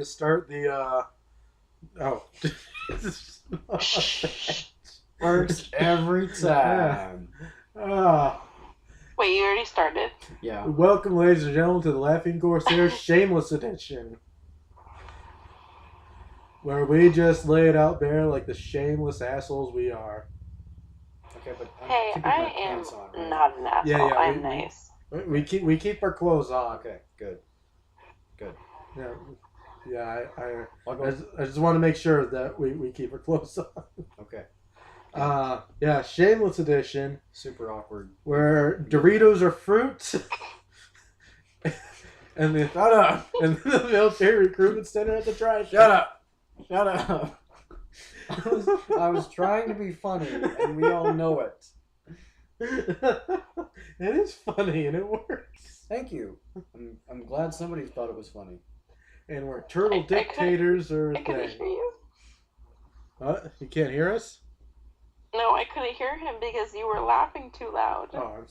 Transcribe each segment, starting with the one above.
to start the, oh. Works every time. Wait, you already started? Yeah. Welcome, ladies and gentlemen, to the Latvian Corsair Shameless edition. Where we just lay it out bare like the shameless assholes we are. Okay, but hey, I am on, right? Not an asshole. Yeah, I'm nice. We keep our clothes on. Okay, good. Yeah. I just want to make sure that we keep our clothes on. Okay. Yeah, Shameless edition. Super awkward. Where Doritos are fruit. and the Shut up. And the military recruitment center at the drive. Shut up. I was trying to be funny, and we all know it. It is funny, and it works. Thank you. I'm glad somebody thought it was funny. And we're turtle dictators or I couldn't hear you. What? You can't hear us? No, I couldn't hear him because you were laughing too loud. Oh,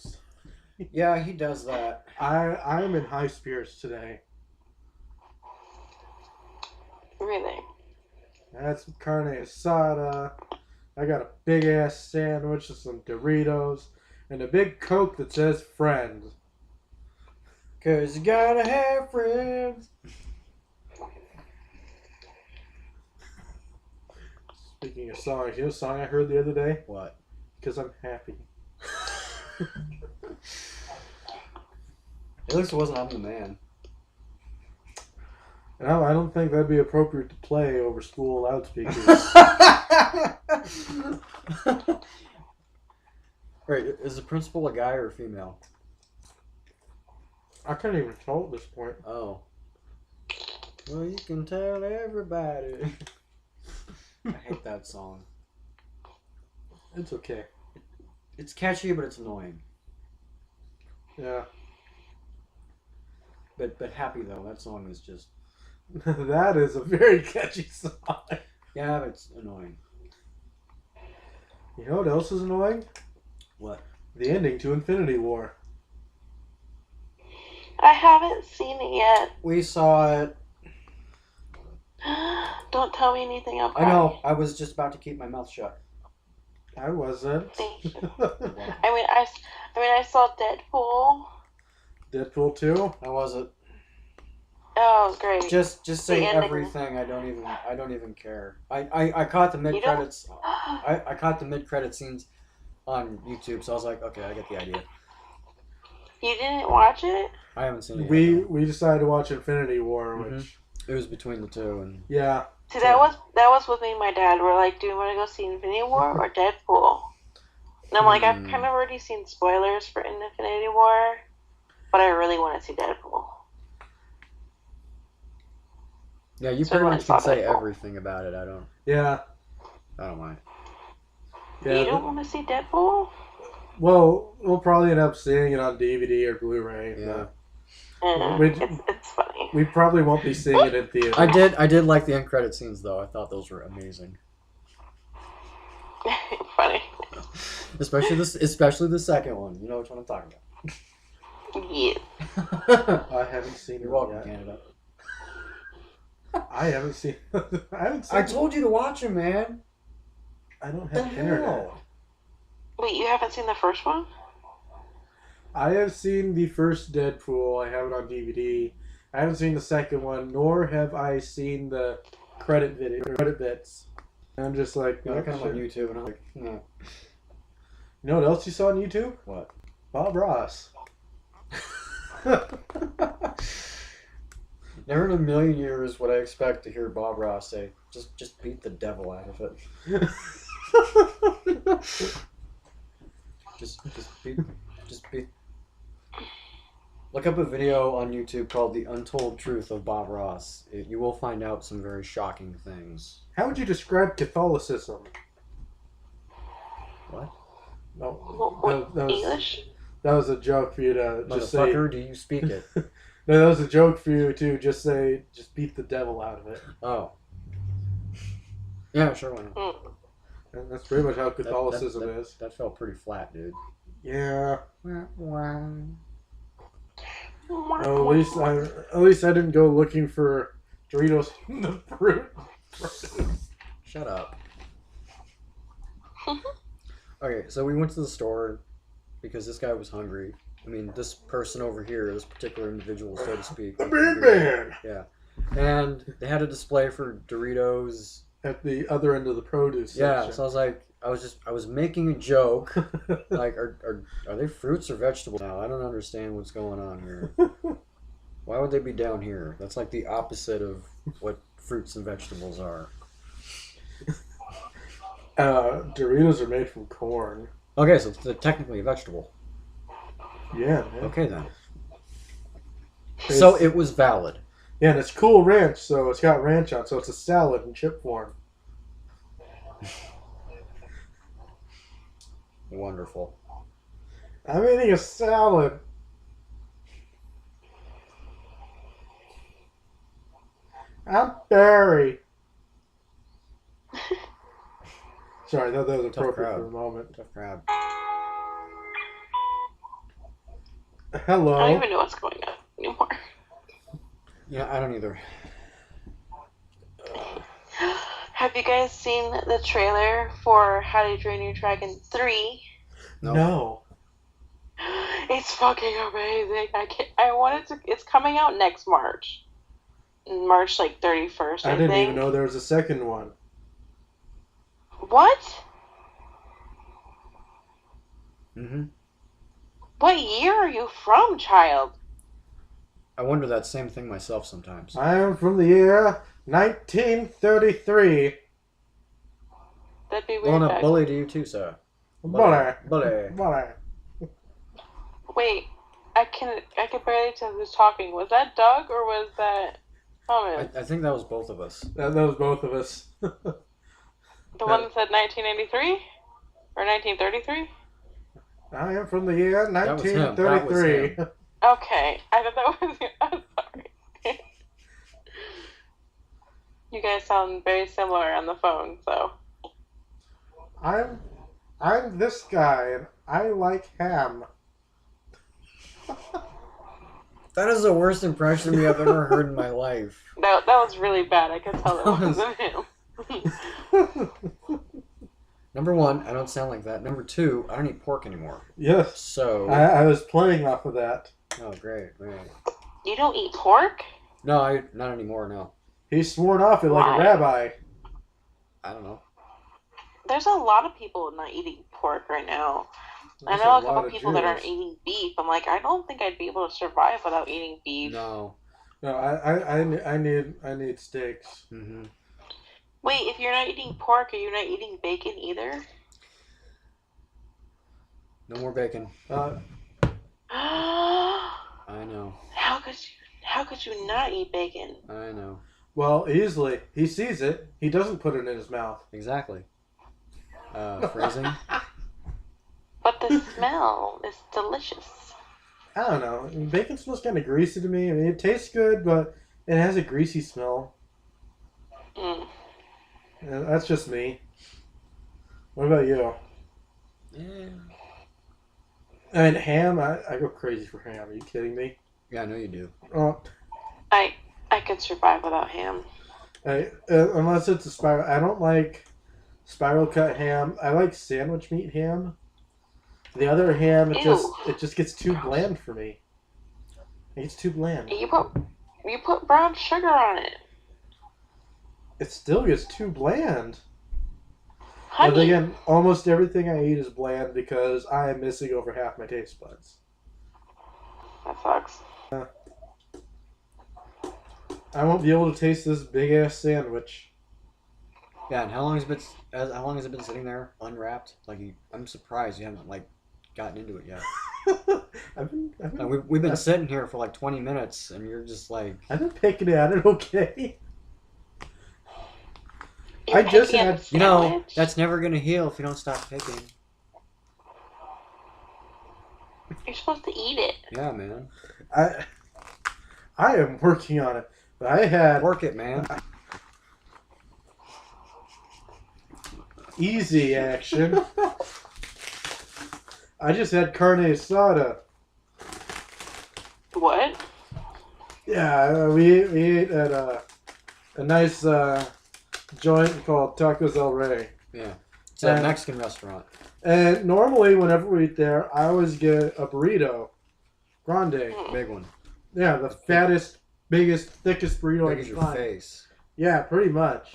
yeah, he does that. I'm in high spirits today. Really? That's carne asada. I got a big ass sandwich with some Doritos and a big Coke that says friend. 'Cause you gotta have friends. Speaking of songs, you know a song I heard the other day? What? Because I'm happy. At least it wasn't I'm the Man. No, I don't think that'd be appropriate to play over school loudspeakers. Right, is the principal a guy or a female? I can't even tell at this point. Oh. Well, you can tell everybody. I hate that song. It's okay. It's catchy, but it's annoying. Yeah. But happy though. That song is just. That is a very catchy song. Yeah, but it's annoying. You know what else is annoying? What? The ending to Infinity War. I haven't seen it yet. We saw it. Don't tell me anything. I'll cry. I know. I was just about to keep my mouth shut. I wasn't. Thank you. I saw Deadpool. Deadpool 2? How was it? Oh, it was great. Just say everything. I don't even care. I caught the mid credits. I caught the mid credit scenes on YouTube, so I was like, okay, I get the idea. You didn't watch it? I haven't seen it yet. We decided to watch Infinity War, which it was between the two, and yeah. See, that was with me and my dad. We're like, do we want to go see Infinity War or Deadpool? And I'm like, I've kind of already seen spoilers for Infinity War, but I really want to see Deadpool. Yeah, you pretty much can say everything about it. I don't mind. Yeah, you don't want to see Deadpool? Well, we'll probably end up seeing it on DVD or Blu-ray. Yeah. It's funny. We probably won't be seeing it in theater. I did like the end credit scenes though. I thought those were amazing. Funny. Especially the second one. You know which one I'm talking about. Yeah. I haven't seen You're it welcome, yet. Canada. I haven't seen. I told you to watch it, man. I don't have internet. Wait, you haven't seen the first one? I have seen the first Deadpool. I have it on DVD. I haven't seen the second one, nor have I seen the credit bits. And I'm just like, they're kind of on YouTube, and I'm like, no. You know what else you saw on YouTube? What? Bob Ross. Never in a million years would I expect to hear Bob Ross say, "Just beat the devil out of it." just beat. Look up a video on YouTube called "The Untold Truth of Bob Ross." You will find out some very shocking things. How would you describe Catholicism? What? No, that was English. That was a joke for you to just say. Motherfucker, do you speak it? No, that was a joke for you to just beat the devil out of it. Oh. Yeah, sure, why not? And that's pretty much how Catholicism is. That felt pretty flat, dude. Yeah. Wow. At least I didn't go looking for Doritos in the fruit. Shut up. Okay, so we went to the store because this guy was hungry. I mean, this person over here, this particular individual, so to speak. The BeardMan! Yeah. And they had a display for Doritos. At the other end of the produce Yeah, section. so I was like, I was making a joke. Like, are they fruits or vegetables now? I don't understand what's going on here. Why would they be down here? That's like the opposite of what fruits and vegetables are. Doritos are made from corn. Okay, so it's technically a vegetable. Yeah, man. Okay, then. So it was valid. Yeah, and it's Cool Ranch, so it's got ranch on, so it's a salad in chip form. Wonderful. I'm eating a salad. I'm Barry. Sorry, I thought that was appropriate for the moment. Tough crowd. Hello. I don't even know what's going on anymore. Yeah, I don't either. Have you guys seen the trailer for How to Train Your Dragon 3? No. It's fucking amazing. I wanted to. It's coming out next March. March 31st. I didn't even know there was a second one. What? Mm-hmm. What year are you from, child? I wonder that same thing myself sometimes. I am from the year 1933. That'd be weird. Blowing up bully to you too, sir. Bully. Bully. Wait, I can barely tell who's talking. Was that Doug or was that Thomas? I think that was both of us. That was both of us. The one that said 1993 or 1933? I am from the year That was him. 1933. Okay, I thought that was you. I'm sorry. You guys sound very similar on the phone, so. I'm this guy, and I like ham. That is the worst impression of me I've ever heard in my life. That was really bad. I could tell it wasn't him. Number one, I don't sound like that. Number two, I don't eat pork anymore. Yes. So. I was playing off of that. Oh, great. You don't eat pork? No, not anymore, no. He's sworn off it like Why? a rabbi. I don't know. There's a lot of people not eating pork right now. There's I know a lot couple of people that aren't Jews. eating beef. I'm like, I don't think I'd be able to survive without eating beef. No. No, I need steaks. Mm-hmm. Wait, if you're not eating pork, are you not eating bacon either? No more bacon. How I know. could you not eat bacon? I know. Well, easily. He sees it. He doesn't put it in his mouth. Exactly. Phrasing. But the smell is delicious. I don't know. Bacon smells kind of greasy to me. I mean, it tastes good, but it has a greasy smell. Mm. And that's just me. What about you? Yeah. I mean, ham, I go crazy for ham. Are you kidding me? Yeah, I know you do. Oh, I could survive without ham. unless it's a spiral. I don't like spiral cut ham. I like sandwich meat ham. The other ham, it just gets too bland for me. It's too bland. You put brown sugar on it. It still gets too bland. Honey. But again, almost everything I eat is bland because I am missing over half my taste buds. That sucks. I won't be able to taste this big ass sandwich. Yeah, and how long has it been sitting there unwrapped? I'm surprised you haven't gotten into it yet. We've been sitting here for 20 minutes, and you're just like. I've been picking at it, okay? You're I just picking had- at a You know, sandwich? that's never gonna heal if you don't stop picking. You're supposed to eat it. Yeah, man. I am working on it. But I had Work it, man. easy action. I just had carne asada. What? Yeah, we ate at a nice joint called Tacos El Rey. Yeah. It's a Mexican restaurant. And normally, whenever we eat there, I always get a burrito. Grande. Big one. Yeah, the fattest, biggest, thickest burrito I Big as can your find. face. Yeah, pretty much.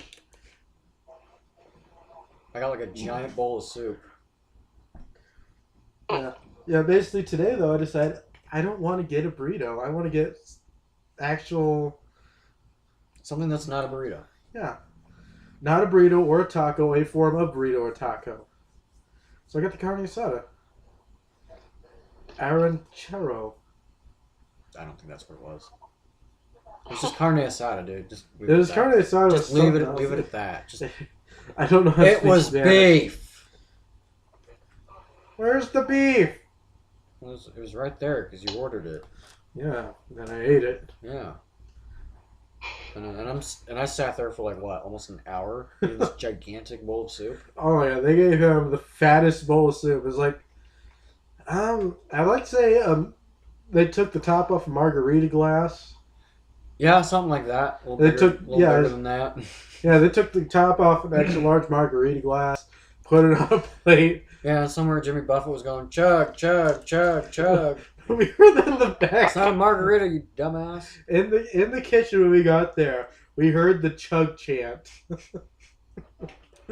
I got like a giant bowl of soup. Yeah, basically today, though, I decided I don't want to get a burrito. I want to get actual... Something that's not a burrito. Yeah. Not a burrito or a taco, a form of burrito or taco. So I got the carne asada. Arancero. I don't think that's what it was. It's just carne asada, dude. Just It was carne asada. Just leave it at that. Just I don't know how to it speak was Spanish. beef. Where's the beef? It was right there because you ordered it. Yeah, then I ate it. Yeah. And I sat there for like what, almost an hour eating this gigantic bowl of soup. Oh yeah, they gave him the fattest bowl of soup. It was like, I like to say, they took the top off a margarita glass. Yeah, something like that. A little They bigger, took- a little yeah, bigger than that. Yeah, they took the top off an extra large margarita glass, put it on a plate. Yeah, somewhere Jimmy Buffett was going chug, chug, chug, chug. We heard that in the back. It's not a margarita, you dumbass. In the kitchen when we got there, we heard the chug chant. Are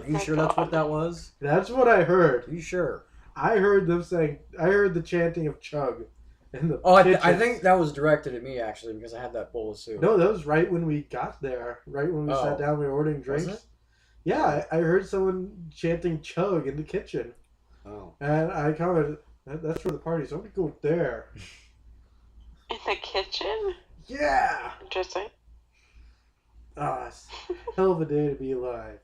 you sure that's what that was? That's what I heard. Are you sure? I heard them saying. I heard the chanting of chug. In the Oh, kitchen. I think that was directed at me actually because I had that bowl of soup. No, that was right when we got there. Right when we sat down, we were ordering drinks. Was it? Yeah, I heard someone chanting chug in the kitchen, Oh. and I commented, "That's where the party's. Don't we go there?" In the kitchen? Yeah. Interesting. Ah, it's a hell of a day to be alive.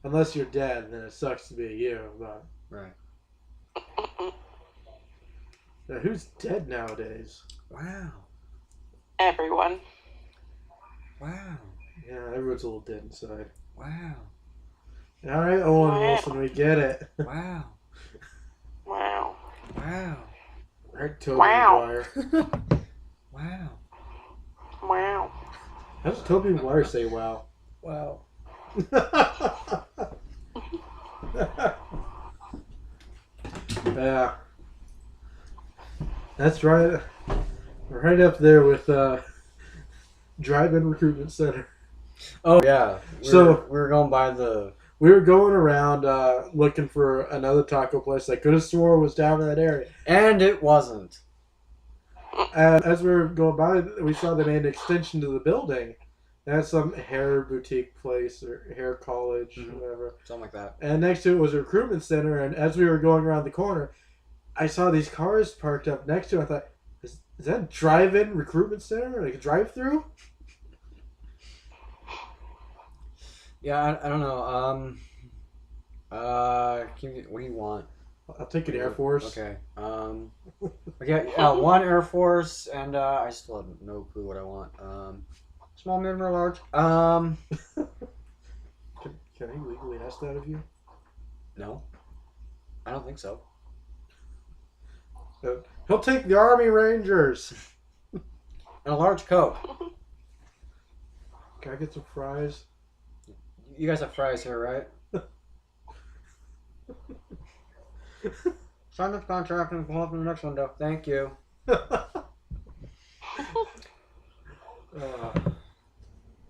Unless you're dead, then it sucks to be you. But Right. who's dead nowadays? Wow. Everyone. Wow. Yeah, everyone's a little dead inside. Wow. All right, Owen Wow. Wilson, we get it. Wow. Wow. Wow. Right, Toby Wow. Maguire. Wow. Wow. How does Toby Maguire say wow? Wow. Yeah. That's right. Right up there with Drive-In Recruitment Center. Oh yeah. We were going by the. We were going around looking for another taco place I could have swore was down in that area. And it wasn't. And as we were going by, we saw they made an extension to the building. That's some hair boutique place or hair college, Mhm. whatever. Something like that. And next to it was a recruitment center. And as we were going around the corner, I saw these cars parked up next to it. I thought, is that a drive-in recruitment center? Like a drive-through? Yeah, I don't know. What do you want? I'll take an Air Force. Okay. Okay. One Air Force, and I still have no clue what I want. Small, medium, or large? Can I legally ask that of you? No. I don't think so. He'll take the Army Rangers. And a large Coke. Can I get some fries? You guys have fries here, right? Sign this contract and go on to the next window. Thank you. It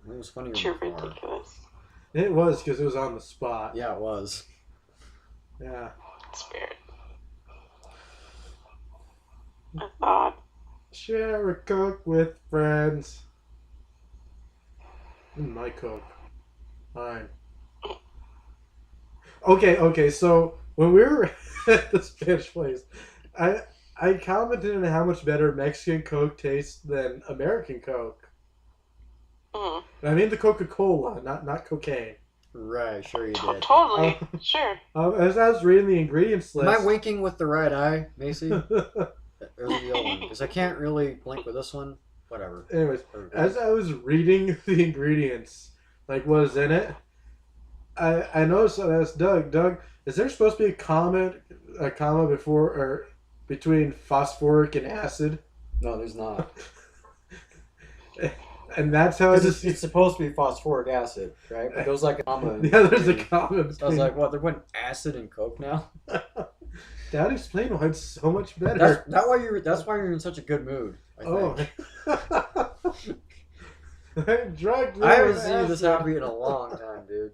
was funny. You're before. ridiculous. It was because it was on the spot. Yeah, it was. Yeah. Spirit. I thought. Share a Coke with friends. My Coke. Mine. Okay, so when we were at the Spanish place, I commented on how much better Mexican Coke tastes than American Coke. Mm. I mean the Coca-Cola, not cocaine. Right, sure you did. Totally. Sure. As I was reading the ingredients Am list... I winking with the right eye, Macy? Or the other one? Because I can't really blink with this one. Whatever. Anyways, as I was reading the ingredients, like what is in it, I noticed I asked Doug, is there supposed to be a comma before or between phosphoric and acid? No, there's not. And that's how It's supposed to be phosphoric acid, right? But there was like a comma. Yeah, there's a comma. So I was like, what? They're putting acid in Coke now? That explains why it's so much better. That's why you're in such a good mood. I think. I haven't seen you this happy in a long time, dude.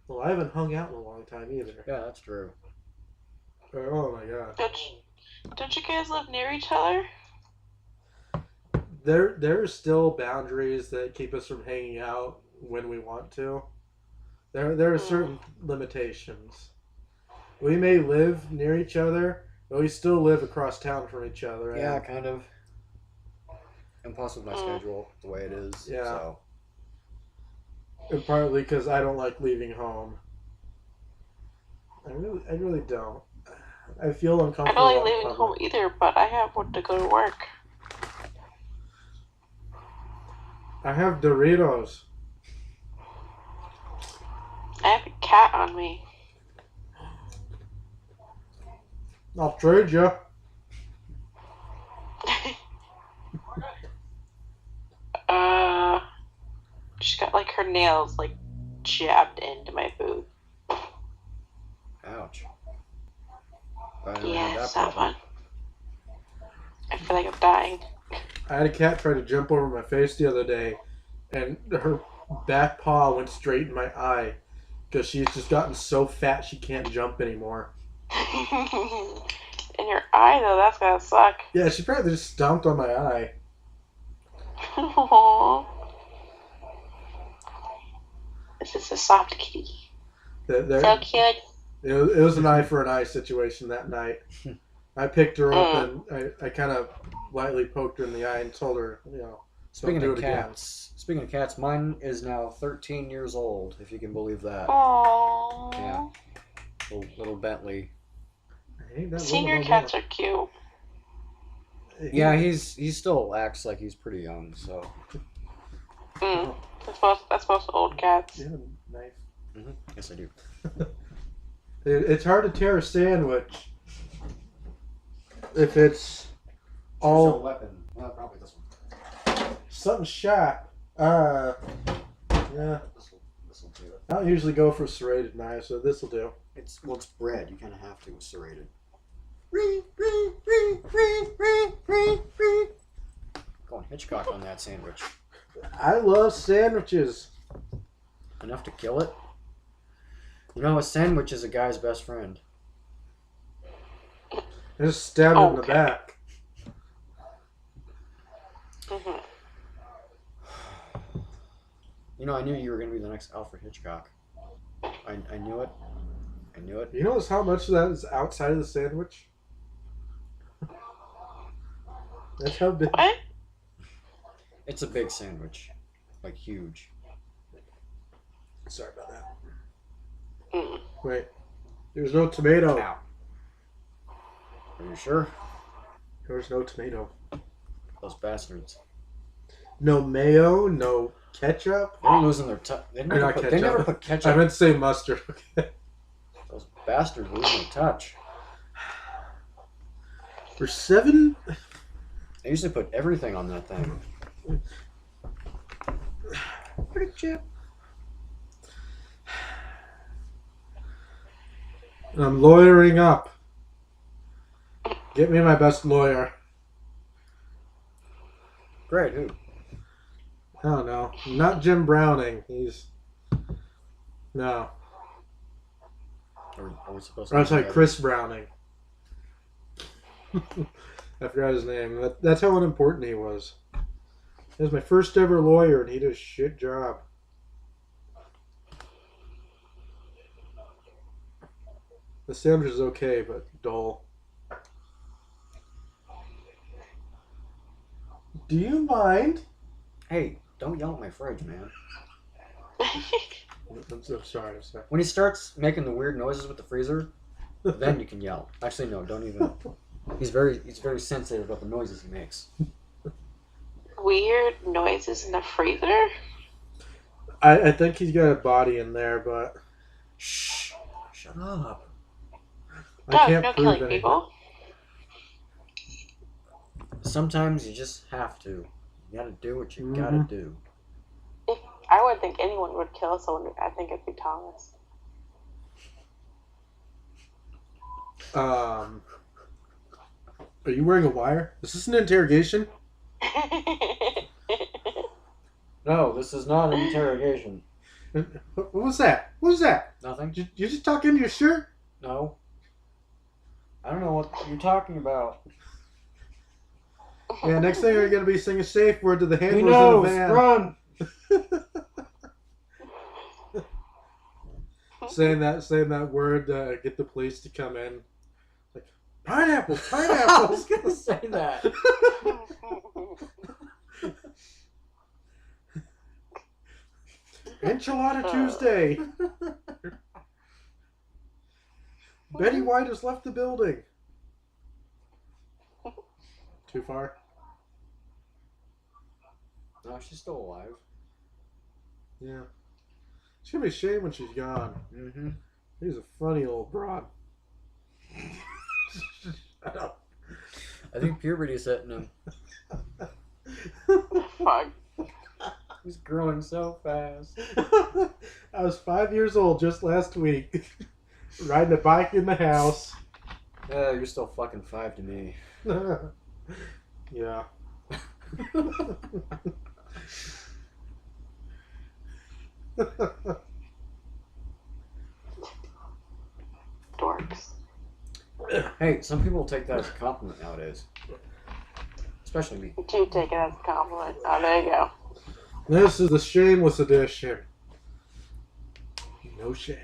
Well, I haven't hung out in a long time either. Yeah, that's true. Oh my god. Don't you guys live near each other? There are still boundaries that keep us from hanging out when we want to. There are certain limitations. We may live near each other, but we still live across town from each other. Yeah, kind of. And plus with my schedule, the way it is. Yeah. So. And partly because I don't like leaving home. I really don't. I feel I uncomfortable. don't like leaving home either, but I have to go to work. I have Doritos. I have a cat on me. I'll trade you. She's got like her nails like jabbed into my boot. Ouch. Yeah, it's not fun. I feel like I'm dying. I had a cat try to jump over my face the other day, and her back paw went straight in my eye because she's just gotten so fat she can't jump anymore. In your eye, though, that's gotta suck. Yeah, she probably just stomped on my eye. Aww. This is a soft kitty. So cute. It was an eye for an eye situation that night. I picked her up and I kind of lightly poked her in the eye and told her, Speaking of cats, mine is now 13 years old, if you can believe that. Aww. Yeah. Little Bentley. Senior cats are cute. Yeah, he still acts like he's pretty young, so. That's most old cats. Yeah, nice. Mm-hmm. Yes, I do. It's hard to tear a sandwich if it's all weapon. Well, probably this one. Something sharp. Yeah. This'll do it. I don't usually go for serrated knives, so this'll do. It's bread. You kind of have to with serrated. Going Hitchcock on that sandwich. I love sandwiches. Enough to kill it? You know, a sandwich is a guy's best friend. Just stab it in the back. Mm-hmm. You know, I knew you were going to be the next Alfred Hitchcock. I knew it. I knew it. You notice how much of that is outside of the sandwich? That's how big. What? It's a big sandwich. Like, huge. Sorry about that. Mm. Wait. There's no tomato. Ow. Are you sure? There's no tomato. Those bastards. No mayo, no ketchup. They're losing their touch. They never put ketchup. I meant to say mustard. Okay. Those bastards losing their touch. For $7. They usually put everything on that thing. Pretty chip. I'm lawyering up. Get me my best lawyer. Great, who? I don't know. Not Jim Browning. No. Are we supposed to? I'm sorry, Chris Browning. I forgot his name. That's how unimportant he was. He was my first ever lawyer, and he did a shit job. The sandwich is okay, but dull. Do you mind? Hey, don't yell at my fridge, man. I'm sorry. When he starts making the weird noises with the freezer, then you can yell. Actually, no, don't even. He's very sensitive about the noises he makes. Weird noises in the freezer? I think he's got a body in there, but Shh! Shut up. I can't no prove killing anything. people. Sometimes you just have to. You gotta do what you Mhm. gotta do. If I would think anyone would kill someone, I think it'd be Thomas. Are you wearing a wire? Is this an interrogation? No, this is not an interrogation. What was that? What was that? Nothing? You just talk into your shirt? No. I don't know what you're talking about. Yeah, next thing you're gonna be singing safe word to the He handlers knows! in the van. Run! saying that word to get the police to come in. Like pineapples, pineapples. I was gonna say that. Enchilada Tuesday. Betty White has left the building. Too far? No, she's still alive. Yeah. It's gonna be a shame when she's gone. Mm-hmm. He's a funny old broad. I think puberty's hitting him. Fuck. He's growing so fast. I was 5 years old just last week. Riding a bike in the house. Yeah, you're still fucking 5 to me. Yeah. Dorks. Hey, some people take that as a compliment nowadays. Especially me. You take it as a compliment. Oh, there you go. This is the Shameless edition. No shame.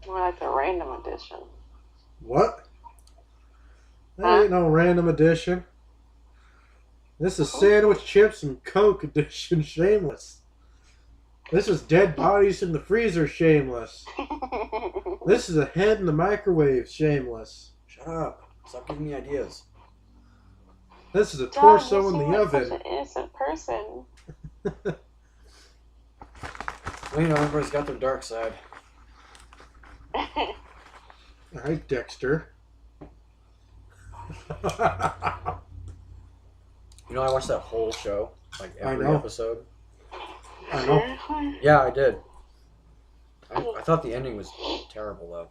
More like the random edition. What? That ain't no random edition. This is sandwich chips and Coke edition Shameless. This is dead bodies in the freezer Shameless. This is a head in the microwave Shameless. Shut up. Stop giving me ideas. This is a Dog, torso you in seem the like oven. Such an innocent person. Well, you know, everybody's got their dark side. Alright, Dexter. You know, I watched that whole show. Like, every know. episode. I know. Seriously? Yeah, I did. I thought the ending was terrible, though.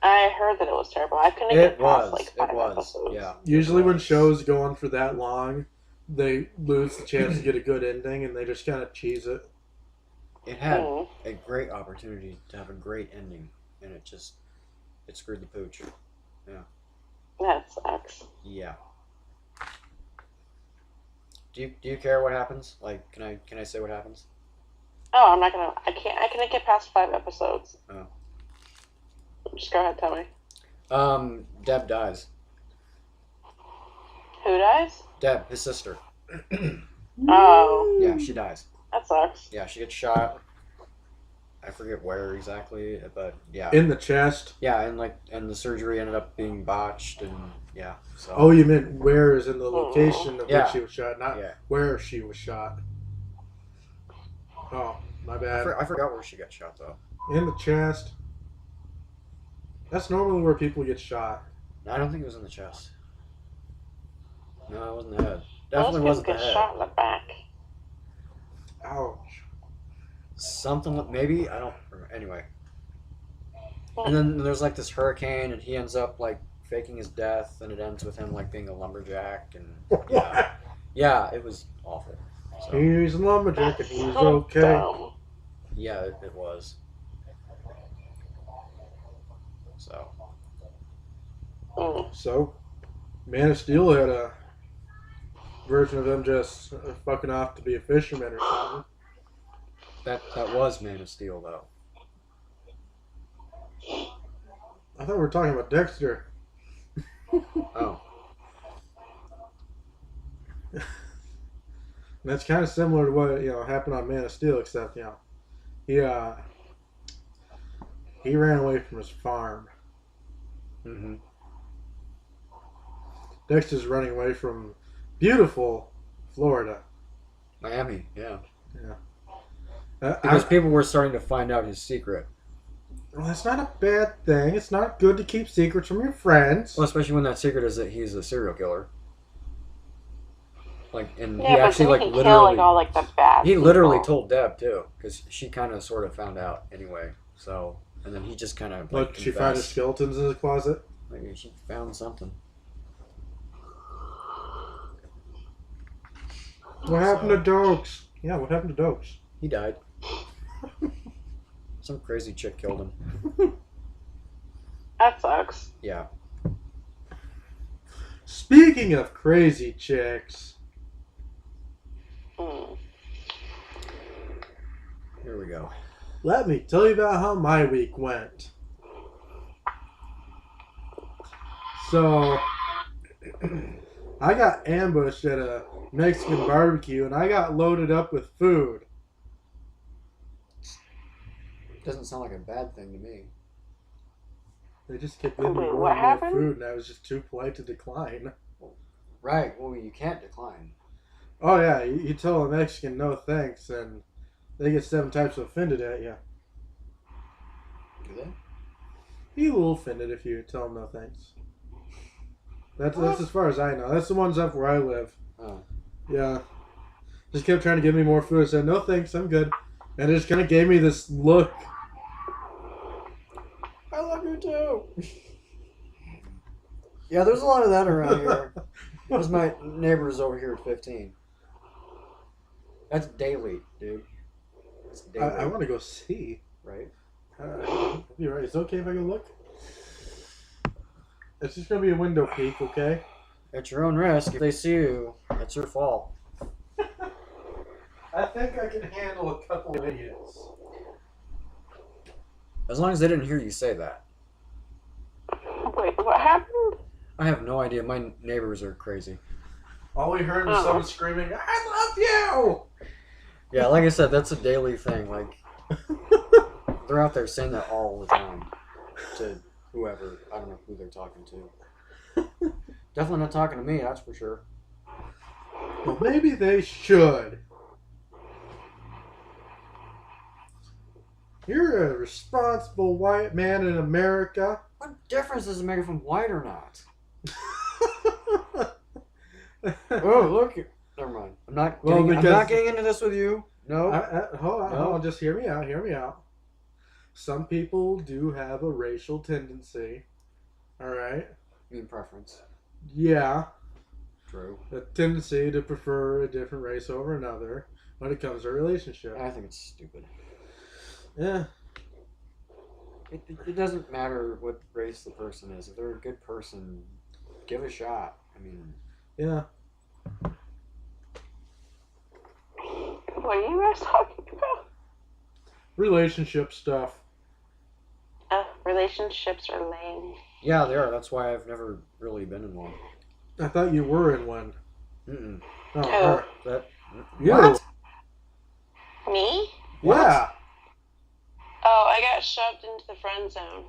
I heard that it was terrible. I couldn't It get past was. like It 5 was. episodes. Yeah. Usually It when was. shows go on for that long, they lose the chance to get a good ending and they just kind of cheese it. It had Mm. a great opportunity to have a great ending, and it screwed the pooch. That sucks. Yeah. Do you care what happens? Like, can I say what happens? Oh, I'm not gonna. I couldn't get past 5 episodes. Oh. Just go ahead, tell me. Deb dies. Who dies? Deb, his sister. Oh, Yeah, she dies. that sucks. Yeah, she gets shot. I forget where exactly, but yeah. In the chest. Yeah, and the surgery ended up being botched, and yeah. So. Oh, you meant where is in the location of Yeah. which she was shot, not Yeah. where she was shot. Oh, my bad. I forgot where she got shot though. In the chest. That's normally where people get shot. I don't think it was in the chest. No, it wasn't the head. Most Definitely people wasn't the get head. shot in the back. Ouch. Something maybe I don't remember. Anyway. And then there's like this hurricane, and he ends up like faking his death, and it ends with him like being a lumberjack, and yeah, yeah, it was awful. So, He's a lumberjack and That's he's so okay. dumb. yeah, it was. So Mm. So, Man of Steel had a version of him just fucking off to be a fisherman or something. that was Man of Steel though. I thought we were talking about Dexter. Oh, And that's kind of similar to what happened on Man of Steel, except he ran away from his farm. mm-hmm. Dexter's running away from beautiful Florida. Miami, yeah. Well, Because people were starting to find out his secret. it's not a bad thing. It's not good to keep secrets from your friends. Well, especially when that secret is that he's a serial killer. Like, and he Yeah, but actually, then like, he kill literally... like all like the bad He literally people. told Deb, too. Because she kind of sort of found out anyway. So, and then he just kind of, like, What, she found his skeletons in his closet? Maybe she found something. What happened to Dokes? Yeah, what happened to Dokes? He died. Some crazy chick killed him. That sucks. Yeah. Speaking of crazy chicks, Here we go. let me tell you about how my week went. So, I got ambushed at a Mexican barbecue and I got loaded up with food. Doesn't sound like a bad thing to me. They just kept giving me Wait, more what and more happened? food and I was just too polite to decline. Right. Well, you can't decline. Oh yeah, you tell a Mexican no thanks and they get 7 types offended at you. Do they? Be a little offended if you tell them no thanks. That's as far as I know. That's the ones up where I live. Oh. Yeah. Just kept trying to give me more food. I said, no thanks, I'm good. And it just kind of gave me this look. I love you too. Yeah, there's a lot of that around here. Because my neighbor's over here at 15. That's daily, dude. It's daily. I want to go see. Right? You're right. It's okay if I go look? It's just going to be a window peek, okay? At your own risk. If they see you, that's your fault. I think I can handle a couple of idiots. As long as they didn't hear you say that. Wait, what happened? I have no idea. My neighbors are crazy. All we heard was someone screaming, I love you! Yeah, like I said, that's a daily thing. Like, they're out there saying that all the time to whoever. I don't know who they're talking to. Definitely not talking to me, that's for sure. Well, maybe they should. You're a responsible white man in America. What difference does it make if I'm white or not? Oh, look. Never mind. I'm not getting into this with you. No. Hold on. Just hear me out. Some people do have a racial tendency. All right? You mean preference. Yeah. True. A tendency to prefer a different race over another when it comes to a relationship. I think it's stupid. Yeah. It doesn't matter what race the person is. If they're a good person, give it a shot. I mean... Yeah. What are you guys talking about? Relationship stuff. Relationships are lame. Yeah, they are. That's why I've never really been in one. I thought you were in one. Mm-mm. Oh, Oh. her. That... You. What? Me? Yeah. Oh, I got shoved into the friend zone.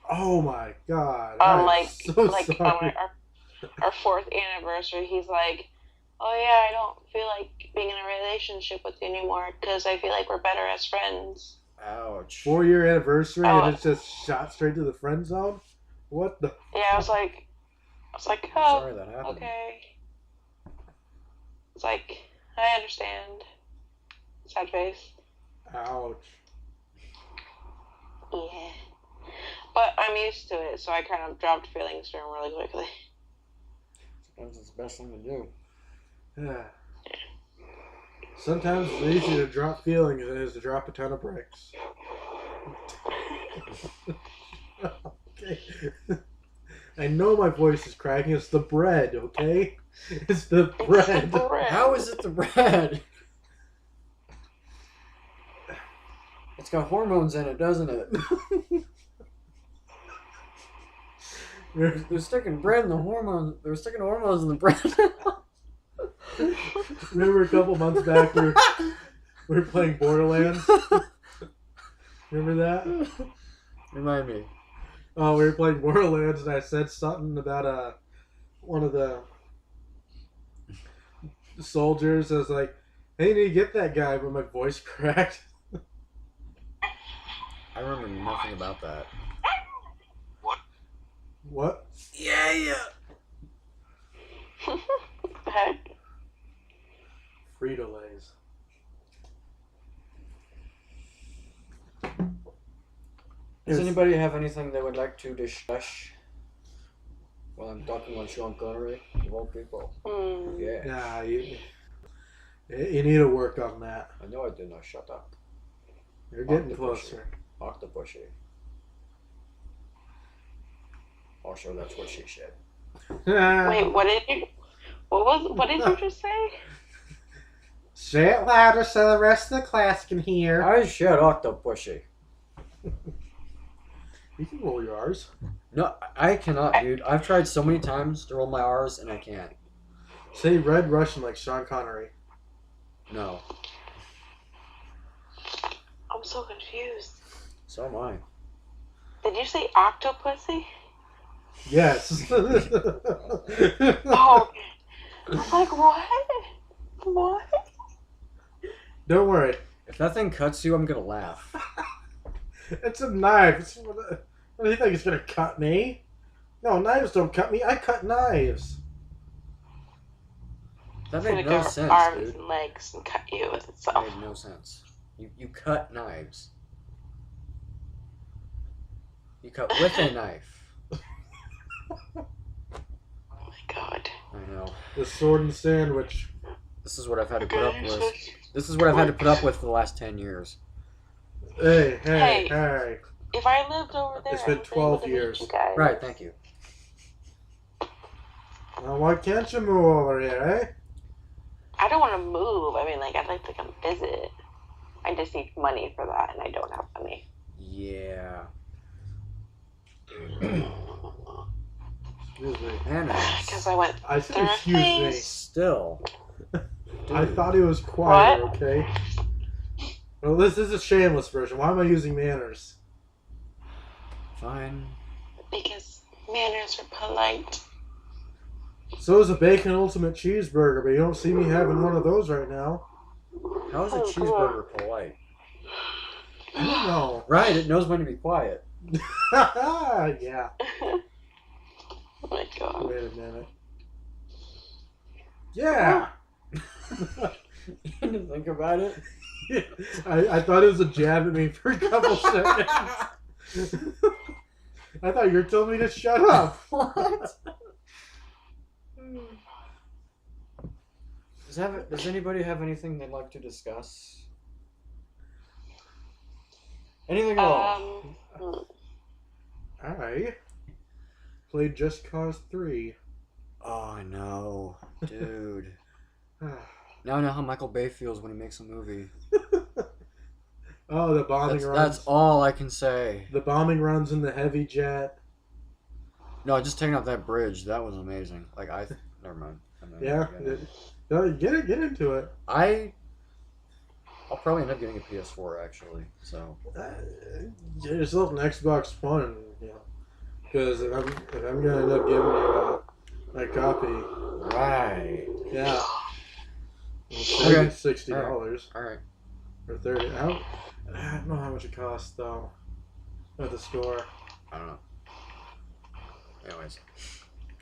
Oh my god. On I'm like so on sorry. our 4th anniversary, he's like, "Oh yeah, I don't feel like being in a relationship with you anymore because I feel like we're better as friends." Ouch. 4-year anniversary Oh. and it's just shot straight to the friend zone? What the? Yeah, I was like, "Oh, Sorry that happened. okay." It's like, I understand. Sad face. Ouch. Yeah. But I'm used to it, so I kind of dropped feelings for him really quickly. Sometimes it's the best thing to do. Yeah. Sometimes it's easier to drop feelings than it is to drop a ton of bricks. Okay. I know my voice is cracking. It's the bread, okay? It's the bread. How is it the bread? It's got hormones in it, doesn't it? They're sticking bread in the hormones. They're sticking hormones in the bread. Remember a couple months back we were playing Borderlands? Remember that? Remind me. Oh, we were playing Borderlands and I said something about one of the soldiers. I was like, "Hey, you need to get that guy," but my voice cracked. I remember nothing about that. What? Yeah. Heck. Frito-Lays. Does anybody have anything they would like to discuss? Well, I'm talking about Sean Connery, of all people. Yeah. Nah, you need to work on that. I know I did not. Shut up. You're getting closer. Octopushy. Also, that's what she said. Wait, what did you just say? Say it louder so the rest of the class can hear. I said octopushy. You can roll your R's. No, I cannot, dude. I've tried so many times to roll my R's and I can't. Say Red Russian like Sean Connery. No. I'm so confused. So am I. Did you say octopussy? Yes. Oh, I'm like, what? What? Don't worry. If that thing cuts you, I'm gonna laugh. It's a knife. What do you think? It's gonna cut me? No, knives don't cut me. I cut knives. That It's made gonna no go sense, arms dude. and legs and cut you with That itself. made no sense. You cut knives. You cut with a knife. Oh my god. I know. The sword and sandwich. This is what I've had to put up with. This is what I've had to put up with for the last 10 years. Hey. Hey. If I lived over there, It's been I would 12 able to years. meet you guys. Right, thank you. Now, why can't you move over here, eh? I don't want to move. I mean, like, I'd like to come visit. I just need money for that, and I don't have money. Yeah. Excuse me. Because I went I said through a excuse me. phase. Still. I Dude. thought he was quiet, What? okay? Well, this is a shameless version. Why am I using manners? Fine. Because manners are polite. So is a bacon ultimate cheeseburger, but you don't see me having one of those right now. How is a Oh, cheeseburger polite? I don't know. Right, it knows when to be quiet. Yeah. Oh my god. Wait a minute. Yeah. You didn't think about it? I thought it was a jab at me for a couple seconds. I thought you were telling me to shut up. What? Does anybody have anything they'd like to discuss? Anything at all? I played Just Cause 3. Oh, I know. Dude. Now I know how Michael Bay feels when he makes a movie. Oh, the bombing runs. That's all I can say. The bombing runs in the heavy jet. No, just taking out that bridge. That was amazing. Never mind. Yeah. No, get into it. I'll probably end up getting a PS4 actually. So. Get yourself an Xbox One, you know, because if I'm gonna end up giving you a copy. Right. Yeah. Okay. $60 All right. or $30. I don't know how much it costs though at the store. I don't know. Anyways,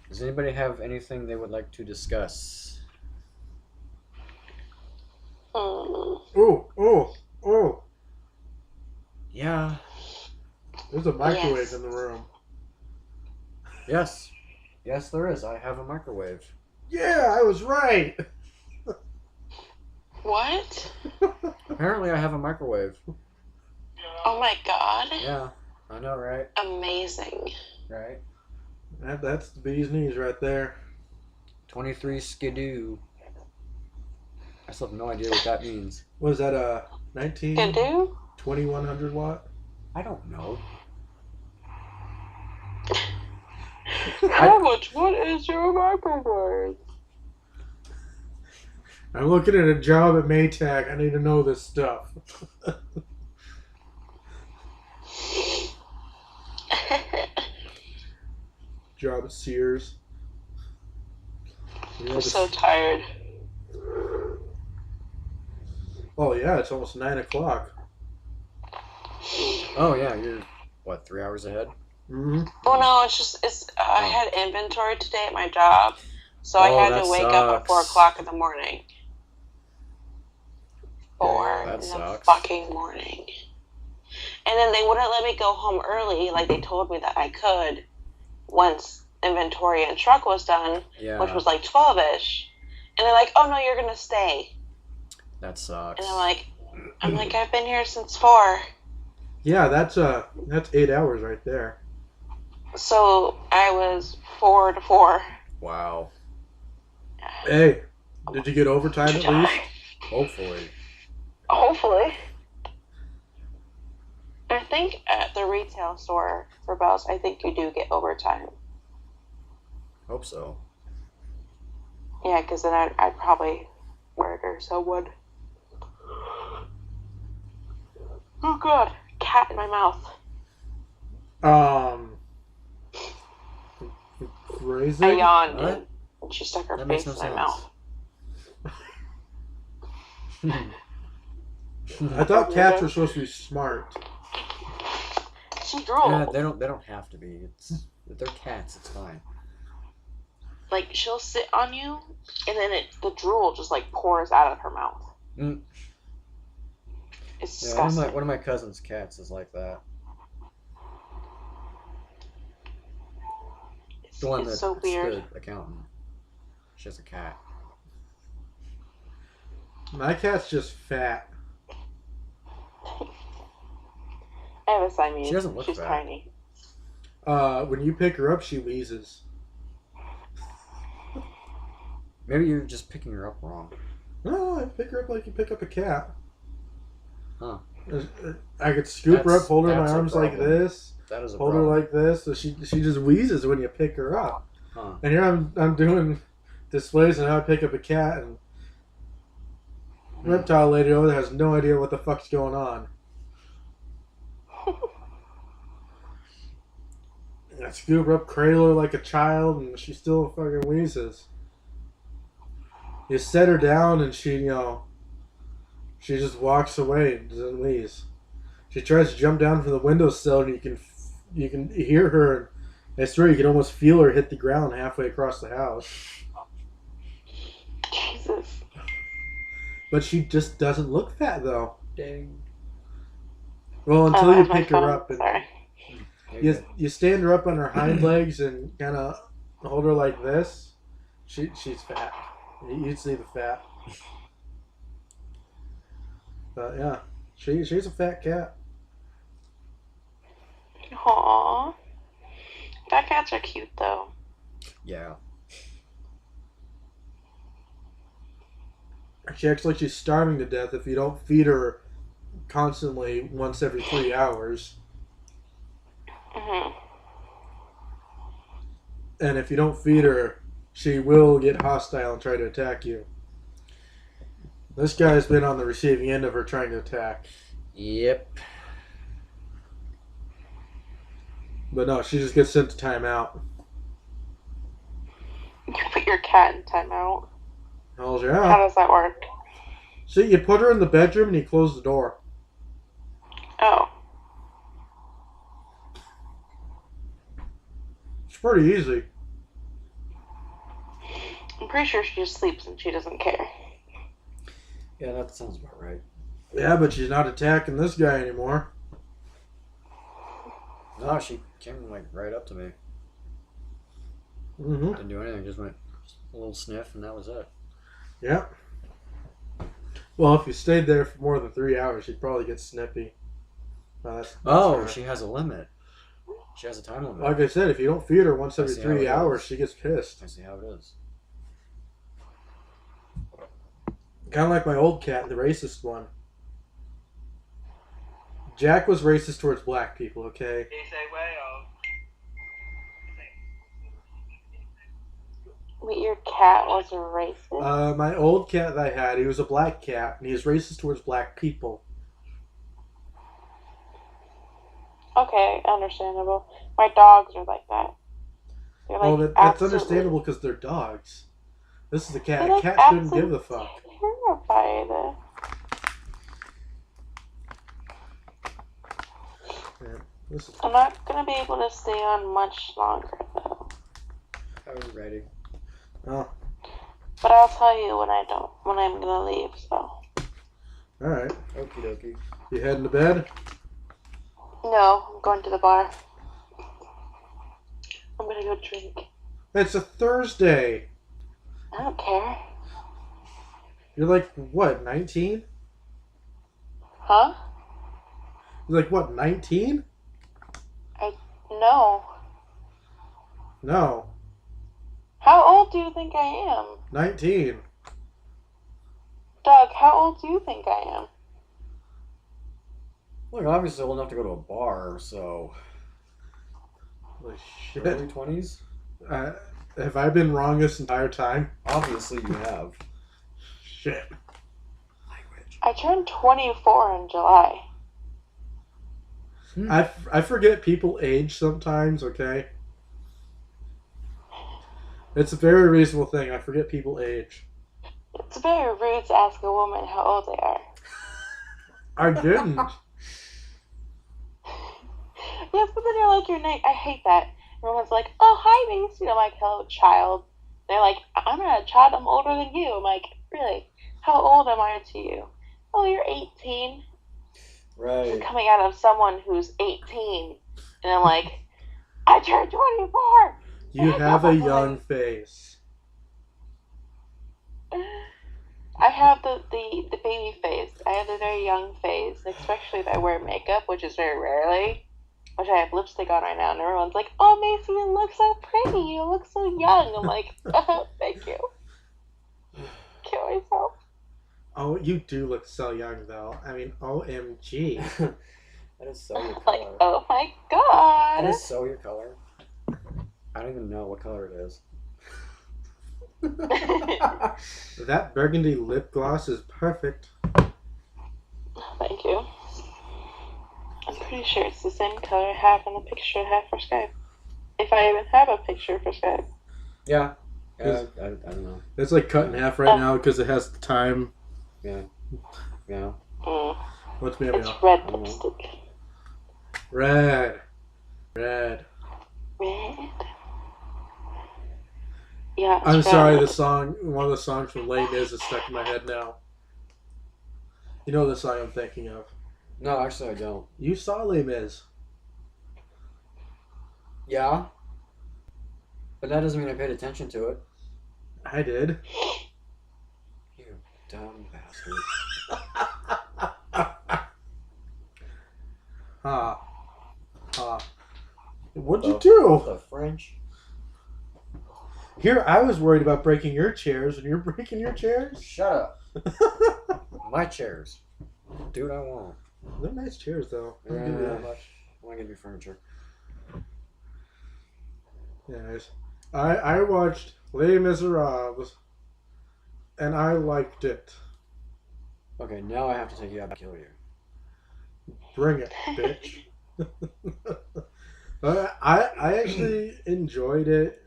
does anybody have anything they would like to discuss? Oh. Yeah. There's a microwave Yes. in the room. Yes. Yes, there is. I have a microwave. Yeah, I was right. What? Apparently, I have a microwave. Oh my god. Yeah. I know, right? Amazing. Right. That's the bee's knees right there. 23 skidoo. I still have no idea what that means. Was that a 19? Can do? 2100 watt? I don't know. How much? What is your microwave? I'm looking at a job at Maytag. I need to know this stuff. Job at Sears. I'm so tired. Oh yeah, it's almost 9 o'clock. Oh, yeah, you're, 3 hours ahead? Mm-hmm. Oh no, I had inventory today at my job, so I had to that wake up at 4 sucks. o'clock in the morning. That in sucks. the fucking morning. And then they wouldn't let me go home early like they told me that I could once inventory and truck was done, which was like 12-ish. And they're like, oh no, you're gonna stay. That sucks. And I'm like, I've been here since 4. Yeah, that's 8 hours right there. So I was 4 to 4. Wow. Hey, did you get overtime at least? Hopefully. Hopefully. I think at the retail store for Bells, I think you do get overtime. Hope so. Yeah, because then I'd probably murder someone. Oh god, cat in my mouth. Phrasing? I yawned What? and she stuck her That face makes in no my sense. mouth. I thought cats were supposed to be smart. She drooled. Yeah, they don't have to be. If they're cats, it's fine. Like, she'll sit on you, and then the drool just, like, pours out of her mouth. Mm. It's Yeah, disgusting. one of my cousin's cats is like that. The one It's that's so weird. the accountant. She has a cat. My cat's just fat. I have a Siamese. She doesn't look She's bad. tiny. When you pick her up, she wheezes. Maybe you're just picking her up wrong. No, I pick her up like you pick up a cat. Huh. I could scoop her up, That's- hold her in my that's a arms like problem. this, That is a hold her problem. like this, so she just wheezes when you pick her up. Huh. And here I'm doing displays and how I pick up a cat, and Reptile Lady over there has no idea what the fuck's going on. I scoop her up, cradle her like a child, and she still fucking wheezes. You set her down, and she she just walks away and doesn't wheeze. She tries to jump down from the windowsill, and you can hear her. And I swear, you can almost feel her hit the ground halfway across the house. Jesus. But she just doesn't look fat, though. Dang. Well, until Oh, you my pick her phone. up, and Sorry. you stand her up on her hind legs and kind of hold her like this. She's fat. You'd see the fat. But yeah, she's a fat cat. Aww. Fat cats are cute, though. Yeah. She acts like she's starving to death if you don't feed her constantly once every 3 hours. Hmm. And if you don't feed her, she will get hostile and try to attack you. This guy's been on the receiving end of her trying to attack. Yep. But no, she just gets sent to timeout. You put your cat in timeout. How's her How out? does that work? So you put her in the bedroom and you close the door. Oh. It's pretty easy. I'm pretty sure she just sleeps and she doesn't care. Yeah, that sounds about right. Yeah, but she's not attacking this guy anymore. No, she came like right up to me. Mm-hmm. Didn't do anything. Just went a little sniff, and that was it. Yeah. Well, if you stayed there for more than 3 hours, she'd probably get snippy. That's her. She has a limit. She has a time limit. Like I said, if you don't feed her once every see how 3 it hours, is. she gets pissed. I see how it is. Kind of like my old cat, the racist one. Jack was racist towards black people, okay? Wait, your cat was a racist? My old cat that I had, he was a black cat, and he was racist towards black people. Okay, understandable. My dogs are like that. They're like Oh, that's absolutely understandable because they're dogs. This is a cat. They're A like cat shouldn't give a fuck. terrified. Yeah, this is, I'm not gonna be able to stay on much longer though. Are we ready? oh, But I'll tell you when I'm gonna leave. So. alright. Okie dokie. You heading to bed? No, I'm going to the bar. I'm gonna go drink. It's a Thursday. I don't care. You're like, what, 19? Huh? You're like, what, 19? No. No. How old do you think I am? 19. Doug, how old do you think I am? Look, obviously old enough to go to a bar, so... Holy shit. Early 20s? Have I been wrong this entire time? Obviously you have. Shit. Language. I turned 24 in July. I forget people age sometimes, okay? It's a very reasonable thing. I forget people age. It's very rude to ask a woman how old they are. I didn't. Yes, but then you're like, you're nice. I hate that. Everyone's like, oh, hi, Macy. I'm like, hello, child. They're like, I'm not a child. I'm older than you. I'm like, really? How old am I to you? Oh, you're 18. Right. This is coming out of someone who's 18. And I'm like, I turned 24. You have a young face. I have the baby face. I have the very young face, especially if I wear makeup, which is very rarely. Which I have lipstick on right now, and everyone's like, "Oh, Macy, you look so pretty. You look so young." I'm like, oh, "Thank you." Kill myself. Oh, you do look so young, though. I mean, OMG. That is so your color. Like, oh my god. That is so your color. I don't even know what color it is. That burgundy lip gloss is perfect. Thank you. I'm pretty sure it's the same color I have in the picture I have for Skype. If I even have a picture for Skype. Yeah. I don't know. It's like cut in half right now because it has the time. Yeah. Yeah. What's me It's up? red lipstick. Red. Red. Red. Yeah. I'm red. sorry, one of the songs from Les Mis is stuck in my head now. You know the song I'm thinking of. No, actually I don't. You saw Les Mis. Yeah. But that doesn't mean I paid attention to it. I did. You dumb bastard. What'd you do? The French? Here, I was worried about breaking your chairs, and you're breaking your chairs? Shut up. My chairs. Dude, I won't. They're nice chairs, though. I'll give you that much. I want to give you furniture. Yeah, nice. I watched Les Miserables, and I liked it. Okay, now I have to take you out and kill you. Bring it, bitch. I actually enjoyed it.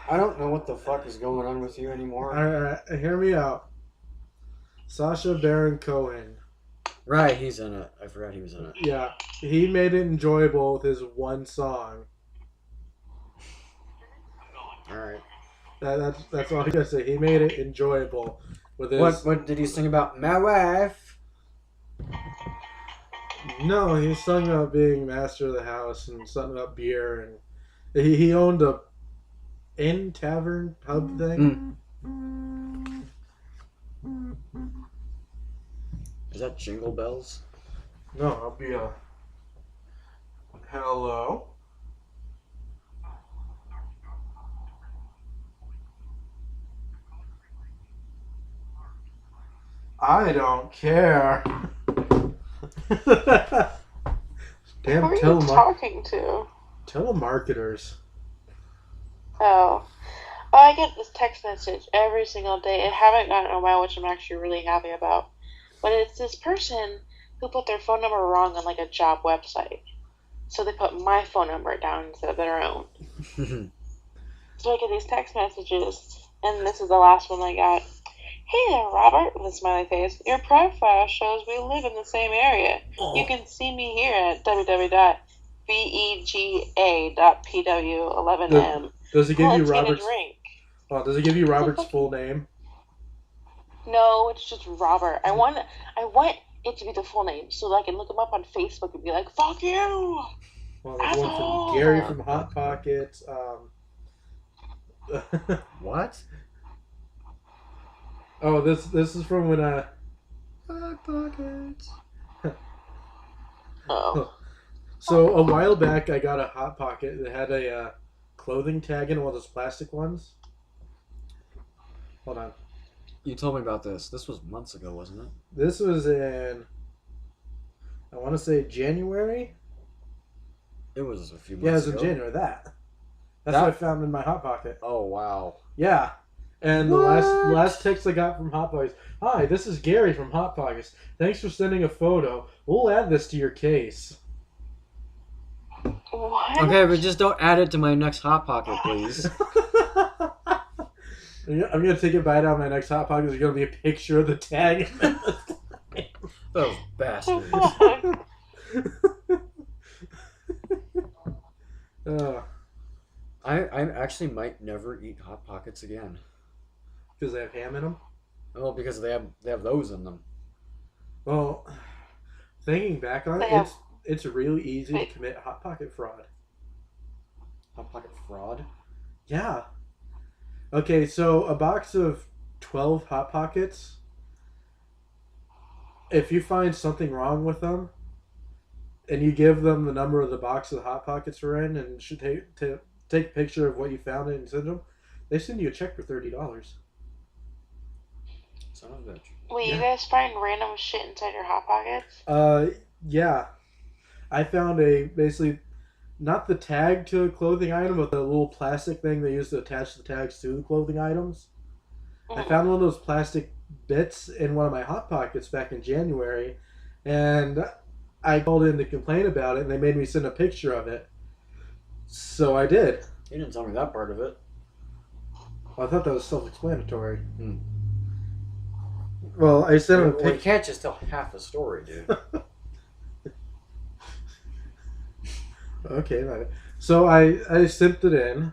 I don't know what the fuck is going on with you anymore. Hear me out. Sacha Baron Cohen. Right, he's in it. I forgot he was in it. Yeah, he made it enjoyable with his one song. Alright. That's all I gotta say. He made it enjoyable with his. What did he sing about? My wife. No, he sung about being master of the house and something about beer, and he owned a inn, tavern, pub thing. Is that Jingle Bells? No, I'll be a. Hello. I don't care. Damn, Who are you talking to? Telemarketers. Oh, I get this text message every single day. I haven't gotten a while, which I'm actually really happy about. But it's this person who put their phone number wrong on like a job website. So they put my phone number down instead of their own. So I get these text messages, and this is the last one I got. Hey there, Robert, with a smiley face. Your profile shows we live in the same area. Oh. You can see me here at www.vega.pw11m. Does it give you Let's get a Robert's? drink. Oh, does it give you Robert's full name? No, it's just Robert. I want it to be the full name so that I can look him up on Facebook and be like, "Fuck you!" Well, there's one Asshole! from Gary from Hot Pockets. What? Oh, this is from when Hot Pockets. Oh. So a while back, I got a Hot Pocket that had a clothing tag in one of those plastic ones. Hold on. You told me about this. This was months ago, wasn't it? This was in, I want to say January. It was a few months ago. Yeah, it was in January. That's what I found in my Hot Pocket. Oh, wow. Yeah. And the last text I got from Hot Pockets, "Hi, this is Gary from Hot Pockets. Thanks for sending a photo. We'll add this to your case." What? Okay, but just don't add it to my next Hot Pocket, please. I'm going to take a bite out of my next Hot Pocket. There's going to be a picture of the tag. Those bastards. I actually might never eat Hot Pockets again. Because they have ham in them? Oh, because they have those in them. Well, thinking back on it, it's really easy to commit Hot Pocket fraud. Hot Pocket fraud? Yeah. Okay, so a box of 12 Hot Pockets, if you find something wrong with them, and you give them the number of the box the Hot Pockets are in, and should take a picture of what you found and send them, they send you a check for $30. Son of a bitch. Wait, you guys find random shit inside your Hot Pockets? Yeah. I found basically, not the tag to a clothing item, but the little plastic thing they use to attach the tags to the clothing items. I found one of those plastic bits in one of my Hot Pockets back in January, and I called in to complain about it, and they made me send a picture of it. So I did. You didn't tell me that part of it. Well, I thought that was self-explanatory. Well, I sent him a Well, you picture. can't just tell half a story, dude. Okay, so I sent it in,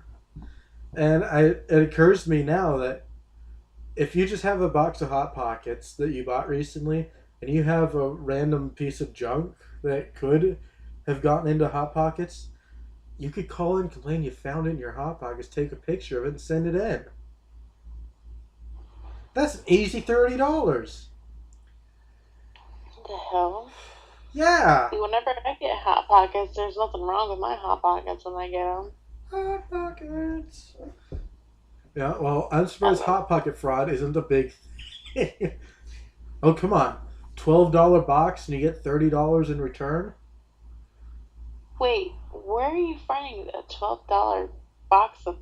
and it occurs to me now that if you just have a box of Hot Pockets that you bought recently, and you have a random piece of junk that could have gotten into Hot Pockets, you could call in and complain you found it in your Hot Pockets, take a picture of it, and send it in. That's an easy $30. What the hell? Yeah. See, whenever I get Hot Pockets, there's nothing wrong with my Hot Pockets when I get them. Hot Pockets. Yeah, well, I'm surprised Hot Pocket fraud isn't a big thing. Oh, come on. $12 box and you get $30 in return? Wait, where are you finding a $12 box of...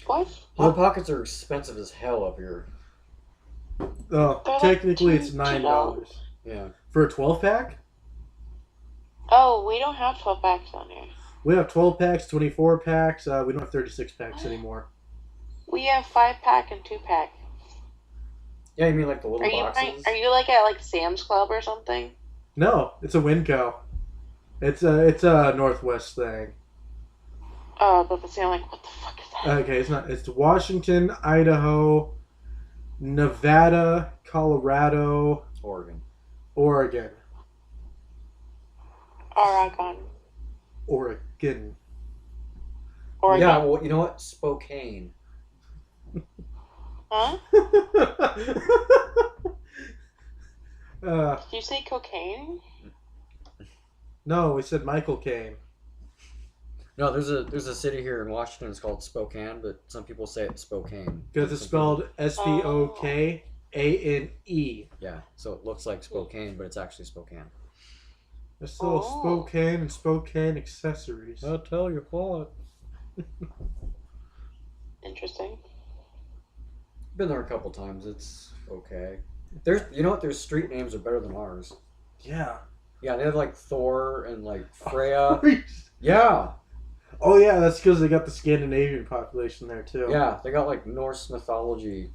What? Hot Pockets are expensive as hell up here. Oh, They're technically like it's $9. Yeah. For a 12-pack? Oh, we don't have 12 packs on here. We have 12 packs, 24 packs. We don't have 36 packs anymore. We have 5-pack and 2-pack. Yeah, you mean like the little boxes? Are you like at like Sam's Club or something? No, it's a Winco. It's a Northwest thing. Oh, but I'm like, what the fuck is that? Okay, it's not. It's Washington, Idaho, Nevada, Colorado, Oregon. Oregon. Oregon. Yeah, well, you know what? Spokane. Huh? Did you say cocaine? No, we said Michael Caine. No, there's a city here in Washington. It's called Spokane, but some people say it's Spokane. Because it's spelled Spokane. Yeah, so it looks like Spokane, but it's actually Spokane. There's still Spokane and Spokane accessories. I'll tell you what. Interesting. Been there a couple times. It's okay. There's, you know what? Their street names are better than ours. Yeah. Yeah, they have like Thor and like Freya. Yeah. Oh yeah, that's because they got the Scandinavian population there too. Yeah, they got like Norse mythology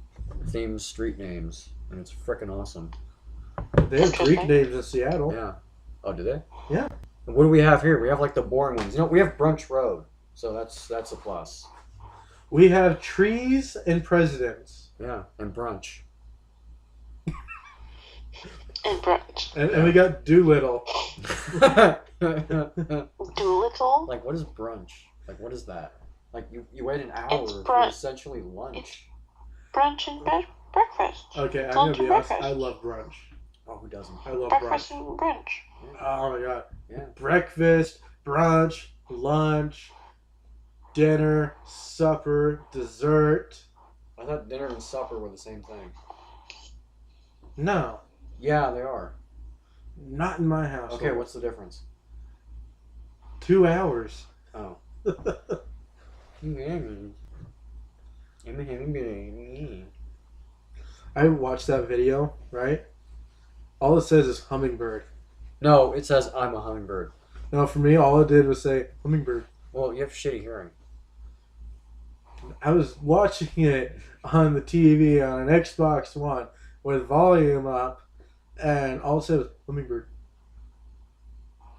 themed street names, and it's freaking awesome. They have Greek names in Seattle. Yeah. Oh, do they? Yeah. And what do we have here? We have like the boring ones. You know, we have Brunch Road, so that's a plus. We have trees and presidents. Yeah, and brunch. And brunch. And we got Doolittle. Doolittle? Like, what is brunch? Like, what is that? Like, you wait an hour It's for essentially lunch. It's brunch and breakfast. Okay, I'm Lunch gonna be and honest. breakfast. I love brunch. Oh, who doesn't? I love Breakfast brunch. and brunch. Oh my god. Yeah. Breakfast, brunch, lunch, dinner, supper, dessert. I thought dinner and supper were the same thing. No, Yeah, they are. not in my house. Okay, what's the difference? 2 hours. Oh. I watched that video, right? All it says is hummingbird. No, it says I'm a hummingbird. No, for me, all it did was say hummingbird. Well, you have shitty hearing. I was watching it on the TV on an Xbox One with volume up, and all it said was hummingbird.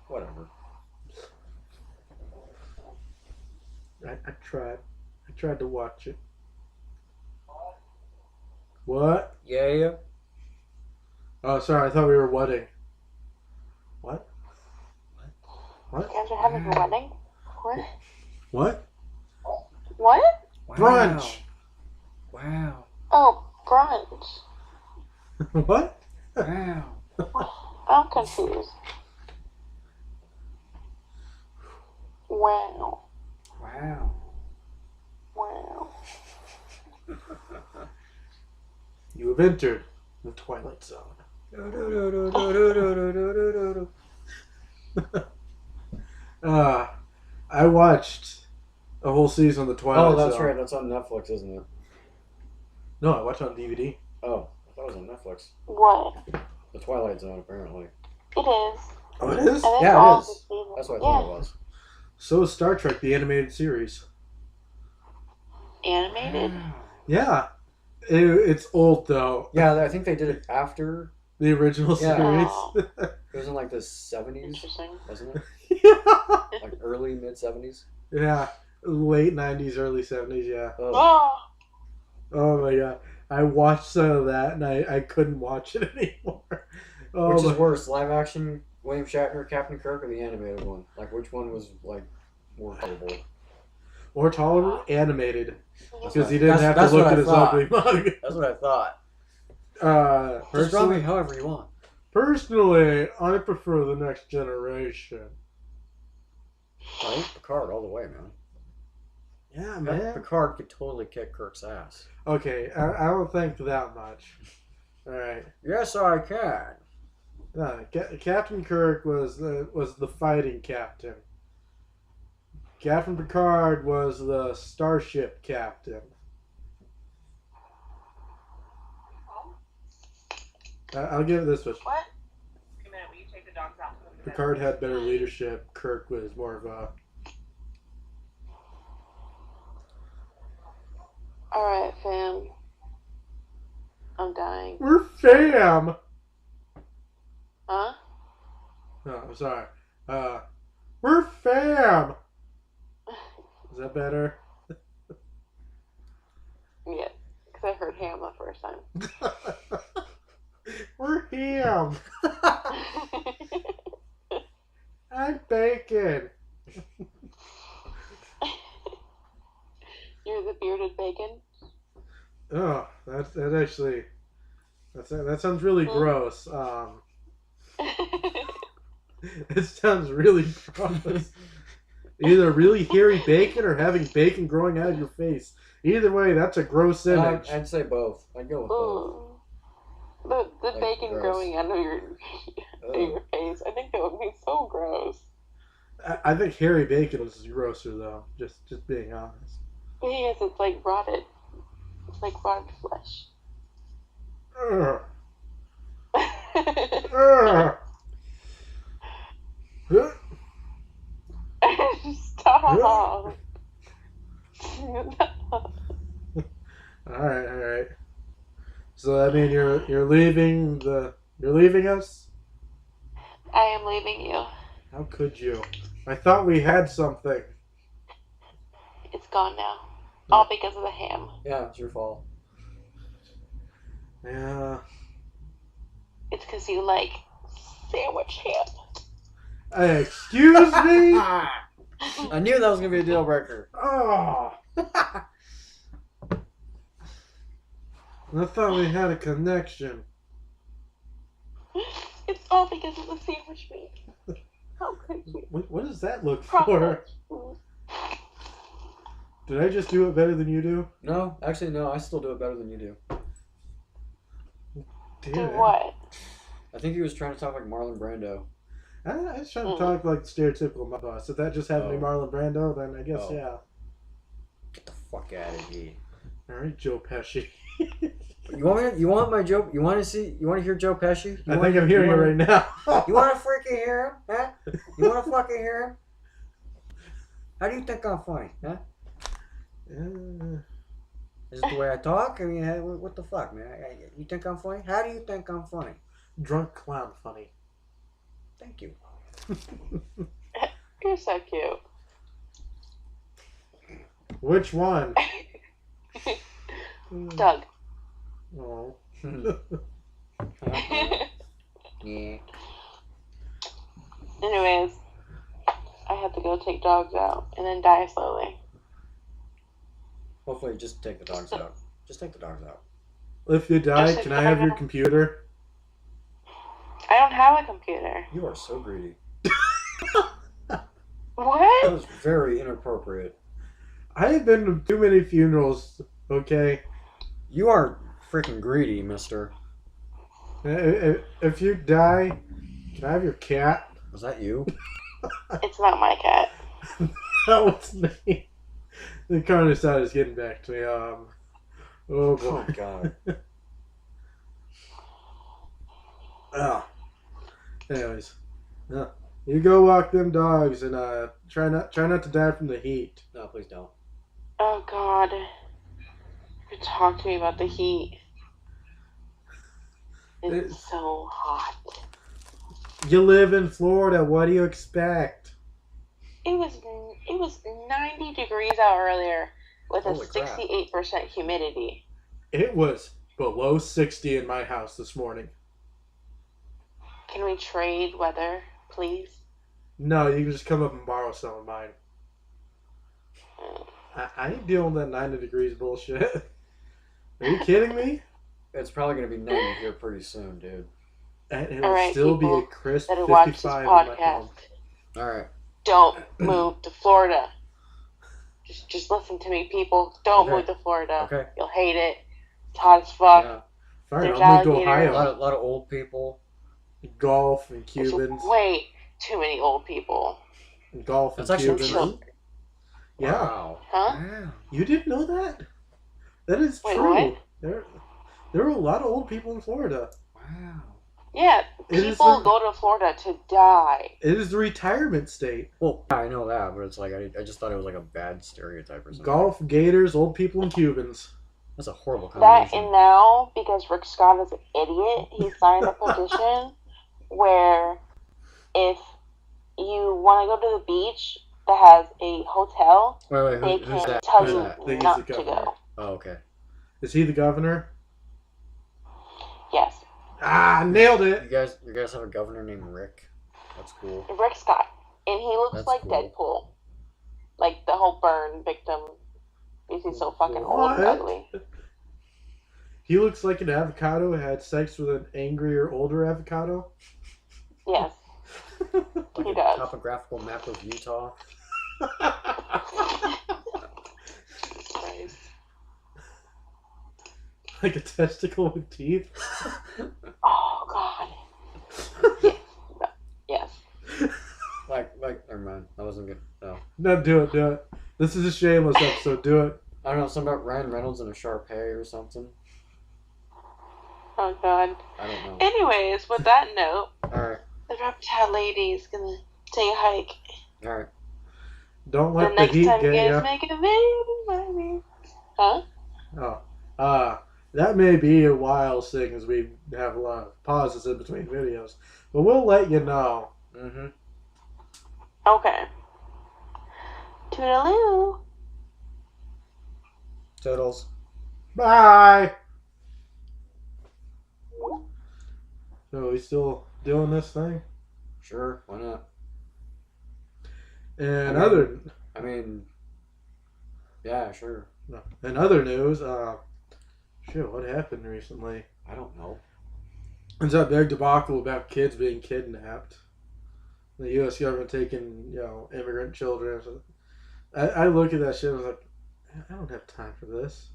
Whatever. I tried. I tried to watch it. What? Yeah. Oh, sorry. I thought we were wedding. What? You guys are having a wedding? What? What? What? Wow. Brunch. Wow. Oh, brunch. What? Wow. I'm confused. Wow. Wow. Wow. You have entered the Twilight Zone. I watched a whole season of the Twilight Zone. Oh, that's right. That's on Netflix, isn't it? No, I watched it on DVD. Oh, I thought it was on Netflix. What? The Twilight Zone, apparently. It is. Oh, it is? I think Yeah, all it is. the seasons- That's what I thought it was. So is Star Trek, the animated series. Animated? Yeah. It's old, though. Yeah, I think they did it after. The original Yeah. series. It was in like the 70s, Interesting. wasn't it? Yeah. Like early, mid 70s. Yeah. Late 90s, early 70s, yeah. Oh. Oh, Oh my god. I watched some of that and I couldn't watch it anymore. Oh, Which my- is worse, live action William Shatner, Captain Kirk, or the animated one? Like, which one was like more tolerable? More tolerable? Animated. That's Because what- he didn't have that's to look what at I his thought. ugly mug. That's what I thought. Just draw me Personally, however you want. personally, I prefer the Next Generation. Right? Picard all the way, man. Yeah, man. Picard could totally kick Kirk's ass. Okay, I don't think that much. Alright. Yes, I can. Captain Kirk was the fighting captain. Captain Picard was the starship captain. I'll give it this much. what? Picard had better leadership. Kirk was more of a... Alright, fam. I'm dying. We're fam! Huh? No, I'm sorry. We're fam! Is that better? Yeah, because I heard ham the first time. We're ham! I'm bacon! You're the bearded bacon? Oh, that actually... That sounds really gross. It sounds really gross. Either really hairy bacon or having bacon growing out of your face. Either way, that's a gross image. I'd say both. I'd go with both. Ooh. The Like, bacon gross. growing out of your face. I think that would be so gross. I think hairy bacon is grosser, though. Just being honest. Yes, it's like rotted. It's like rotted flesh. Ugh. Ugh. Stop. All right. So that means you're leaving us? I am leaving you. How could you? I thought we had something. It's gone now. All because of the ham. Yeah, it's your fault. Yeah. It's because because you like sandwich ham. Excuse me? I knew that was going to be a deal breaker. Oh. I thought we had a connection. It's all because of the sandwich meat. How could you? What does that look for? Did I just do it better than you do? No, actually, no. I still do it better than you do. Do what? I think he was trying to talk like Marlon Brando. I was trying to talk like stereotypical my boss. If that just happened to be Marlon Brando, then I guess yeah. Get the fuck out of here. All right, Joe Pesci. You want my Joe? You want to hear Joe Pesci? I think I'm hearing it right now. You want to freaking hear him? Huh? You want to fucking hear him? How do you think I'm funny? Huh? Is it the way I talk? I mean, what the fuck, man? You think I'm funny? How do you think I'm funny? Drunk clown funny. Thank you. You're so cute. Which one? Doug. Oh. Yeah. Anyways, I have to go take dogs out and then die slowly. Hopefully, just take the dogs out. Just take the dogs out. If you die, can I have your computer? I don't have a computer. You are so greedy. What? That was very inappropriate. I have been to too many funerals, okay? You are freaking greedy, mister. If you die, can I have your cat? Was that you? It's not my cat. That was me. The carne asada is getting back to me. Oh boy. Oh, God. Anyways, you go walk them dogs and try not to die from the heat. No, please don't. Oh God. You talk to me about the heat. It's so hot. You live in Florida. What do you expect? It was 90 degrees out earlier with a Holy crap. 68% humidity. It was below 60 in my house this morning. Can we trade weather, please? No, you can just come up and borrow some of mine. I ain't dealing with that 90 degrees bullshit. Are you kidding me? It's probably going to be 90 here pretty soon, dude. And it'll All right, still be people a crisp that watch this 55 in my podcast, home. All right. don't move to Florida. Just listen to me, people. Don't move to Florida. Okay. You'll hate it. It's hot as fuck. Yeah. Fine, There's I'll move to alligators. Ohio. A lot of old people. Golf and There's Cubans. way too many old people. Golf and That's actually Cubans. true. Yeah. Wow. Huh? Wow. You didn't know that? That is Wait, true. what? There are a lot of old people in Florida. Wow. Yeah, It is people a- go to Florida to die. It is the retirement state. Well, I know that, but it's like I just thought it was like a bad stereotype or something. Golf, Gators, old people, and Cubans. That's a horrible That combination. and now, because Rick Scott is an idiot, he signed a petition where if you want to go to the beach that has a hotel, Wait, they who's can that? tell Who's you that? I think he's not the to governor. go. Oh, okay. Is he the governor? Yes, Ah, nailed You it. guys have a governor named Rick. That's cool. Rick Scott. And he looks That's like cool. Deadpool. Like the whole burn victim. Because he's so fucking old and What? ugly. He looks like an avocado who had sex with an angrier, older avocado. Yes, Like he a does. topographical map of Utah. Christ. Like a testicle with teeth. Oh, God. Yes. like, never mind. That wasn't good. No. No, do it. This is a shameless episode. Do it. I don't know, something about Ryan Reynolds and a Shar-Pei or something. Oh, God. I don't know. Anyways, with that note, Alright. the Reptile Lady is gonna take a hike. Alright. Don't The let the next heat time you get guys you. make a video, huh? Oh. That may be a while, seeing as we have a lot of pauses in between videos. But we'll let you know. Mm-hmm. Okay. Toodaloo. Totals. Bye! So we still doing this thing? Sure, why not? And I mean, yeah, sure. in other news, shit, what happened recently? I don't know. There's that big debacle about kids being kidnapped. The U.S. government taking, immigrant children. I look at that shit and I was like, I don't have time for this.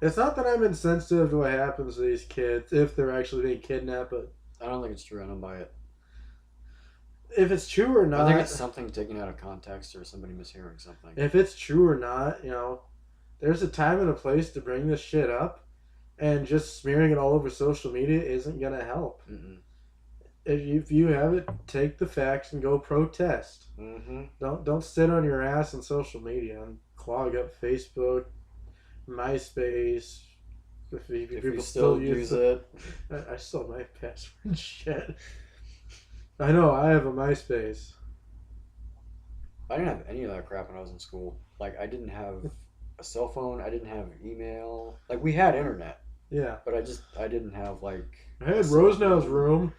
It's not that I'm insensitive to what happens to these kids if they're actually being kidnapped, but I don't think it's true. I don't buy it. if it's true or not, I think it's something taken out of context or somebody mishearing something. if it's true or not, there's a time and a place to bring this shit up, and just smearing it all over social media isn't gonna help. Mm-mm. If you have it, take the facts and go protest. Mm-hmm. Don't sit on your ass on social media and clog up Facebook, MySpace. If you still use it. I still have my password and shit. I know, I have a MySpace. I didn't have any of that crap when I was in school. Like, I didn't have a cell phone. I didn't have email. Like, we had internet. Yeah. But I didn't have, like... I had Rosenau's room.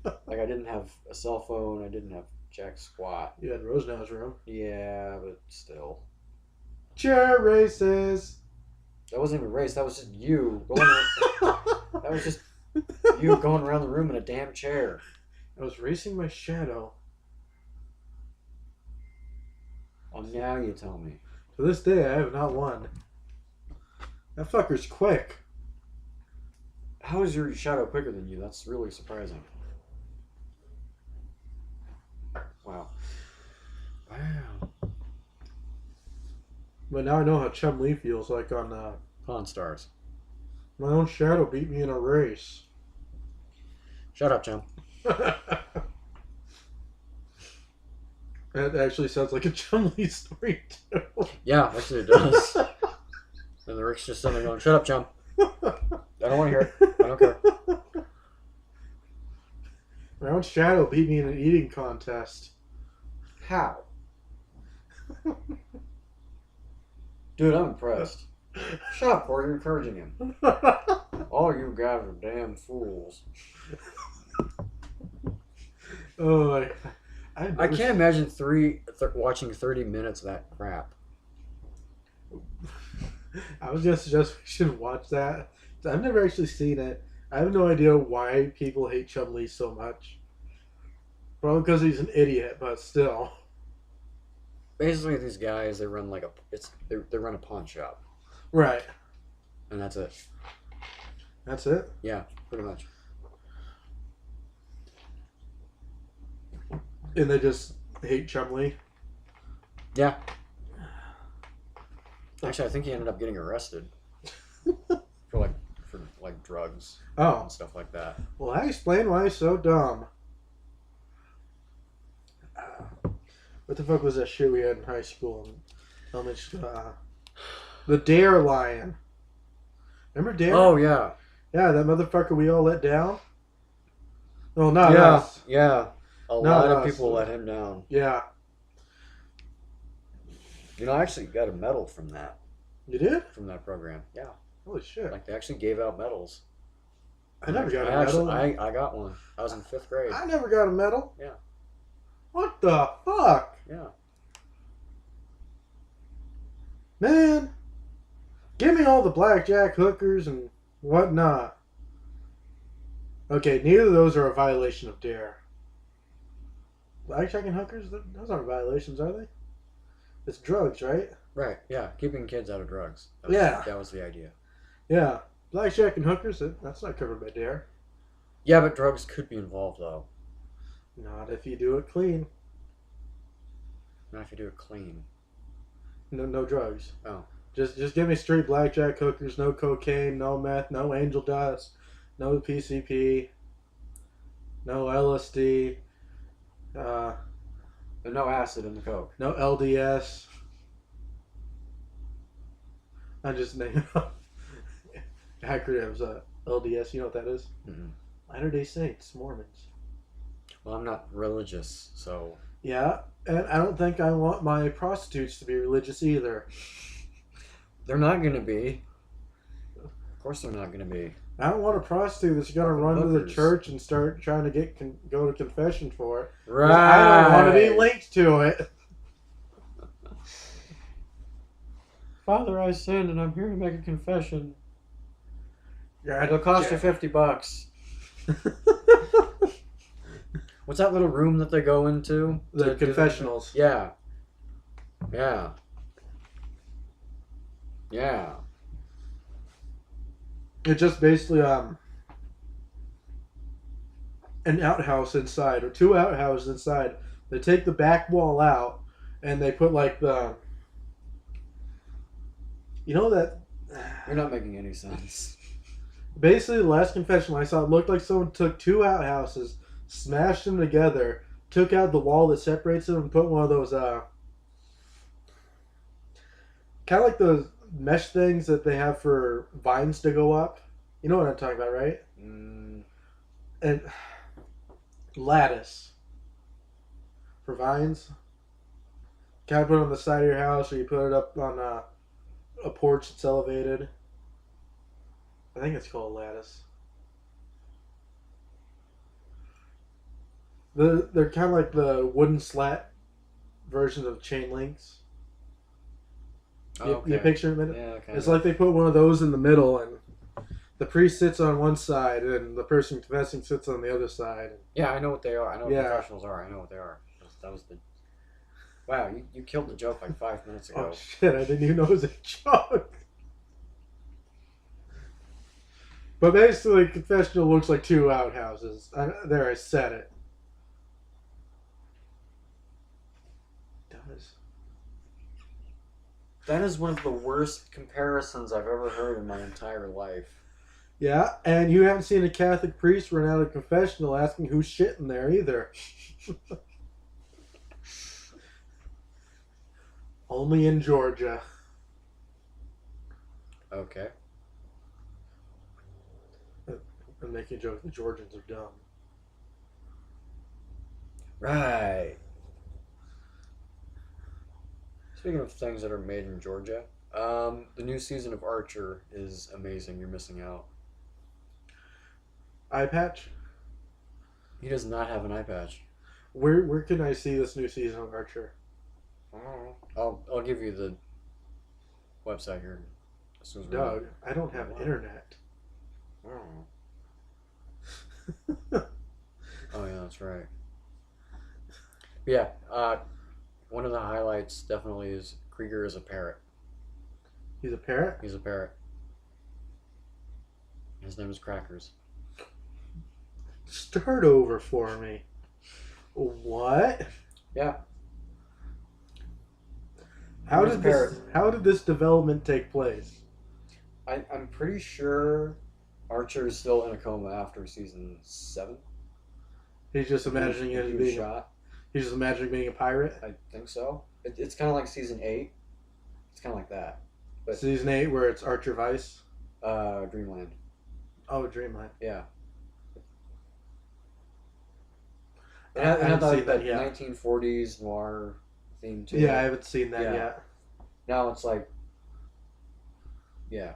Like, I didn't have a cell phone. I didn't have jack squat. You had Rosenau's room. Yeah, but still. Chair races. That wasn't even a race. That was just you going... That was just you going around the room in a damn chair. I was racing my shadow. Oh, now you tell me. To this day, I have not won. That fucker's quick. How is your shadow quicker than you? That's really surprising. Wow. Wow. But now I know how Chum-Li feels like on Pawn Stars. my own shadow beat me in a race. Shut up, Chum. That actually sounds like a Chum-Li story, too. Yeah, actually it does. And the Rick's just sitting there going, shut up, Chum. I don't want to hear it. I don't care. My own shadow beat me in an eating contest. How? Dude, I'm impressed. Shut up, Corey. You're encouraging him. All you guys are damn fools. Oh, I can't imagine watching 30 minutes of that crap. I was just we should watch that. I've never actually seen it. I have no idea why people hate Chum-Li so much. Probably because he's an idiot, but still. Basically, these guys, they run they run a pawn shop. Right. And that's it. That's it? Yeah, pretty much. And they just hate Chum-Li? Yeah. Actually, I think he ended up getting arrested for drugs and stuff like that. Well, I explain why he's so dumb. What the fuck was that shit we had in high school? The Dare Lion. Remember Dare? Oh, yeah. Yeah, that motherfucker we all let down? No, not yeah, us. Yeah. A Not lot of us. people let him down. Yeah. I actually got a medal from that. You did? From that program. Yeah. Holy shit. Like, they actually gave out medals. I never got a medal. I got one. I was in 5th grade. I never got a medal. Yeah. What the fuck? Yeah. Man. Give me all the blackjack hookers and whatnot. Okay, neither of those are a violation of Dare. Blackjack and hookers? Those aren't violations, are they? It's drugs, right? Right, yeah. Keeping kids out of drugs. That was the idea. Yeah. Blackjack and hookers, that's not covered by Dare. Yeah, but drugs could be involved, though. Not if you do it clean. Not if you do it clean. No drugs. Oh. Just give me straight blackjack hookers, no cocaine, no meth, no angel dust, no PCP, no LSD, and no acid in the coke. no LDS. I just named acronyms. LDS, you know what that is? Mm-hmm. Latter-day Saints, Mormons. Well, I'm not religious, so... Yeah, and I don't think I want my prostitutes to be religious either. They're not going to be. Of course they're not going to be. I don't want a prostitute that's gonna run to the Hookers. church and start trying to go to confession for it. Right. I don't want to be linked to it. Father, I sinned and I'm here to make a confession. Yeah, It'll cost you $50. What's that little room that they go into? The confessionals. Yeah. Yeah. Yeah. It's just basically an outhouse inside, or two outhouses inside. They take the back wall out, and they put like the... You know that... You're not making any sense. Basically, the last confessional I saw, it looked like someone took two outhouses, smashed them together, took out the wall that separates them, and put one of those, kind of like those mesh things that they have for vines to go up. You know what I'm talking about, right? And lattice for vines. Kind of put it on the side of your house, or you put it up on a porch that's elevated. I think it's called lattice. They're kind of like the wooden slat versions of chain links. You picture it? Yeah, okay. It's like they put one of those in the middle, and the priest sits on one side, and the person confessing sits on the other side. Yeah, I know what they are. I know what confessionals are. I know what they are. That was the... Wow, you killed the joke like 5 minutes ago. Oh shit, I didn't even know it was a joke. But basically, confessional looks like two outhouses. I said it. It does. That is one of the worst comparisons I've ever heard in my entire life. Yeah, and you haven't seen a Catholic priest run out of confessional asking who's shitting there either. Only in Georgia. Okay. I'm making a joke. The Georgians are dumb. Right. Speaking of things that are made in Georgia, the new season of Archer is amazing. You're missing out. Eye patch? He does not have an eye patch. Where can I see this new season of Archer? I'll give you the website here. As soon as Doug, I don't have internet. Oh yeah, that's right. But yeah, one of the highlights definitely is Krieger is a parrot. He's a parrot? He's a parrot. His name is Crackers. Start over for me. What? Yeah. How did this development take place? I'm pretty sure Archer is still in a coma after season 7. He's just imagining it as being shot. He's just imagining being a pirate. I think so. It's kind of like season 8. It's kind of like that. But season 8, where it's Archer Vice. Dreamland. Oh, Dreamland. Yeah. I haven't seen that yet. 1940s noir theme too. Yeah, I haven't seen that yet. Now it's like, yeah.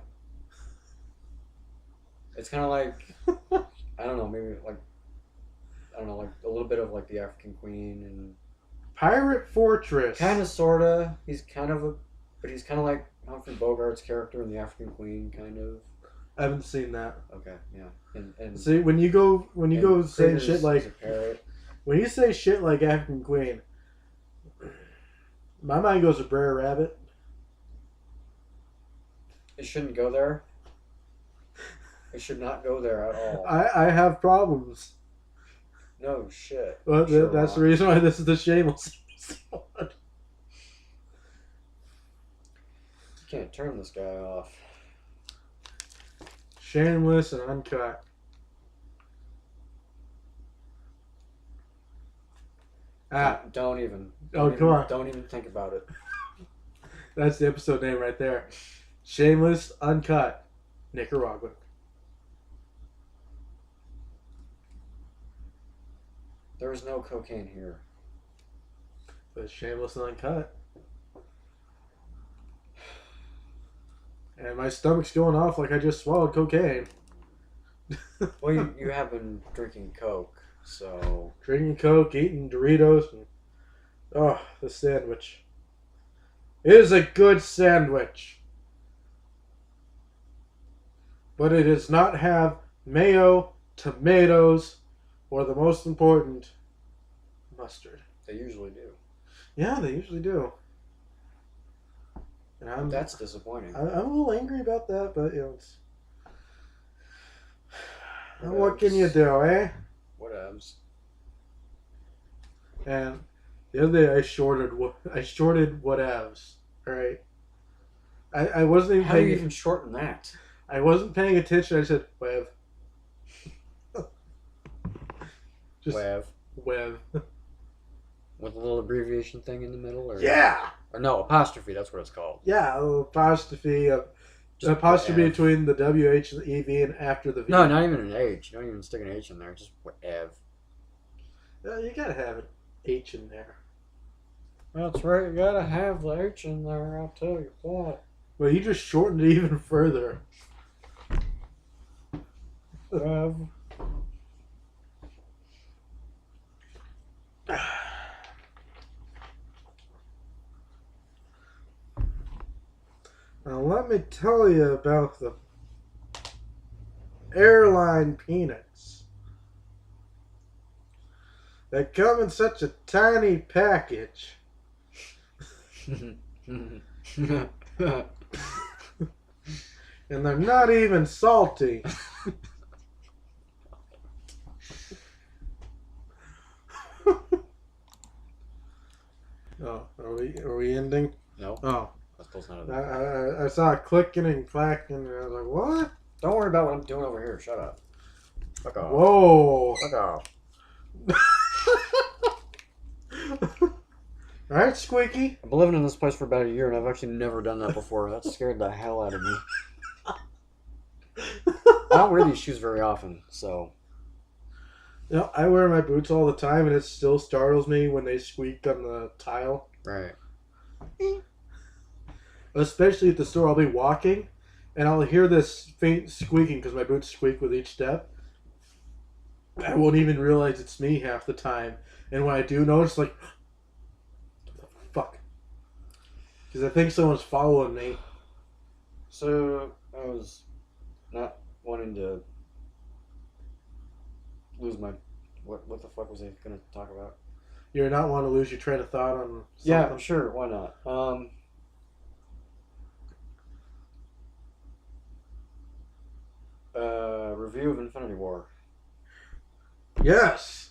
It's kind of like, I don't know, maybe like, I don't know, like a little bit of like the African Queen and Pirate Fortress. kind of, sorta. He's kind of but he's kind of like Humphrey Bogart's character in the African Queen, kind of. I haven't seen that. Okay, yeah. And see, when you go saying Krieger's shit like a parrot. when you say shit like African Queen, my mind goes to Brer Rabbit. It shouldn't go there. It should not go there at all. I have problems. No shit. Well, that's the reason why this is the Shameless episode. You can't turn this guy off. Shameless and uncut. Don't even. Come on. Don't even think about it. That's the episode name right there. Shameless, uncut, Nicaraguan. There is no cocaine here. But it's shameless and uncut. And my stomach's going off like I just swallowed cocaine. Well, you have been drinking Coke, so... Drinking Coke, eating Doritos, and... Oh, the sandwich. It is a good sandwich. But it does not have mayo, tomatoes, or the most important, mustard. They usually do. Yeah, they usually do. And that's disappointing. I'm a little angry about that, but it's... What can you do, eh? Whatevs. And the other day I shorted whatevs. Right? I wasn't even How do paying... you even shorten that? I wasn't paying attention. I said, Wev. Just Wev. Wev. With a little abbreviation thing in the middle? Or... Yeah! Or no, apostrophe, that's what it's called. Yeah, a little apostrophe. Just Apostrophe Wev. between the WH and the EV and after the V. No, not even an H. You don't even stick an H in there. Just Wev. You gotta have an H in there. That's right. You gotta have the H in there, I'll tell you what. Well, you just shortened it even further. Wev. Now, let me tell you about the airline peanuts. They come in such a tiny package. And they're not even salty. Oh, are we ending? No. Oh. That's close enough. I saw it clicking and clacking, and I was like, what? Don't worry about what I'm doing over here. Shut up. Fuck off. Whoa. Fuck off. Alright, Squeaky. I've been living in this place for about a year, and I've actually never done that before. That scared the hell out of me. I don't wear these shoes very often, so... You know, I wear my boots all the time, and it still startles me when they squeak on the tile. Right. Especially at the store, I'll be walking, and I'll hear this faint squeaking because my boots squeak with each step. I won't even realize it's me half the time. And when I do notice, like, fuck. Because I think someone's following me. So, I was not wanting to lose my... What the fuck was I going to talk about? You're not wanting to lose your train of thought on something? Yeah, sure, why not? Review of Infinity War. Yes.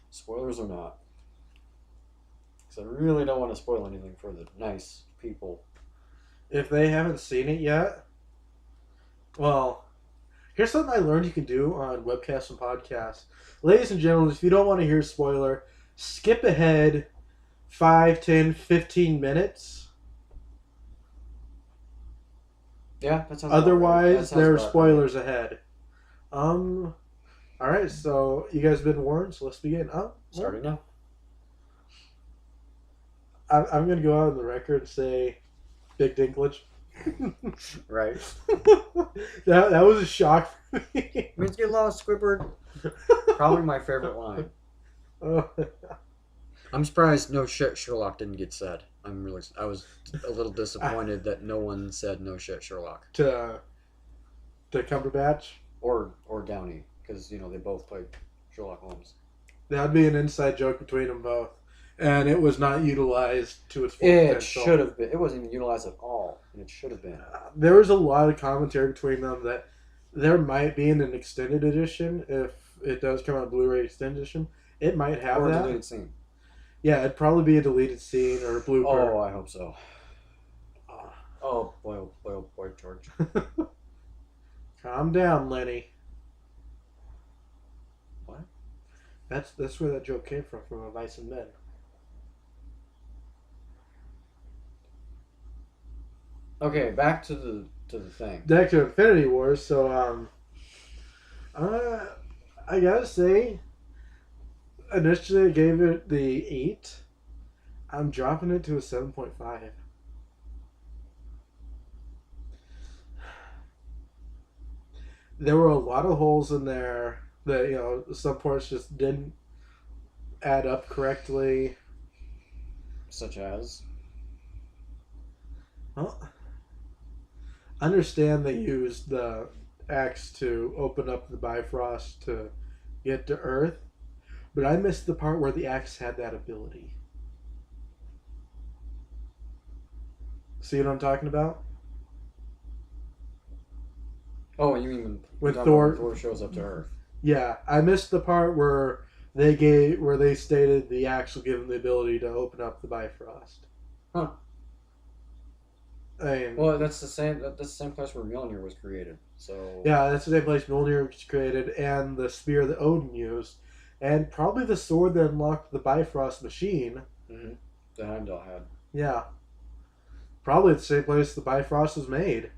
Spoilers or not? Because I really don't want to spoil anything for the nice people. If they haven't seen it yet, well, here's something I learned you can do on Webcast and Podcasts. Ladies and gentlemen, if you don't want to hear a spoiler, skip ahead 5, 10, 15 minutes. Yeah, that sounds Otherwise, about right. there are spoilers ahead. Alright, so you guys have been warned, so let's begin. Starting now. I'm going to go out on the record and say Big Dinklage. Right. that was a shock for me. Means get lost, Squidward. Probably my favorite line. Oh. I'm surprised no shit Sherlock didn't get said. I was a little disappointed that no one said no shit Sherlock. To Cumberbatch? Or Downey, because, you know, they both played Sherlock Holmes. That'd be an inside joke between them both. And it was not utilized to its full It potential. should have been. It wasn't even utilized at all. And it should have been. There was a lot of commentary between them that there might be in an extended edition, if it does come out Blu-ray extended edition. It might have or that. a deleted scene. Yeah, it'd probably be a deleted scene or a blooper. Oh, I hope so. Oh boy, George. Calm down, Lenny. What? That's where that joke came from A Vice and Men. Okay, back to the thing. Back to Infinity Wars. So, I gotta say, initially I gave it the 8. I'm dropping it to a 7.5. there were a lot of holes in there that, you know, some parts just didn't add up correctly. Such as? Well, understand they used the axe to open up the Bifrost to get to Earth, but I missed the part where the axe had that ability. See what I'm talking about? Oh, you mean When Thor shows up to Earth? Yeah, I missed the part where they stated the axe will give them the ability to open up the Bifrost. Huh. I mean, Well, that's the same place where Mjolnir was created. So yeah, that's the same place Mjolnir was created, and the spear that Odin used, and probably the sword that unlocked the Bifrost machine. Mm-hmm. The Heimdall had. Yeah, probably the same place the Bifrost was made.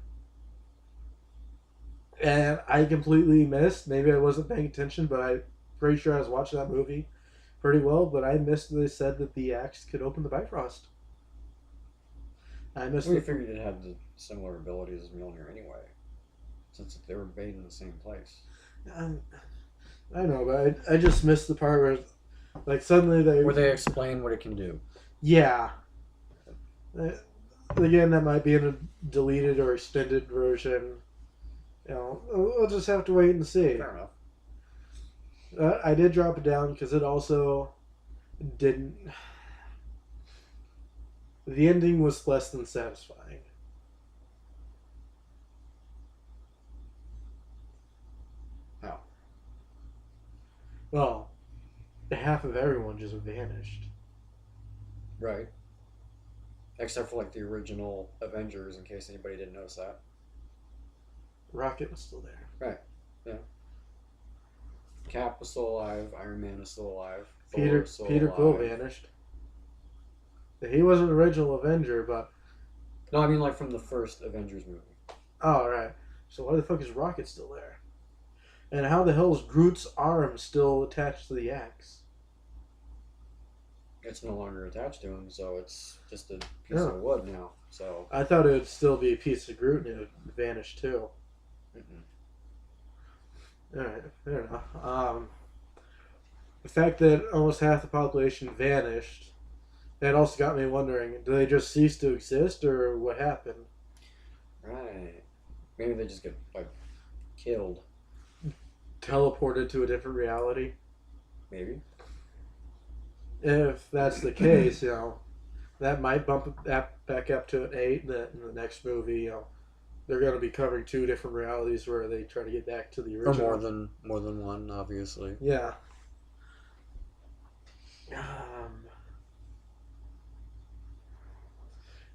And I completely missed. Maybe I wasn't paying attention, but I'm pretty sure I was watching that movie pretty well. But I missed that they said that the axe could open the Bifrost. I missed. We figured it had the similar abilities as Mjolnir anyway, since they were made in the same place. I know, but I just missed the part where, like, suddenly where they explain what it can do. Yeah. Again, that might be in a deleted or extended version. You know, we'll just have to wait and see. Fair enough. I did drop it down because it also didn't. The ending was less than satisfying. How? Well, half of everyone just vanished. Right. Except for like the original Avengers, in case anybody didn't notice that. Rocket was still there. Right. Yeah. Cap was still alive. Iron Man is still alive. Peter Quill vanished. He wasn't an original Avenger, but no, I mean like from the first Avengers movie. Oh, right. So why the fuck is Rocket still there? And how the hell is Groot's arm still attached to the axe? It's no longer attached to him, so it's just a piece of wood now. So I thought it would still be a piece of Groot and it would vanish too. Alright, fair enough. The fact that almost half the population vanished, that also got me wondering, do they just cease to exist or what happened? Right. Maybe they just get, like, killed. Teleported to a different reality? Maybe. If that's the case, you know, that might bump that back up to an 8 in the next movie, you know. They're going to be covering 2 different realities where they try to get back to the original. Or more than one, obviously. Yeah.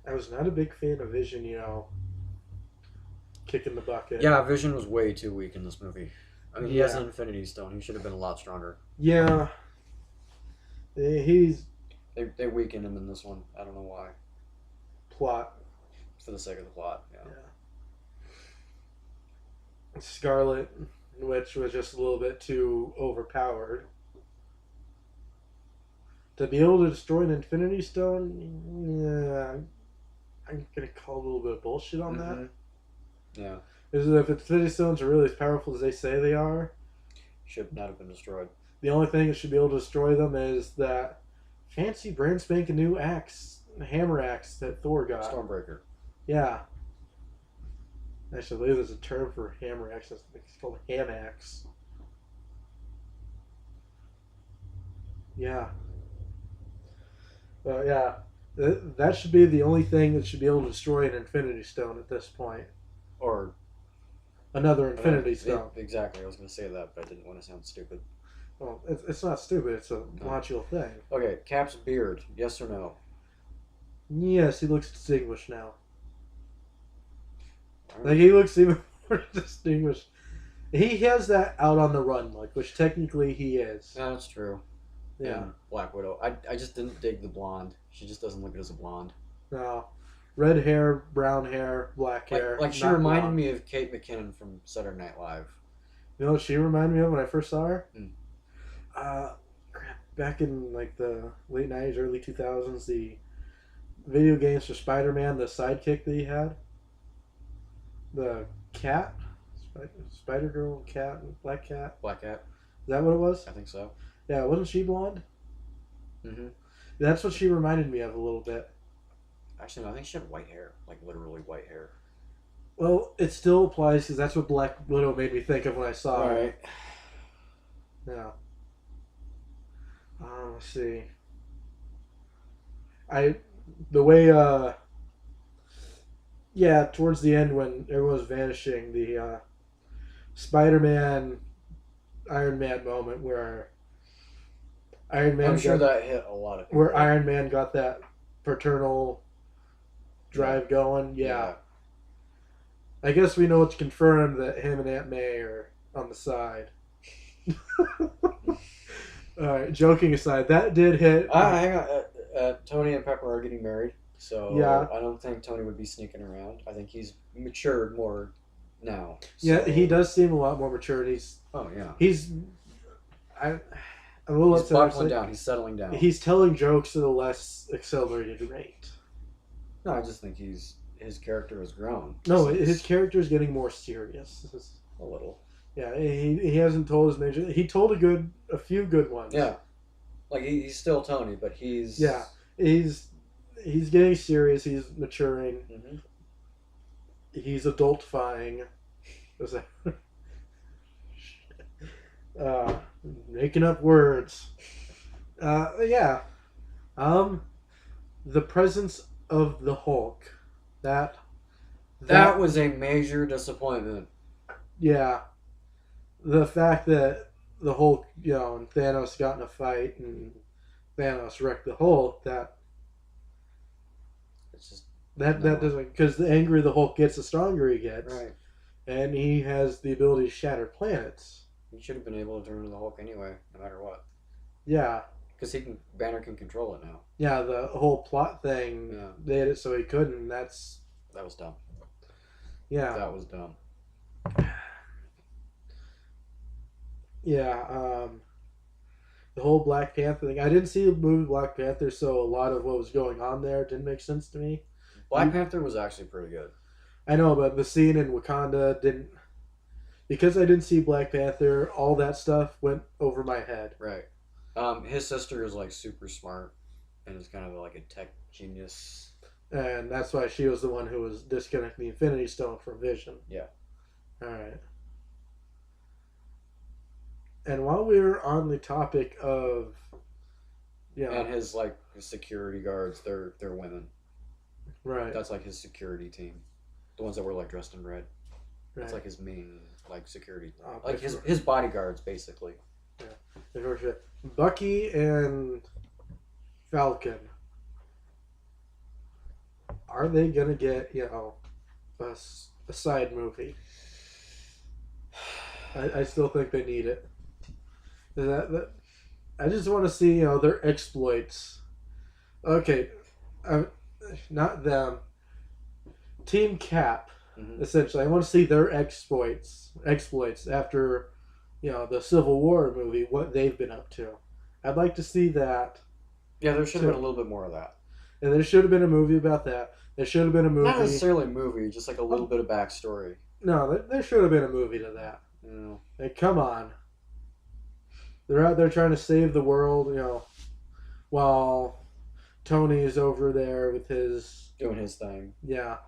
I was not a big fan of Vision, you know, kicking the bucket. Yeah, Vision was way too weak in this movie. I mean, he has an Infinity Stone. He should have been a lot stronger. Yeah. They weakened him in this one. I don't know why. Plot. For the sake of the plot, yeah. Scarlet, which was just a little bit too overpowered. To be able to destroy an Infinity Stone, yeah, I'm going to call a little bit of bullshit on that. Yeah. Is that if Infinity Stones are really as powerful as they say they are, should not have been destroyed. The only thing that should be able to destroy them is that fancy brand spanking new axe, hammer axe that Thor got. Stormbreaker. Yeah. Actually, I believe there's a term for hammer axe. It's called ham axe. Yeah. Well, yeah. That should be the only thing that should be able to destroy an Infinity Stone at this point. Or another Infinity Stone. Exactly. I was going to say that, but I didn't want to sound stupid. Well, it's not stupid. It's a logical thing. Okay, Cap's beard. Yes or no? Yes, he looks distinguished now. Like, he looks even more distinguished. He has that out on the run look, which technically he is. Yeah, that's true. Yeah. And Black Widow. I just didn't dig the blonde. She just doesn't look good as a blonde. No. Red hair, brown hair, black hair. Like she reminded me of Kate McKinnon from Saturday Night Live. You know what she reminded me of when I first saw her? Mm. Back in like the late 90s, early 2000s, the video games for Spider-Man, the sidekick that he had. The cat? Spider Girl, Cat, Black Cat. Black Cat. Is that what it was? I think so. Yeah, wasn't she blonde? Mm-hmm. That's what she reminded me of a little bit. Actually, no, I think she had white hair, like literally white hair. Well, it still applies because that's what Black Widow made me think of when I saw it. Yeah. Let's see. Towards the end when everyone was vanishing, the Spider-Man, Iron Man moment where Iron Man. I'm sure that hit a lot of people. Where Iron Man got that paternal drive going. Yeah. I guess we know it's confirmed that him and Aunt May are on the side. Alright, joking aside, that did hit. Hang on. Tony and Pepper are getting married, so yeah. I don't think Tony would be sneaking around. I think he's matured more now. So. Yeah, he does seem a lot more mature. He's buckling down. He's settling down. He's telling jokes at a less accelerated rate. No, I just think his character has grown. No, his character is getting more serious. A little. Yeah, he hasn't told his major. He told a few good ones. Yeah, like he's still Tony, but he's he's getting serious. He's maturing. Mm-hmm. He's adultifying. Making up words. The presence of the Hulk. That was a major disappointment. Yeah. The fact that the Hulk, and Thanos got in a fight and Thanos wrecked the Hulk, that doesn't, because the angrier the Hulk gets, the stronger he gets. Right. And he has the ability to shatter planets. He should have been able to turn into the Hulk anyway, no matter what. Yeah. Because Banner can control it now. Yeah, the whole plot thing, they had it so he couldn't, that was dumb. Yeah. That was dumb. Yeah, the whole Black Panther thing. I didn't see the movie Black Panther, so a lot of what was going on there didn't make sense to me. Black Panther was actually pretty good. I know, but the scene in Wakanda didn't... Because I didn't see Black Panther, all that stuff went over my head. Right. His sister is, like, super smart and is kind of like a tech genius. And that's why she was the one who was disconnecting the Infinity Stone from Vision. Yeah. Alright. And while we're on the topic of... And his security guards, they're women. Right. That's, like, his security team. The ones that were, like, dressed in red. Right. That's, like, his main, security. Like, his bodyguards, basically. Yeah. Bucky and Falcon. Are they gonna get, a side movie? I still think they need it. I just want to see, their exploits. Okay, not them. Team Cap, essentially. I want to see their exploits after, the Civil War movie, what they've been up to. I'd like to see that. Yeah, there should have been a little bit more of that. And there should have been a movie about that. There should have been a movie. Not necessarily a movie, just like a little bit of backstory. No, there should have been a movie to that. Yeah. Like, come on. They're out there trying to save the world, while Tony is over there with his... Doing his thing. Yeah.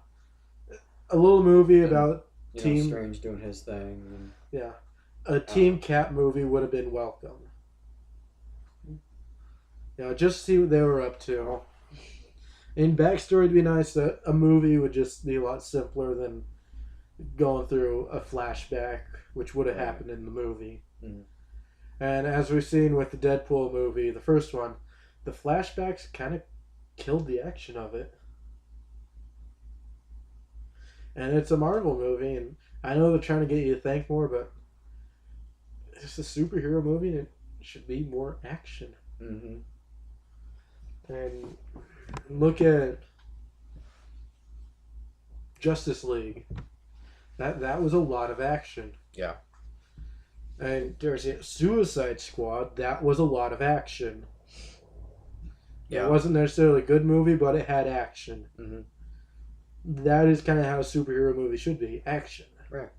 A little movie about Team... Strange doing his thing. And, yeah. A Team Cap movie would have been welcome. Just see what they were up to. In backstory, it'd be nice that a movie would just be a lot simpler than going through a flashback, which would have happened in the movie. Mm-hmm. And as we've seen with the Deadpool movie, the first one, the flashbacks kind of killed the action of it. And it's a Marvel movie, and I know they're trying to get you to think more, but it's a superhero movie, and it should be more action. Mm-hmm. And look at Justice League. That was a lot of action. Yeah. And there's a Suicide Squad. That was a lot of action. Yeah. It wasn't necessarily a good movie, but it had action. Mm-hmm. That is kind of how a superhero movie should be. Action. Right.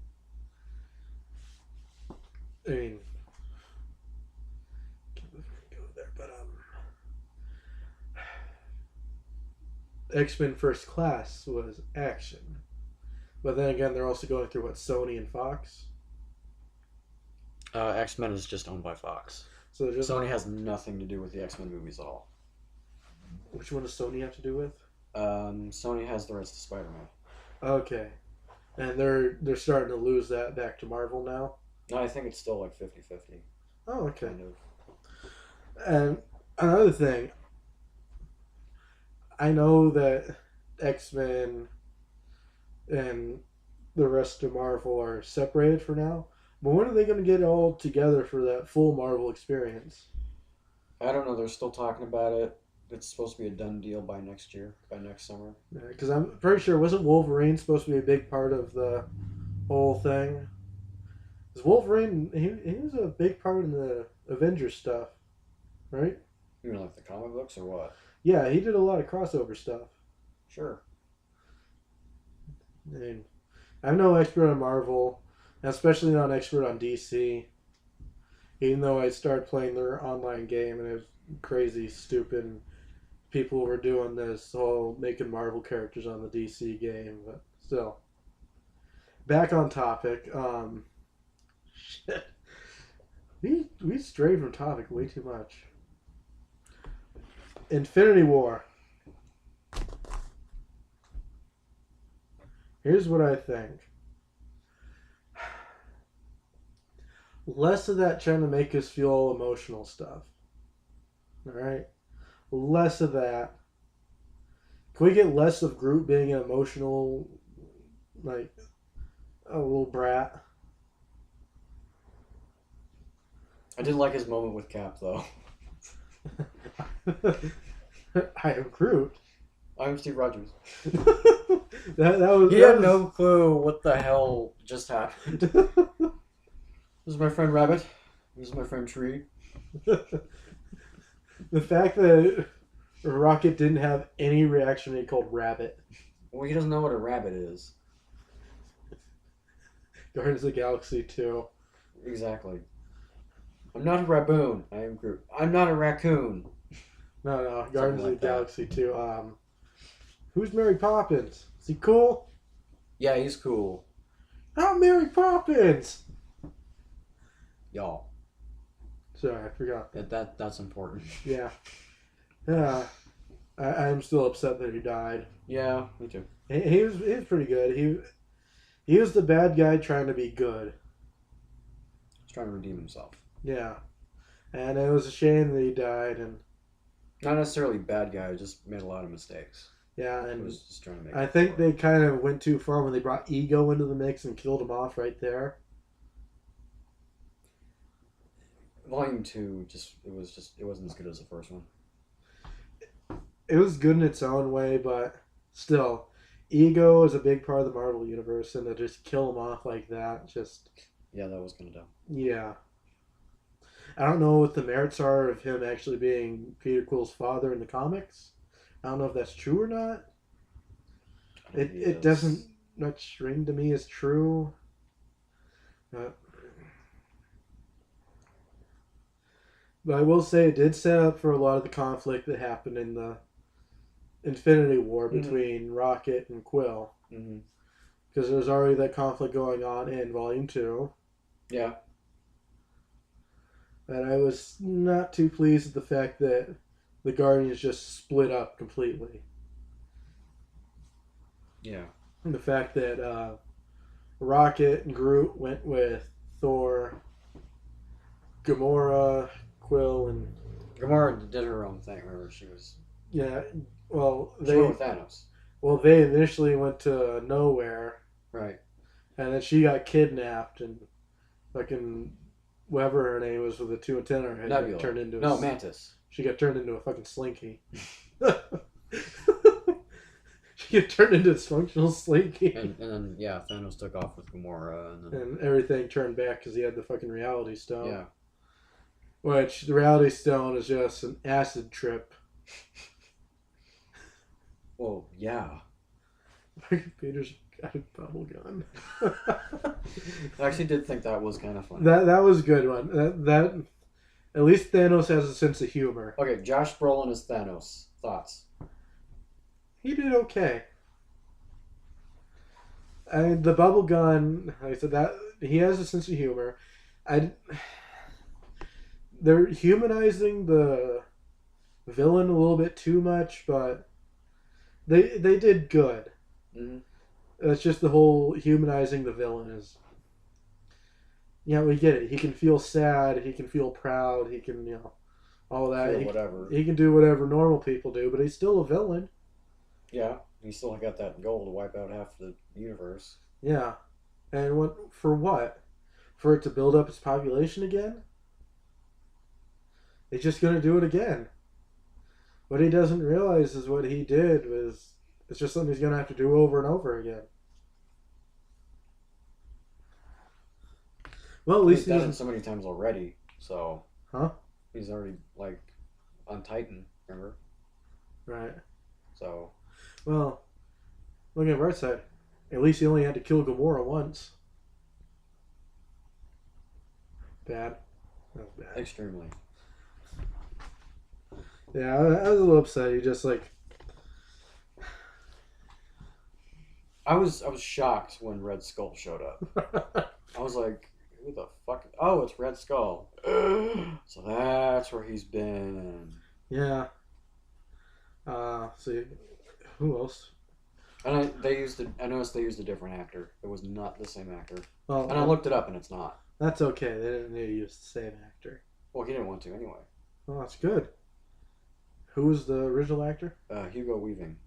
I mean, can't go there, but X-Men First Class was action, but then again, they're also going through what, Sony and Fox. X-Men is just owned by Fox. So just, Sony has nothing to do with the X-Men movies at all. which one does Sony have to do with? Sony has the rights to Spider-Man. Okay, and they're starting to lose that back to Marvel now. No, I think it's still like 50-50. Oh, okay. Kind of. And another thing, I know that X-Men and the rest of Marvel are separated for now, but when are they going to get all together for that full Marvel experience? I don't know. They're still talking about it. It's supposed to be a done deal by next year, by next summer. Because I'm pretty sure, wasn't Wolverine supposed to be a big part of the whole thing? Because Wolverine, he was a big part in the Avengers stuff, right? You mean like the comic books or what? Yeah, he did a lot of crossover stuff. Sure. I mean, I'm no expert on Marvel, especially not an expert on DC. Even though I started playing their online game and it was crazy, stupid. People were doing this whole making Marvel characters on the DC game, but still. Back on topic. Shit. We strayed from topic way too much. Infinity War. Here's what I think. Less of that trying to make us feel emotional stuff. Alright? Less of that. Can we get less of Groot being an emotional, like, a little brat? I did like his moment with Cap, though. I am Groot. I'm Steve Rogers. that was. He had no clue what the hell just happened. This is my friend Rabbit. This is my friend Tree. The fact that Rocket didn't have any reaction when he called Rabbit. Well, he doesn't know what a rabbit is. Guardians of the Galaxy 2. Exactly. I'm not a raboon. I am Groot. I'm not a raccoon. No, Guardians like of the Galaxy 2. Who's Mary Poppins? Is he cool? Yeah, he's cool. I'm Mary Poppins! Y'all. Sorry, I forgot. That's important. Yeah. Yeah. I'm still upset that he died. Yeah, me too. He was pretty good. He was the bad guy trying to be good. He's trying to redeem himself. Yeah. And it was a shame that he died. And not necessarily bad guy, just made a lot of mistakes. yeah, He and was just trying to make I think they kind of went too far when they brought Ego into the mix and killed him off right there. Volume 2 it wasn't as good as the first one. It was good in its own way, but still, Ego is a big part of the Marvel universe, and to just kill him off like that, just Yeah, that was kind of dumb. yeah. I don't know what the merits are of him actually being Peter Quill's father in the comics. I don't know if that's true or not. It doesn't much ring to me as true. But I will say it did set up for a lot of the conflict that happened in the Infinity War between Rocket and Quill. Mm-hmm. Because there's already that conflict going on in Volume 2. Yeah. And I was not too pleased with the fact that the Guardians just split up completely. Yeah. And the fact that Rocket and Groot went with Thor, Gamora, Quill, and Gamora did her own thing. Remember, she was. yeah. Well, She went with Thanos. Well, they initially went to nowhere, Right. and then she got kidnapped, and fucking whoever her name was with the two antenna head got turned into Mantis. She got turned into a fucking slinky. She got turned into a functional slinky. And then Thanos took off with Gamora, and everything turned back because he had the fucking reality stone. Yeah. Which the reality stone is just an acid trip. Well, yeah. Peter's got a bubble gun. I actually did think that was kind of funny. That was a good one. That at least Thanos has a sense of humor. Okay, Josh Brolin as Thanos. Thoughts? He did okay. And the bubble gun, like I said, that he has a sense of humor. They're humanizing the villain a little bit too much, but they did good. Mm-hmm. It's just the whole humanizing the villain is. Yeah, we get it. He can feel sad. He can feel proud. He can, all that. Whatever. He can do whatever normal people do, but he's still a villain. Yeah, he still got that goal to wipe out half the universe. Yeah, and for what? For it to build up its population again? He's just gonna do it again. What he doesn't realize is what he did was it's just something he's gonna have to do over and over again. Well, at least he's done it so many times already. So, he's already on Titan. Remember? Right. So, well, look at the bright side. At least he only had to kill Gamora once. Bad. That was bad. Extremely. Yeah, I was a little upset. He just I was shocked when Red Skull showed up. I was like, who the fuck? Oh, it's Red Skull. So that's where he's been. Yeah. See, who else? And I noticed they used a different actor. It was not the same actor. Well, and I looked it up, and it's not. That's okay. They didn't need to use the same actor. Well, he didn't want to anyway. Well, that's good. Who was the original actor? Hugo Weaving.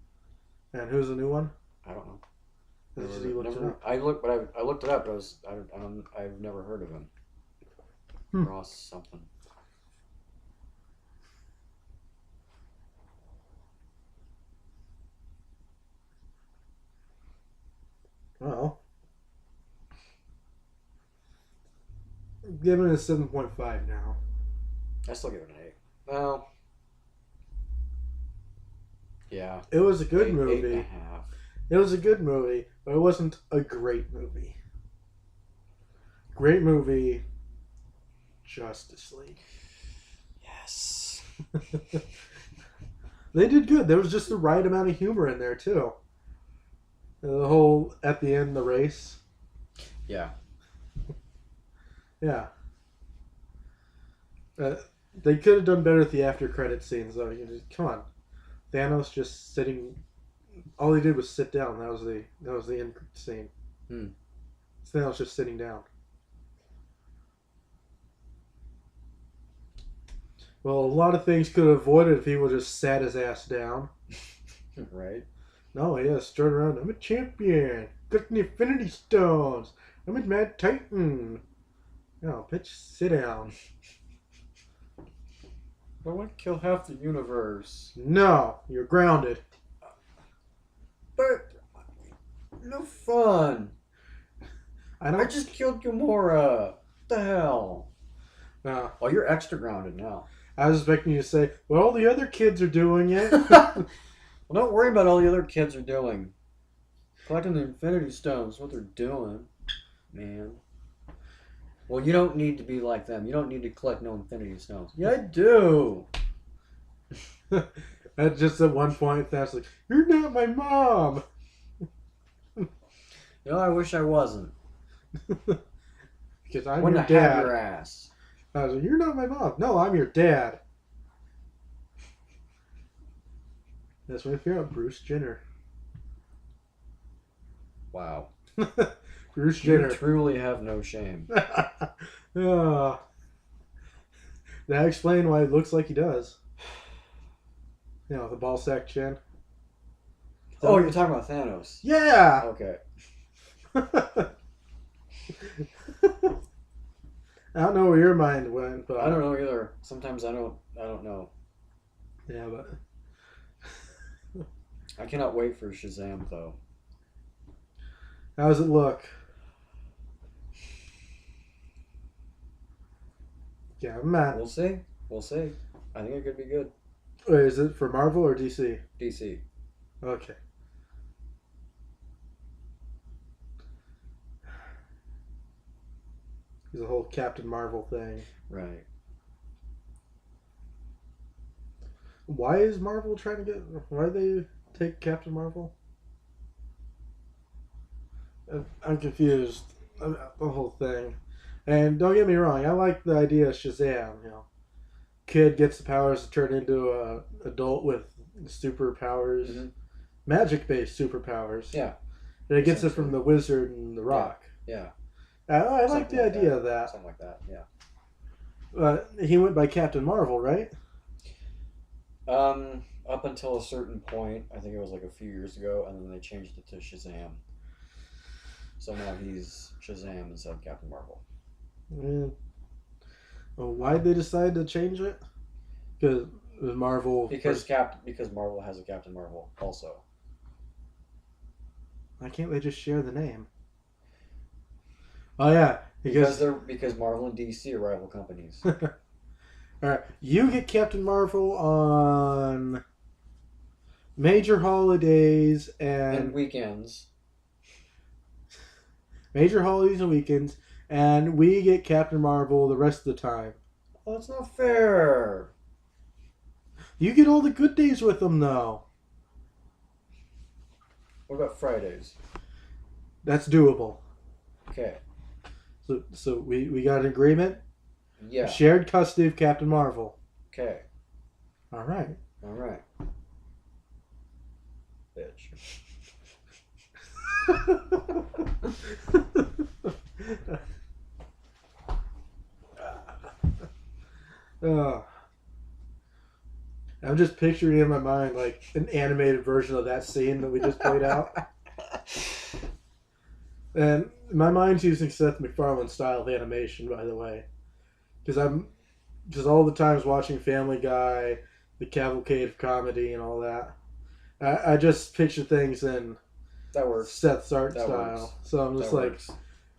And who's the new one? I don't know. I looked it up. But I've never heard of him. Ross something. Well, I'm giving it a 7.5 now. I still give it an 8. Well, yeah. It was a good movie. 8.5. It was a good movie, but it wasn't a great movie. Great movie, Justice League. Yes. They did good. There was just the right amount of humor in there, too. The whole, at the end, the race. Yeah. Yeah. They could have done better with the after credit scenes, though. Come on. Thanos just sitting. All he did was sit down. That was the end scene. Thanos just sitting down. Well, a lot of things could have avoided if he would have just sat his ass down. Right. No, he has to turn around. I'm a champion. Got the Infinity Stones. I'm a Mad Titan. No, bitch, sit down. I want to kill half the universe. No, you're grounded. But no fun. I just killed Gamora. What the hell? No. Well, you're extra grounded now. I was expecting you to say, well, all the other kids are doing it. Well, don't worry about all the other kids are doing. Collecting the Infinity Stones, what they're doing, man. Well, you don't need to be like them. You don't need to collect no Infinity Stones. Yeah, I do. At just at one point, that's like, you're not my mom. I wish I wasn't. Because I'm Wouldn't your have dad. your ass. I was like, you're not my mom. No, I'm your dad. That's when I figure out Bruce Jenner. Wow. Bruce Jenner. You truly have no shame. That explains why it looks like he does. The ball sack chin. Oh, you're talking about Thanos. Yeah! Okay. I don't know where your mind went, but I don't know either. Sometimes I don't know. Yeah, but I cannot wait for Shazam though. how does it look? Yeah, man. We'll see. I think it could be good. Wait, is it for Marvel or DC? DC. Okay. Because the whole Captain Marvel thing. Right. Why is Marvel trying to get... Why they take Captain Marvel? I'm confused about the whole thing. And don't get me wrong, I like the idea of Shazam, you know. Kid gets the powers to turn into a adult with superpowers. Mm-hmm. Magic-based superpowers. Yeah. And it gets it from the Wizard and the Rock. Yeah. I like the idea of that. Something like that, yeah. He went by Captain Marvel, right? Up until a certain point, I think it was like a few years ago, and then they changed it to Shazam. So now he's Shazam instead of Captain Marvel. Yeah. Well, why'd they decide to change it? Because Marvel... Because Marvel has a Captain Marvel also. Why can't they just share the name? Oh yeah, because Marvel and DC are rival companies. Alright, you get Captain Marvel on major holidays and weekends. Major holidays and weekends, and we get Captain Marvel the rest of the time. Well, that's not fair. You get all the good days with them, though. What about Fridays? That's doable. Okay. So we got an agreement? Yeah. Shared custody of Captain Marvel. Okay. All right. Bitch. I'm just picturing in my mind like an animated version of that scene that we just played out. And my mind's using Seth MacFarlane style of animation, by the way. Because all the times watching Family Guy, the Cavalcade of Comedy, and all that, I just picture things in that works. Seth's art style. Works. So I'm just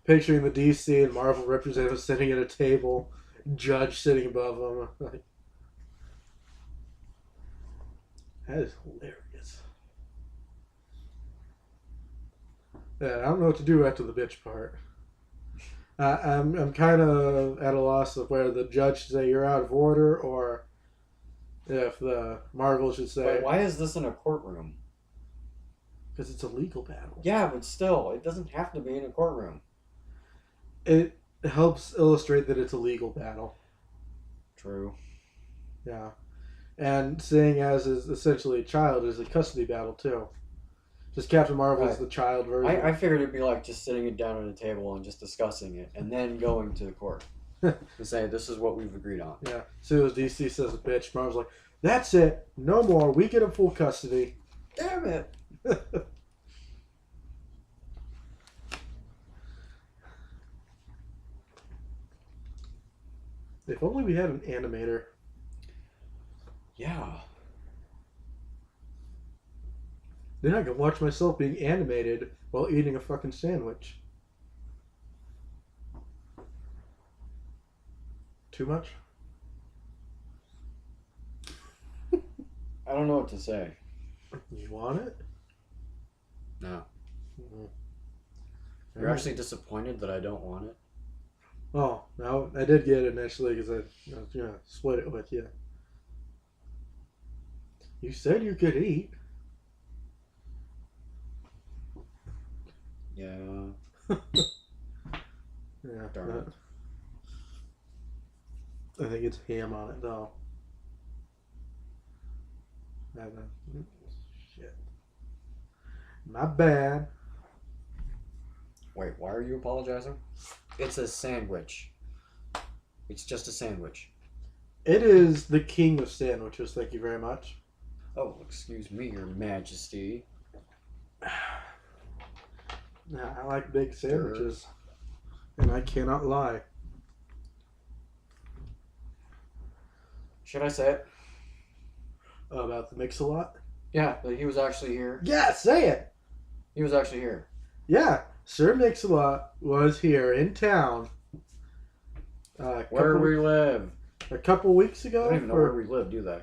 picturing the DC and Marvel representatives sitting at a table, Judge sitting above them. Like, that is hilarious. Yeah, I don't know what to do after the bitch part. I'm kind of at a loss of whether the judge should say you're out of order, or if the Marvel should say... But why is this in a courtroom? Because it's a legal battle. Yeah, but still, it doesn't have to be in a courtroom. It helps illustrate that it's a legal battle. True. Yeah. And seeing as is essentially a child is a custody battle, too. Just Captain Marvel is the child version. I figured it'd be like just sitting it down at a table and just discussing it, and then going to the court and saying, this is what we've agreed on. Yeah. As soon as DC says a bitch, Marvel's like, that's it. No more. We get him full custody. Damn it. If only we had an animator. Yeah. Then I could watch myself being animated while eating a fucking sandwich. Too much? I don't know what to say. You want it? No. Mm-hmm. You're actually disappointed that I don't want it? Oh, no, I did get it initially because I was going to split it with you. You said you could eat. Yeah. Yeah. Darn it. I think it's ham on it, though. Shit. My bad. Wait, why are you apologizing? It's a sandwich. It's just a sandwich. It is the king of sandwiches, thank you very much. Oh, excuse me, your majesty. Nah, I like big sandwiches. And I cannot lie. Should I say it? About the Mix-a-Lot? Yeah, but he was actually here. Yeah, say it! He was actually here. Yeah, Sir Mix-a-Lot was here in town. Where we live. A couple weeks ago? I don't even know where we live, do they?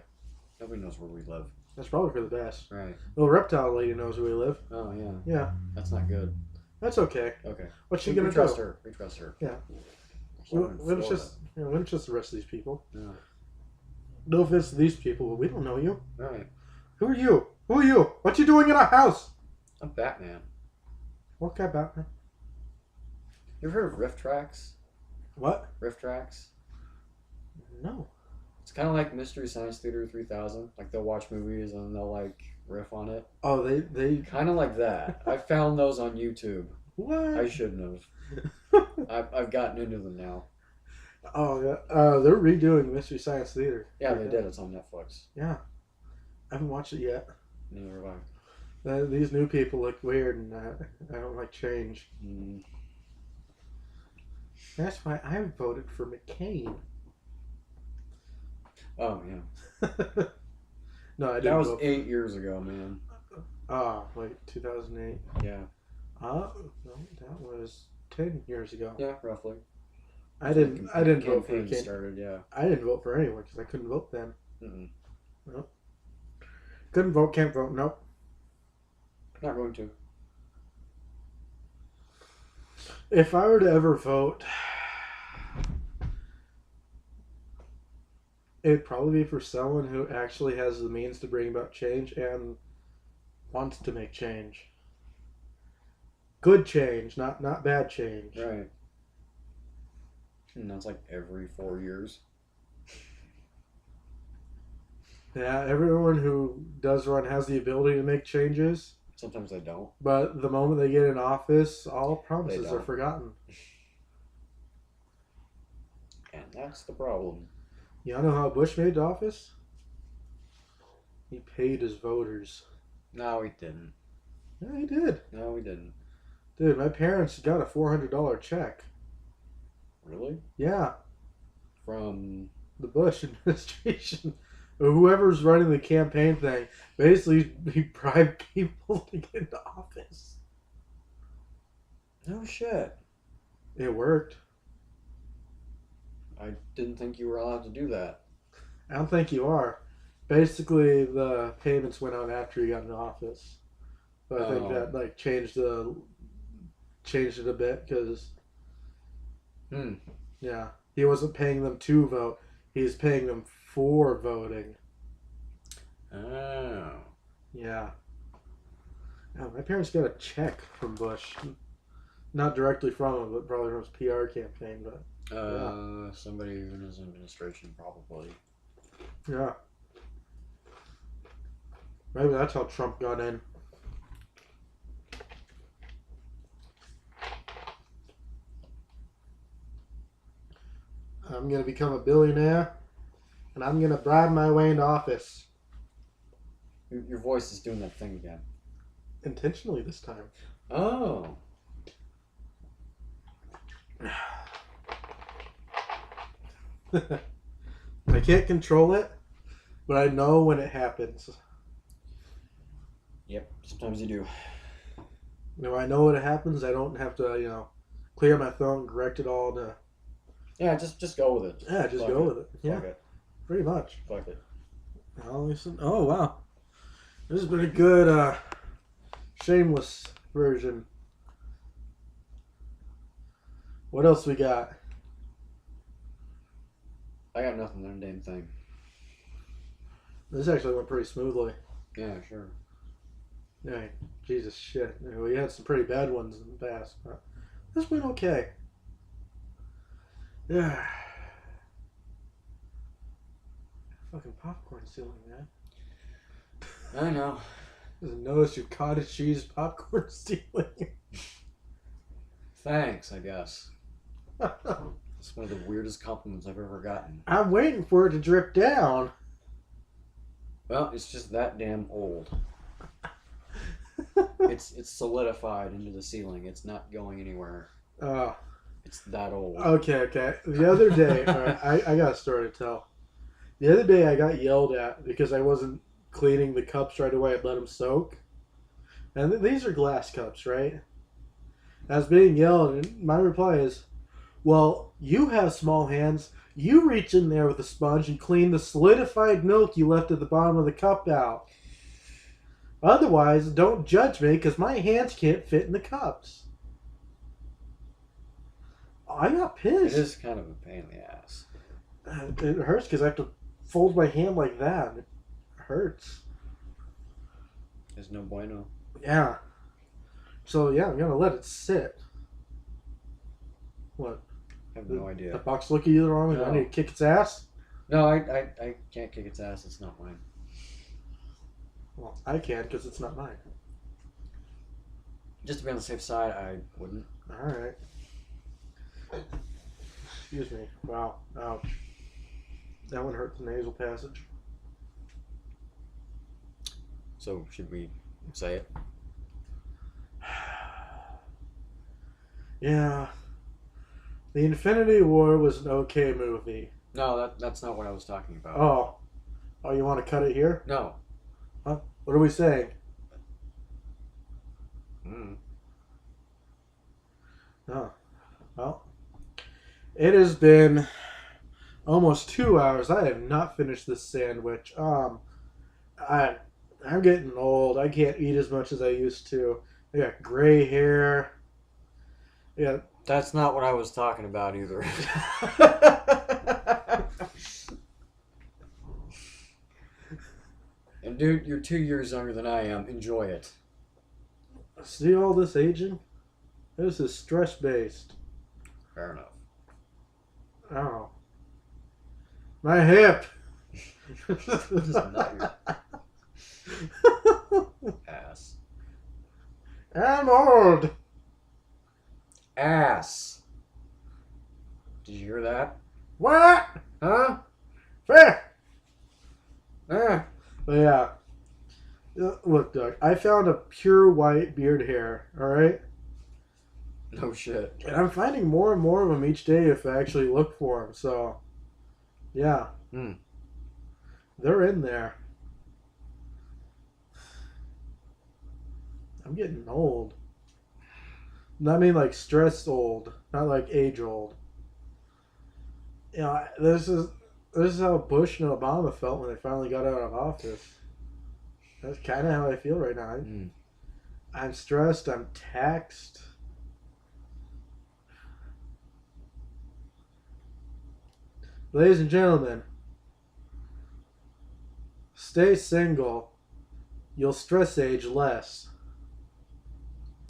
Nobody knows where we live. That's probably for the best. Right. Well, Reptile Lady knows where we live. Oh, yeah. Yeah. That's not good. That's okay. Okay. What's she gonna do? We trust her. We trust her. Yeah. It's just the rest of these people. Yeah. No offense to these people, but we don't know you. Right. Who are you? Who are you? What you doing in our house? I'm Batman. What guy Batman? You ever heard of riff tracks? What? Riff tracks? No. It's kind of like Mystery Science Theater 3000. Like they'll watch movies and they'll like riff on it. Oh, they kind of like that. I found those on YouTube. What? I shouldn't have. I've gotten into them now. Oh, yeah. They're redoing Mystery Science Theater. Yeah, they did. It's on Netflix. Yeah. I haven't watched it yet. Neither have I. These new people look weird, and I don't like change. Mm. That's why I voted for McCain. Oh, yeah. No, I didn't. That was 8 years ago, man. Like 2008. Yeah. No, that was 10 years ago. Yeah, roughly. I didn't vote for campaign McCain. started, yeah. I didn't vote for anyone because I couldn't vote then. Mm-mm. Nope. Couldn't vote, can't vote. Nope. Not going to. If I were to ever vote, it'd probably be for someone who actually has the means to bring about change and wants to make change. Good change, not bad change. Right. And that's like every 4 years. Yeah, everyone who does run has the ability to make changes, Sometimes they don't. but the moment they get in office, all promises are don't. forgotten. And that's the problem. Y'all know how Bush made office? He paid his voters. No, we didn't. Yeah, he did. No, we didn't. Dude, my parents got a $400 check. Really? Yeah, From... the Bush administration. Whoever's running the campaign thing, basically he bribed people to get into office. No shit. It worked. I didn't think you were allowed to do that. I don't think you are. Basically, the payments went out after he got into office. But I think that like changed it a bit because yeah, he wasn't paying them to vote. He was paying them for voting. Oh. Yeah. Yeah, my parents got a check from Bush. Not directly from him, but probably from his PR campaign. But Somebody in his administration, probably. yeah. Maybe that's how Trump got in. I'm going to become a billionaire, and I'm going to bribe my way into office. Your voice is doing that thing again. Intentionally this time. Oh. I can't control it, but I know when it happens. Yep, sometimes you do. When I know when it happens, I don't have to, clear my throat and correct it all to... Yeah, just go with it. Yeah, just Fuck go it. with it. Yeah, Fuck it. pretty much. Fuck it. Oh, wow. This has been a good Shameless version. What else we got? I got nothing on the damn thing. This actually went pretty smoothly. Yeah, sure. Yeah, Jesus shit. We had some pretty bad ones in the past, but this went okay. Yeah. Fucking popcorn ceiling, man. I know. Doesn't notice your cottage cheese popcorn ceiling. Thanks, I guess. It's one of the weirdest compliments I've ever gotten. I'm waiting for it to drip down. Well, it's just that damn old. It's solidified into the ceiling. It's not going anywhere. It's that old. Okay. The other day, alright, I got a story to tell. The other day I got yelled at because I wasn't cleaning the cups right away. I'd let them soak. And these are glass cups, right? I was being yelled, and my reply is, well, you have small hands. You reach in there with a sponge and clean the solidified milk you left at the bottom of the cup out. Otherwise, don't judge me because my hands can't fit in the cups. I got It pissed. is kind of a pain in the ass. It hurts because I have to fold my hand like that. It hurts. There's no bueno. Yeah. So yeah, I'm gonna let it sit. What? I have no idea. The box look either wrong? No. I need to kick its ass? No, I can't kick its ass. It's not mine. Well, I can because it's not mine. Just to be on the safe side, I wouldn't. Alright. Excuse me. Wow. Ouch. That one hurt the nasal passage. So, should we say it? Yeah. The Infinity War was an okay movie. No, that's not what I was talking about. Oh. Oh, you want to cut it here? No. Huh? What are we saying? Oh. Well. It has been almost 2 hours. I have not finished this sandwich. I'm getting old. I can't eat as much as I used to. I got gray hair. Yeah. That's not what I was talking about either. And dude, you're 2 years younger than I am. Enjoy it. See all this aging? This is stress based. Fair enough. Oh. My hip. This is not your ass. I'm old. Ass. Did you hear that? What? Huh? Fair. Ah. But yeah. Look, Doug, I found a pure white beard hair, alright? No shit. And I'm finding more and more of them each day if I actually look for them, so. Yeah. They're in there. I'm getting old. I mean like stress old, not like age old. You know, this is how Bush and Obama felt when they finally got out of office. That's kind of how I feel right now. I'm stressed. I'm taxed. Ladies and gentlemen, stay single. You'll stress age less.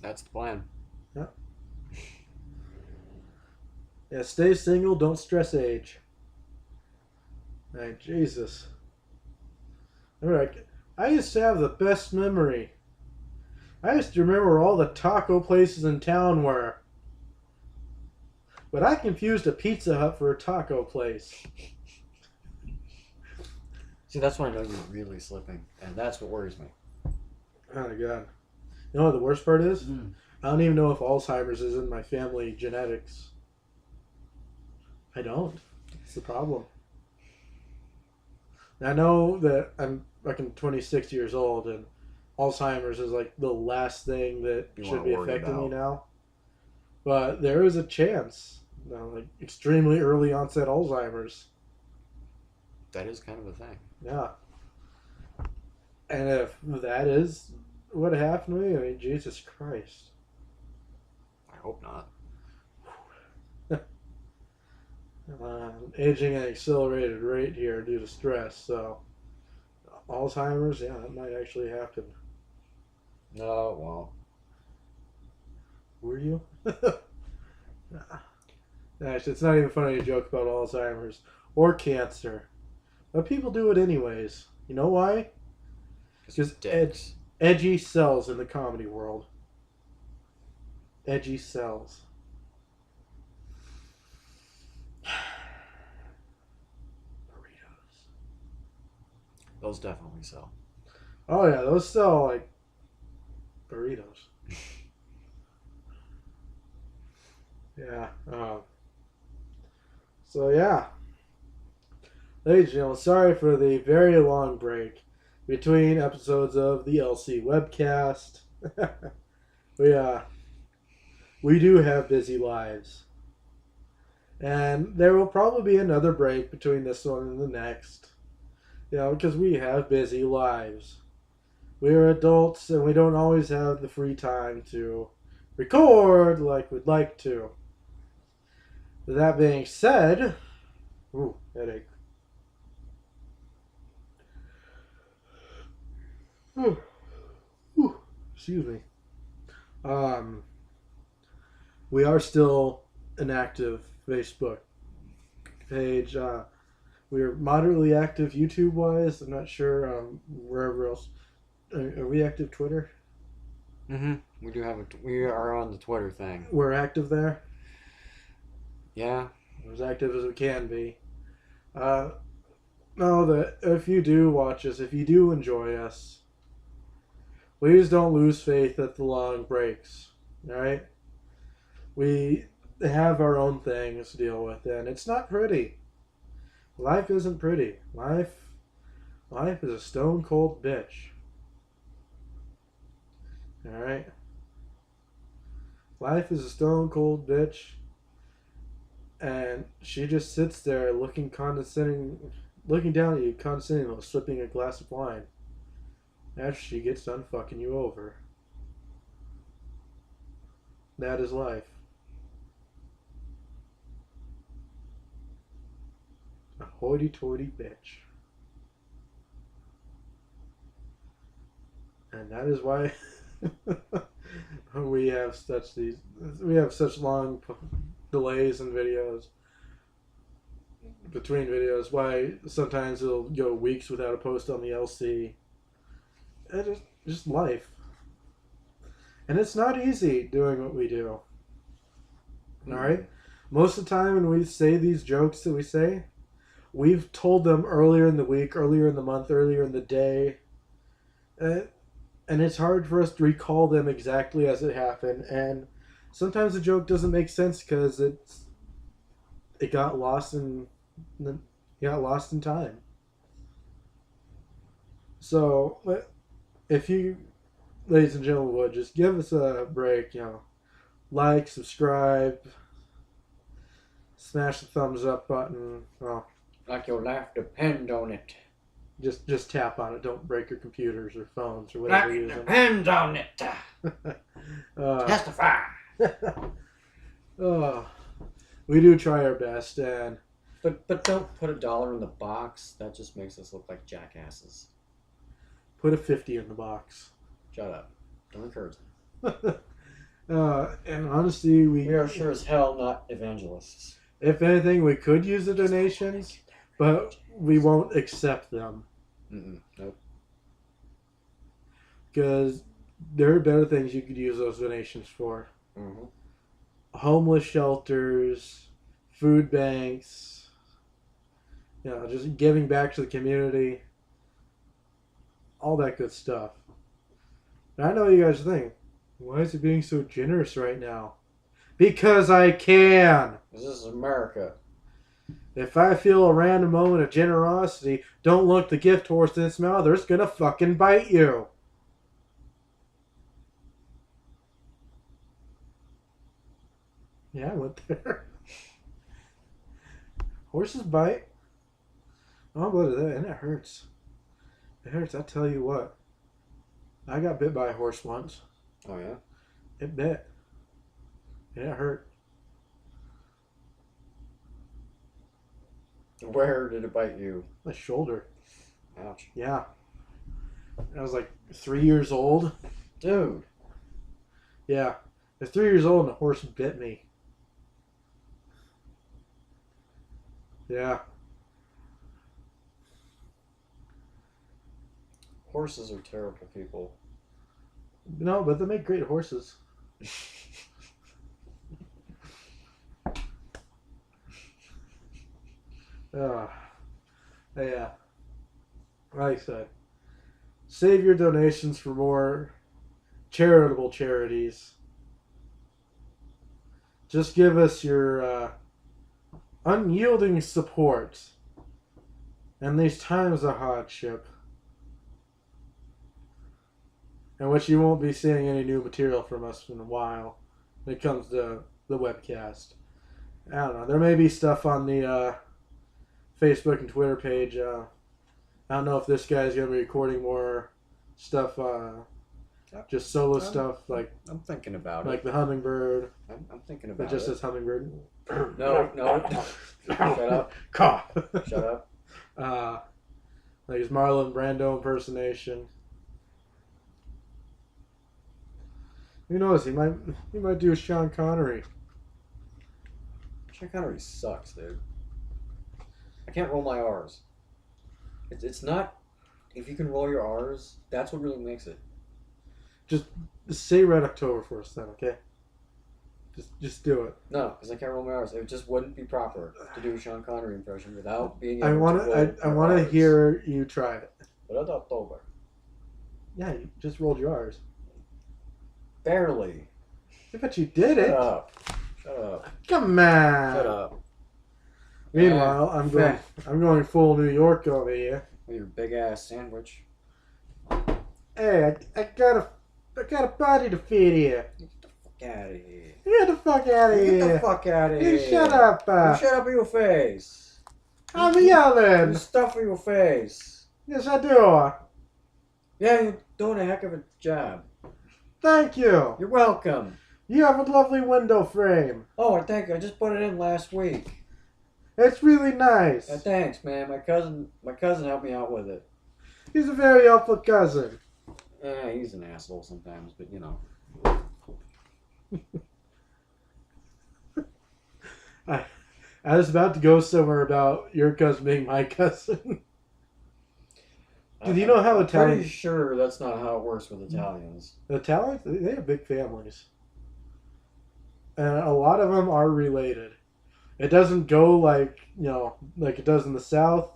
That's the plan. Yeah, stay single. Don't stress age. Hey, Jesus. I used to have the best memory. I used to remember where all the taco places in town were. But I confused a Pizza Hut for a taco place. See, that's when I know you're really slipping, and that's what worries me. Oh my god. You know what the worst part is? I don't even know if Alzheimer's is in my family genetics. I don't. That's the problem. I know that I'm fucking 26 years old, and Alzheimer's is like the last thing that should be affecting me now. But there is a chance, like extremely early onset Alzheimer's. That is kind of a thing. Yeah. And if that is what happened to me, I mean, Jesus Christ. I hope not. Aging at an accelerated rate here due to stress, so Alzheimer's, yeah, that might actually happen. No, it won't. Were you? Actually, it's not even funny to joke about Alzheimer's or cancer. But people do it anyways. You know why? Because edgy sells in the comedy world. Edgy sells. Burritos. Those definitely sell. Oh yeah, those sell like burritos. Yeah. So yeah. Ladies and gentlemen, sorry for the very long break between episodes of the LC Webcast. We do have busy lives. And there will probably be another break between this one and the next. You know, because we have busy lives. We are adults and we don't always have the free time to record like we'd like to. That being said, ooh, headache. Ooh, ooh, excuse me. We are still an active Facebook page. We are moderately active YouTube wise. I'm not sure wherever else. Are we active Twitter? Mm-hmm. We are on the Twitter thing. We're active there. Yeah. We're as active as we can be. No, that if you do watch us, if you do enjoy us, please don't lose faith at the long breaks. All right. We have our own things to deal with, and it's not pretty. Life isn't pretty. Life is a stone cold bitch. Alright? Life is a stone cold bitch. And she just sits there looking down at you condescending while sipping a glass of wine. After she gets done fucking you over. That is life. A hoity-toity bitch. And that is why we have such long delays in videos, between videos. Why sometimes it'll go weeks without a post on the LC. It's just life. And it's not easy doing what we do. Alright? Most of the time when we say these jokes that we say, we've told them earlier in the week, earlier in the month, earlier in the day. And it's hard for us to recall them exactly as it happened. And sometimes the joke doesn't make sense because it got lost in time. So if you, ladies and gentlemen, would just give us a break, like, subscribe, smash the thumbs up button. Well, like your life depend on it. Just tap on it. Don't break your computers or phones or whatever you're using. Depends on it. Testify. We do try our best, and but don't put $1 in the box. That just makes us look like jackasses. Put a 50 in the box. Shut up. Don't encourage them. And honestly, we are sure as hell not evangelists. If anything, we could use the donations, but we won't accept them. Nope. Because there are better things you could use those donations for. Mm-hmm. Homeless shelters, food banks, just giving back to the community. All that good stuff. And I know you guys think, why is he being so generous right now? Because I can. This is America. If I feel a random moment of generosity, don't look the gift horse in its mouth, or it's gonna fucking bite you. Yeah, I went there. Horses bite. Oh, but that, and it hurts. It hurts, I tell you what. I got bit by a horse once. Oh, yeah? It bit. Yeah, it hurt. Where did it bite you? My shoulder. Ouch. Yeah. I was like 3 years old. Dude. Yeah. I was 3 years old and a horse bit me. Yeah. Horses are terrible people. No, but they make great horses. Yeah. Like I said, save your donations for more charitable charities. Just give us your unyielding support in these times of hardship, in which you won't be seeing any new material from us in a while when it comes to the webcast. I don't know. There may be stuff on the Facebook and Twitter page. I don't know if this guy's going to be recording more stuff. Just solo stuff like I'm thinking about like it. the hummingbird. I'm thinking about It just it. says hummingbird. No. Shut up. Cough. Shut up. Like his Marlon Brando impersonation. Who knows? He might do a Sean Connery. Sean Connery sucks, dude. I can't roll my R's. It's not. If you can roll your R's, that's what really makes it. Just say Red October for us then, okay? Just do it. No, because I can't roll my R's. It just wouldn't be proper to do a Sean Connery impression without being able I want to roll I want to R's. hear you try it. Red October. Yeah, you just rolled your R's. Barely. I bet you did it. Shut up. Shut up. Come on. Shut up. Meanwhile, I'm going full New York over here. With your big ass sandwich. Hey, I got a body to feed here. Get the fuck out of here. Get the fuck out of here. Get the fuck out of You here. shut up. You shut up in your face. I'm yelling. You stuff in your face. Yes, I do. Yeah, you're doing a heck of a job. Thank you. You're welcome. You have a lovely window frame. Oh, thank you. I just put it in last week. It's really nice. Thanks, man. My cousin helped me out with it. He's a very helpful cousin. Yeah, he's an asshole sometimes, but you know. I was about to go somewhere about your cousin being my cousin. Do you know how I'm Italian... pretty sure that's not how it works with Italians. The Italians, they have big families. And a lot of them are related. It doesn't go like it does in the South.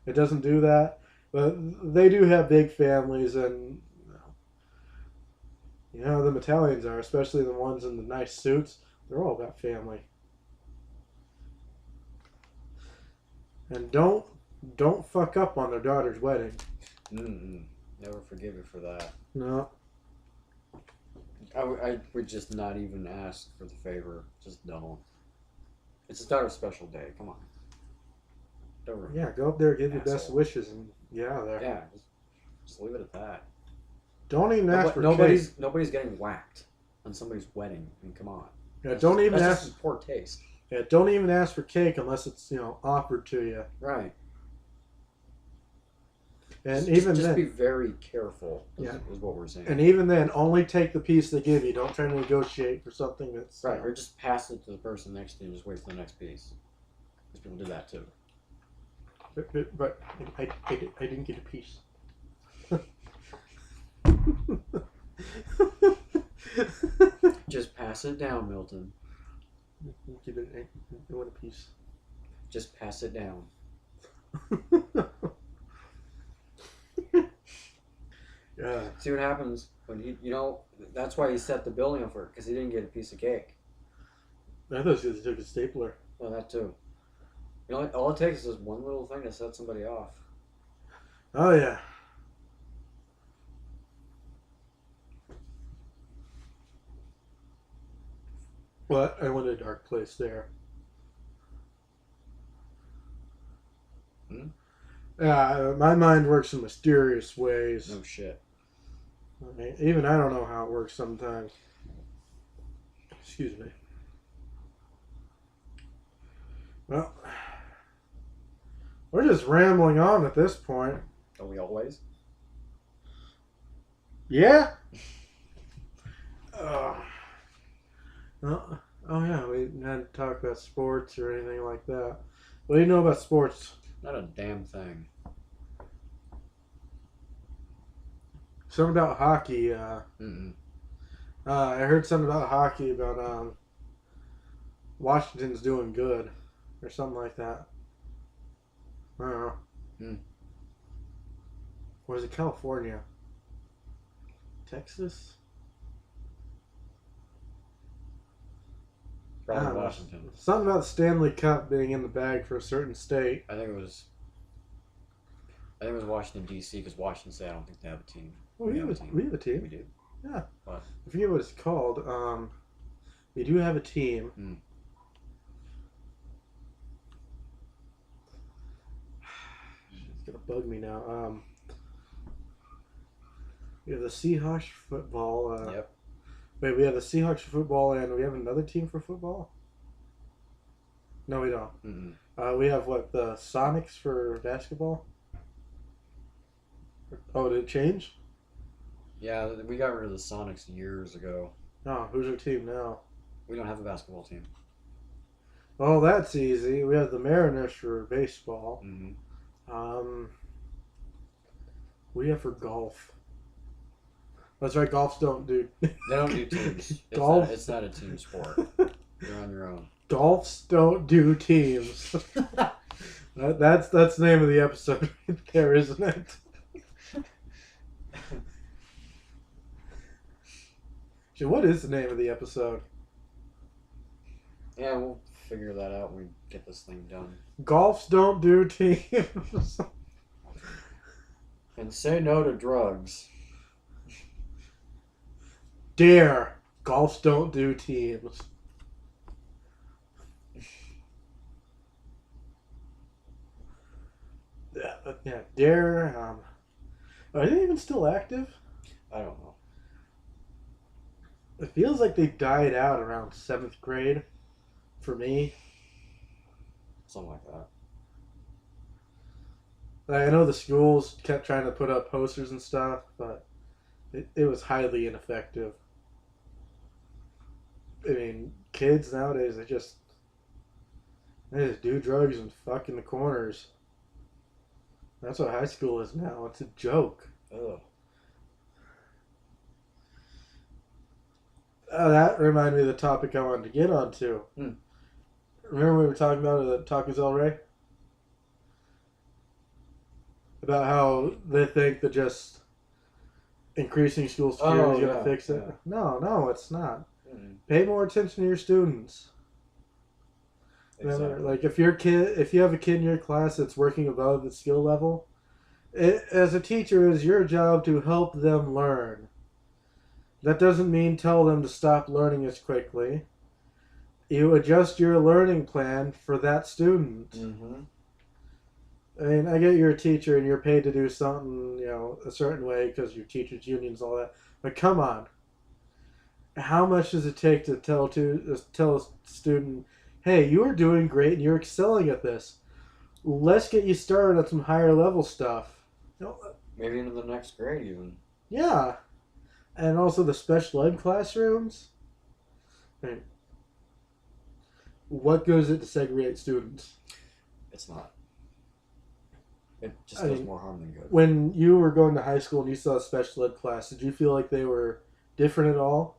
It doesn't do that. But they do have big families, and them Italians are, especially the ones in the nice suits, they're all about family. And don't fuck up on their daughter's wedding. Never forgive you for that. No. I would just not even ask for the favor. Just don't. It's his daughter's special day. Come on. Don't Yeah, go up there, give your best Asshole. wishes, and get out of there. Yeah, just leave it at that. Don't even ask for nobody's cake. getting whacked on somebody's wedding. I mean, come on. Yeah, don't even that's ask. just poor taste. Yeah, don't even ask for cake unless it's offered to you. Right. And just even then, be very careful. Yeah. Is what we're saying. and even then, only take the piece they give you. Don't try to negotiate for something that's Right, or just pass it to the person next to you and just wait for the next piece. Because people do that too. But I didn't get a piece. Just pass it down, Milton. I want a piece. Just pass it down. Yeah. See what happens when that's why he set the building up for it, because he didn't get a piece of cake. I thought he took a stapler. Well, that too. All it takes is one little thing to set somebody off. Oh yeah. But I went to a dark place there. My mind works in mysterious ways. No shit. Even I don't know how it works sometimes. Excuse me. Well, we're just rambling on at this point. Are we always? Yeah? Oh yeah, we hadn't talked about sports or anything like that. What do you know about sports? Not a damn thing. Something about hockey. I heard something about hockey about Washington's doing good or something like that. I don't know. Or is it California? Texas? Probably Washington. Something about the Stanley Cup being in the bag for a certain state. I think it was Washington D.C. because Washington State, I don't think they have a team. Well, we have a team. We do. Yeah. What? I forget what it's called. We do have a team. It's gonna bug me now. We have the Seahawks for football. Yep. Wait, we have the Seahawks for football, and we have another team for football? No, we don't. Mm-mm. We have, what, the Sonics for basketball? Oh, did it change? Yeah, we got rid of the Sonics years ago. Oh, who's our team now? We don't have a basketball team. Oh, that's easy. We have the Mariners for baseball. Mm-hmm. We have for golf. That's right, golfs don't do... They don't do teams. Golf? It's not a team sport. You're on your own. Golfs don't do teams. That's the name of the episode right there, isn't it? So what is the name of the episode? Yeah, we'll figure that out when we get this thing done. Golfs don't do teams. And say no to drugs. Dare. Golfs don't do teams. Yeah, Dare. Are they even still active? I don't know. It feels like they died out around 7th grade for me. Something like that. I know the schools kept trying to put up posters and stuff, but it was highly ineffective. I mean, kids nowadays, they just do drugs and fuck in the corners. That's what high school is now. It's a joke. Ugh. That reminded me of the topic I wanted to get onto. Hmm. Remember we were talking about it at Taco Del Rey? About how they think that just increasing school security is going to fix it. Yeah. No, it's not. Mm-hmm. Pay more attention to your students. Exactly. Remember, like if you have a kid in your class that's working above the skill level, as a teacher, it is your job to help them learn. That doesn't mean tell them to stop learning as quickly. You adjust your learning plan for that student. Mm-hmm. I mean, I get you're a teacher and you're paid to do something, a certain way because your teachers' unions, all that. But come on, how much does it take to tell a student, hey, you are doing great and you're excelling at this. Let's get you started at some higher level stuff. Maybe into the next grade even. Yeah. And also the special ed classrooms. I mean, what goes it to segregate students? It's not. It just does more harm than good. When you were going to high school and you saw a special ed class, did you feel like they were different at all?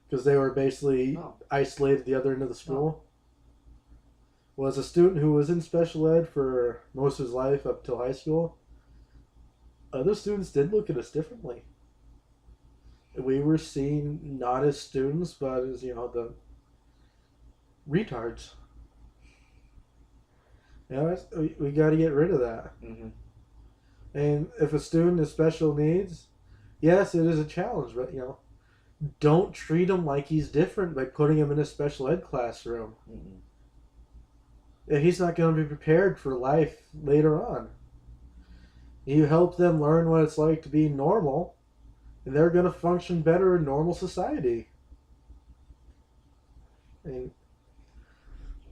Because they were basically isolated at the other end of the school? No. Was a student who was in special ed for most of his life up till high school, other students did look at us differently. We were seen not as students, but as, the retards. We got to get rid of that. Mm-hmm. And if a student has special needs, yes, it is a challenge, but, don't treat him like he's different by putting him in a special ed classroom. Mm-hmm. He's not going to be prepared for life later on. You help them learn what it's like to be normal, and they're going to function better in normal society. And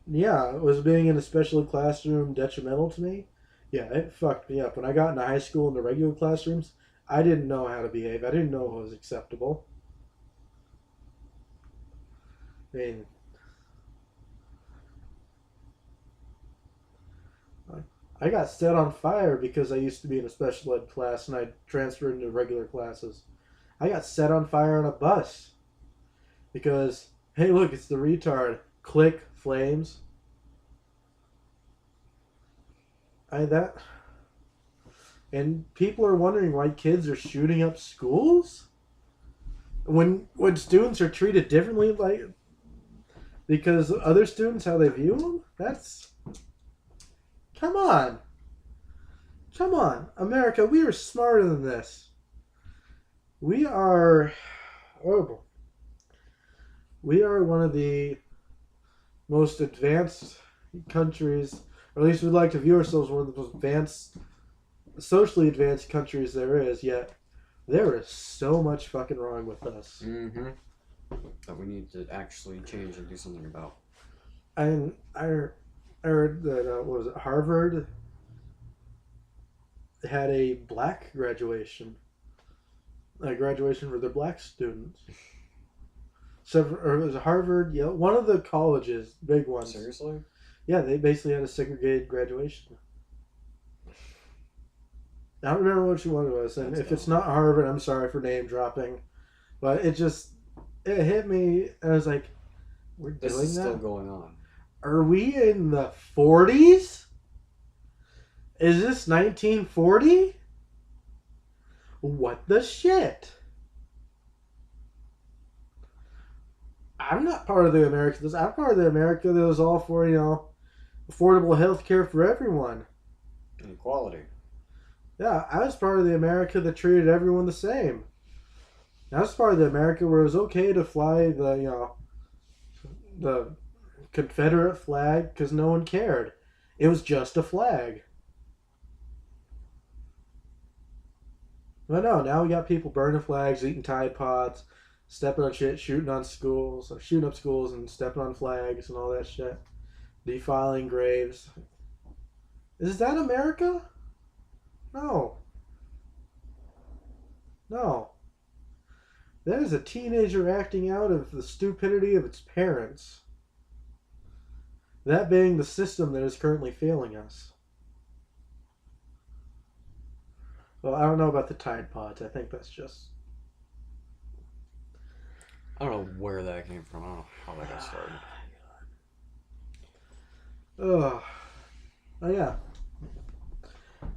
yeah, was being in a special ed classroom detrimental to me? Yeah, it fucked me up. When I got into high school in the regular classrooms, I didn't know how to behave. I didn't know what was acceptable. I mean, I got set on fire because I used to be in a special ed class and I transferred into regular classes. I got set on fire on a bus because, hey, look, it's the retard. Click, flames. And people are wondering why kids are shooting up schools? When students are treated differently, like, because other students, how they view them? That's... Come on. America, we are smarter than this. We are one of the most advanced countries, or at least we'd like to view ourselves one of the most socially advanced countries there is, yet There is so much fucking wrong with us. Mm-hmm. That we need to actually change and do something about. And I heard that, what was it, Harvard had a black graduation. A graduation for their black students. So, or it was Harvard, Yale, one of the colleges, big ones. Seriously? Yeah, they basically had a segregated graduation. I don't remember which one it was, and if it's not Harvard, I'm sorry for name dropping, but it hit me, and I was like, we're doing that? This is still going on. Are we in the 40s? Is this 1940? What the shit? I'm not part of the America. I'm part of the America that was all for, affordable health care for everyone. And equality. Yeah, I was part of the America that treated everyone the same. I was part of the America where it was okay to fly the Confederate flag because no one cared. It was just a flag. But no, now we got people burning flags, eating Tide Pods, stepping on shit, shooting up schools and stepping on flags and all that shit. Defiling graves. Is that America? No. No. That is a teenager acting out of the stupidity of its parents. That being the system that is currently failing us. Well, I don't know about the Tide Pods. I think that's just... I don't know where that came from. I don't know how that got started. Oh yeah.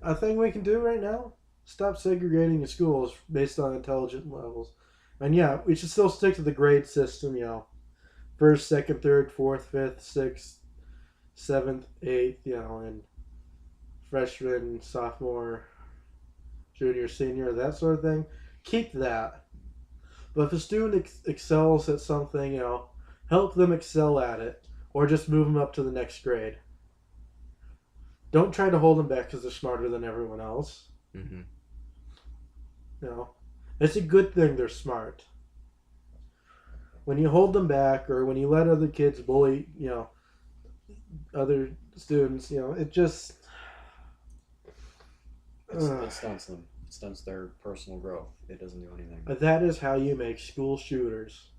A thing we can do right now, stop segregating the schools based on intelligence levels. And yeah, we should still stick to the grade system, first, second, third, fourth, fifth, sixth, seventh, eighth, and freshman, sophomore, junior, senior, that sort of thing. Keep that. But if a student excels at something, help them excel at it, or just move them up to the next grade. Don't try to hold them back because they're smarter than everyone else. Mm-hmm. It's a good thing they're smart. When you hold them back or when you let other kids bully, other students, it just... It stunts them. It stunts their personal growth. It doesn't do anything. But that is how you make school shooters.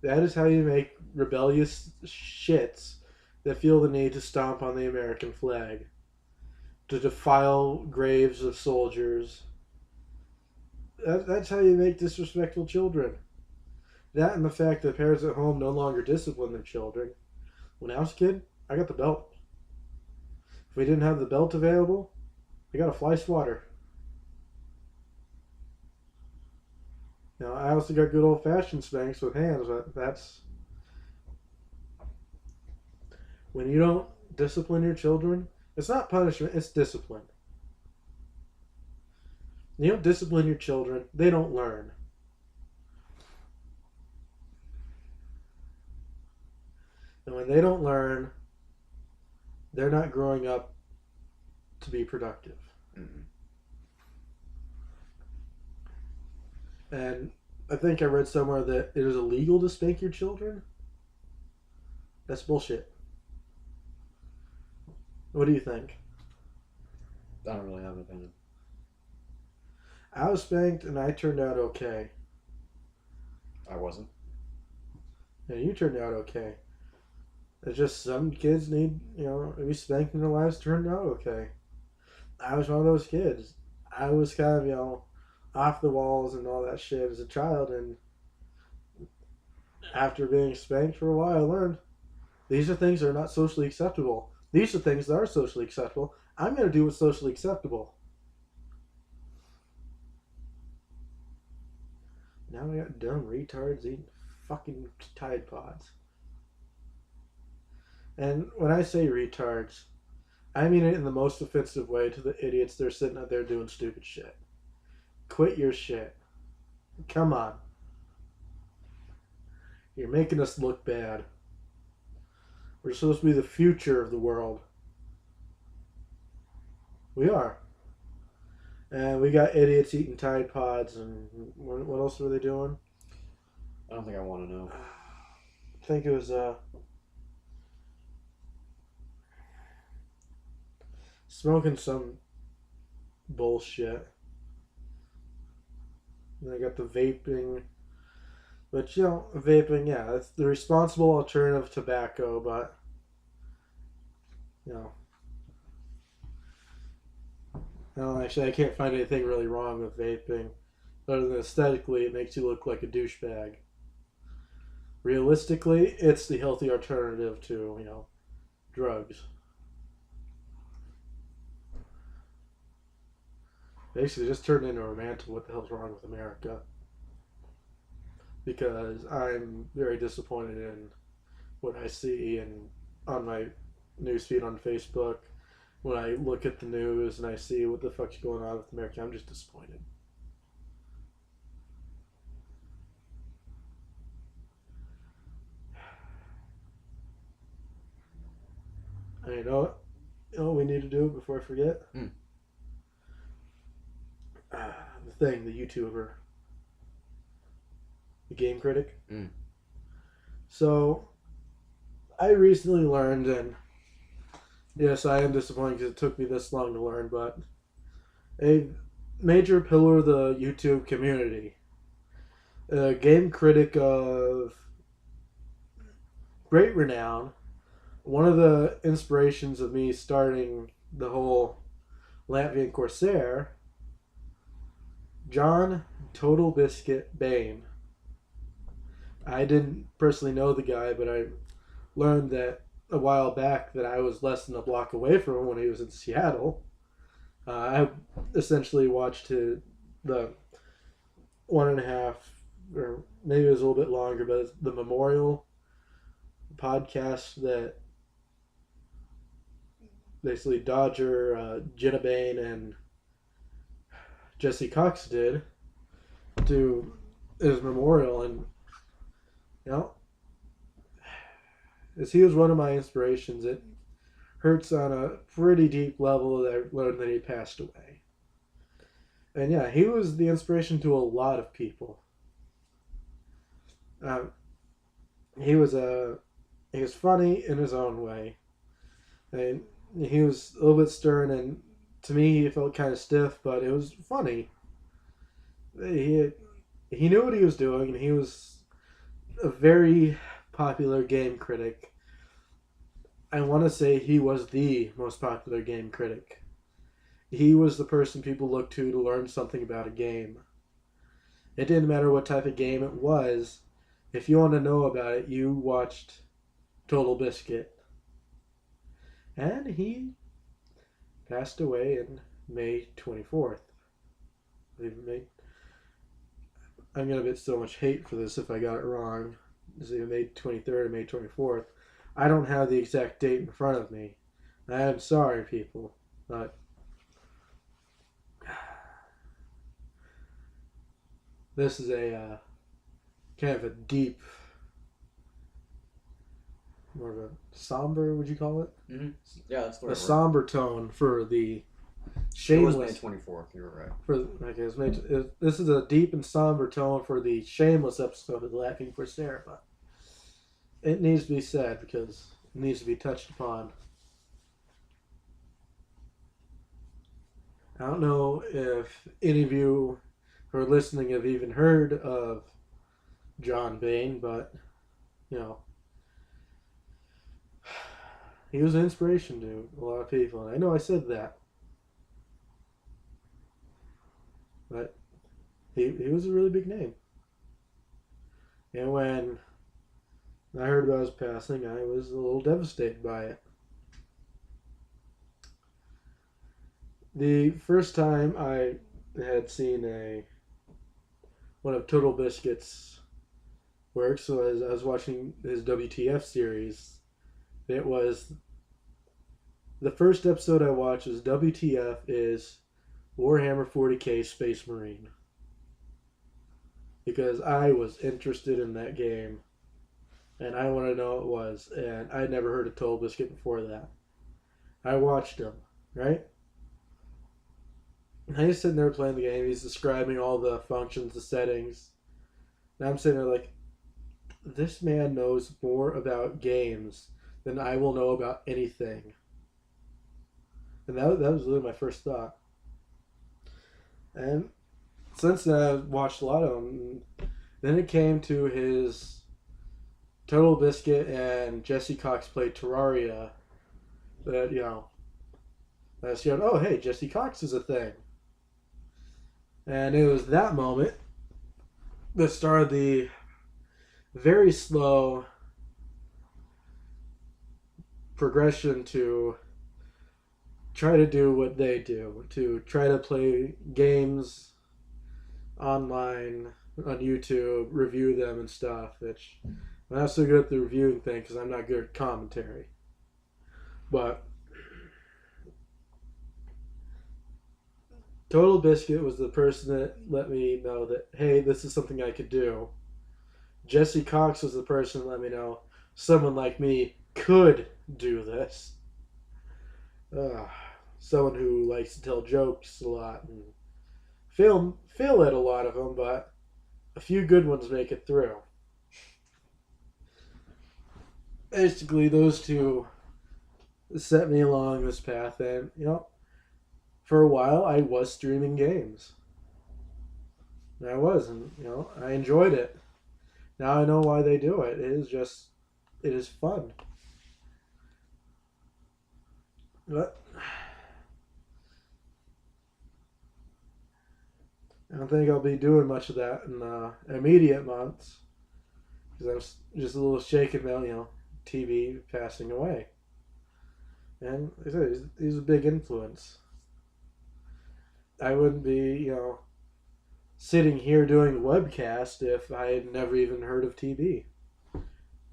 That is how you make rebellious shits that feel the need to stomp on the American flag, to defile graves of soldiers. That's how you make disrespectful children. That and the fact that parents at home no longer discipline their children. When I was a kid, I got the belt. If we didn't have the belt available, I got a fly swatter. I also got good old-fashioned spanks with hands, but that's... When you don't discipline your children, it's not punishment, it's discipline. When you don't discipline your children, they don't learn. And when they don't learn, they're not growing up to be productive. Mm-hmm. And I think I read somewhere that it is illegal to spank your children. That's bullshit. What do you think? I don't really have an opinion. I was spanked and I turned out okay. I wasn't. And you turned out okay. It's just some kids need, to be spanked in their lives turned out okay. I was one of those kids. I was kind of, off the walls and all that shit as a child, and after being spanked for a while, I learned these are things that are not socially acceptable. These are things that are socially acceptable. I'm going to do what's socially acceptable. Now we got dumb retards eating fucking Tide Pods. And when I say retards, I mean it in the most offensive way to the idiots that are sitting out there doing stupid shit. Quit your shit. Come on. You're making us look bad. We're supposed to be the future of the world. We are. And we got idiots eating Tide Pods, and what else were they doing? I don't think I want to know. I think it was smoking some bullshit. And they got the vaping, but vaping, yeah, it's the responsible alternative to tobacco, but no, actually, I can't find anything really wrong with vaping, other than aesthetically, it makes you look like a douchebag. Realistically, it's the healthy alternative to drugs. Basically, just turned into a rant of what the hell's wrong with America. Because I'm very disappointed in what I see on my newsfeed on Facebook. When I look at the news and I see what the fuck's going on with America, I'm just disappointed. And you know what we need to do before I forget? The thing, the YouTuber. The game critic. So, I recently learned, and yes, I am disappointed because it took me this long to learn, but a major pillar of the YouTube community, a game critic of great renown, one of the inspirations of me starting the whole Latvian Corsair, John TotalBiscuit Bain. I didn't personally know the guy, but I learned that a while back that I was less than a block away from him when he was in Seattle. I essentially watched the 1.5, or maybe it was a little bit longer, but it's the memorial podcast that basically Dodger, Jenna Bain, and Jesse Cox did to his memorial, and as he was one of my inspirations, it hurts on a pretty deep level that I learned that he passed away. And yeah, he was the inspiration to a lot of people. He was funny in his own way, and he was a little bit stern, and to me he felt kind of stiff, but it was funny. He knew what he was doing, and he was a very popular game critic. I want to say he was the most popular game critic. He was the person people looked to learn something about a game. It didn't matter what type of game it was. If you want to know about it, you watched TotalBiscuit. And he passed away in May 24th. I'm going to get so much hate for this if I got it wrong. Is it May 23rd or May 24th? I don't have the exact date in front of me. I am sorry, people, but this is a kind of a deep, more of a somber, would you call it? Mm-hmm. Yeah, that's the right word. Somber tone for the Shameless. It was May 24th, you were right. This is a deep and somber tone for the Shameless episode of the Latvian Corsair, but it needs to be said because it needs to be touched upon. I don't know if any of you who are listening have even heard of John Bain, but he was an inspiration to a lot of people. And I know I said that. But he was a really big name. And when I heard about his passing, I was a little devastated by it. The first time I had seen one of TotalBiscuit's works was I was watching his WTF series. It was the first episode I watched was WTF is Warhammer 40k Space Marine, because I was interested in that game and I wanted to know what it was, and I'd never heard of TotalBiscuit before that. I watched him, right? And he's sitting there playing the game. He's describing all the functions, the settings. And I'm sitting there like, this man knows more about games than I will know about anything. And that was really my first thought. And since then, I've watched a lot of them. Then it came to his TotalBiscuit and Jesse Cox played Terraria. That, I said, oh, hey, Jesse Cox is a thing. And it was that moment that started the very slow progression to try to do what they do, to try to play games online on YouTube, review them and stuff, which I'm not so good at the reviewing thing because I'm not good at commentary. But TotalBiscuit was the person that let me know that, hey, this is something I could do. Jesse Cox was the person that let me know someone like me could do this. Someone who likes to tell jokes a lot and fail at a lot of them, but a few good ones make it through. Basically, those two set me along this path, and for a while I was streaming games. And I was, and I enjoyed it. Now I know why they do it. It is fun. But I don't think I'll be doing much of that in immediate months because I'm just a little shaken about TV passing away. And like I said, he's a big influence. I wouldn't be, sitting here doing a webcast if I had never even heard of TV.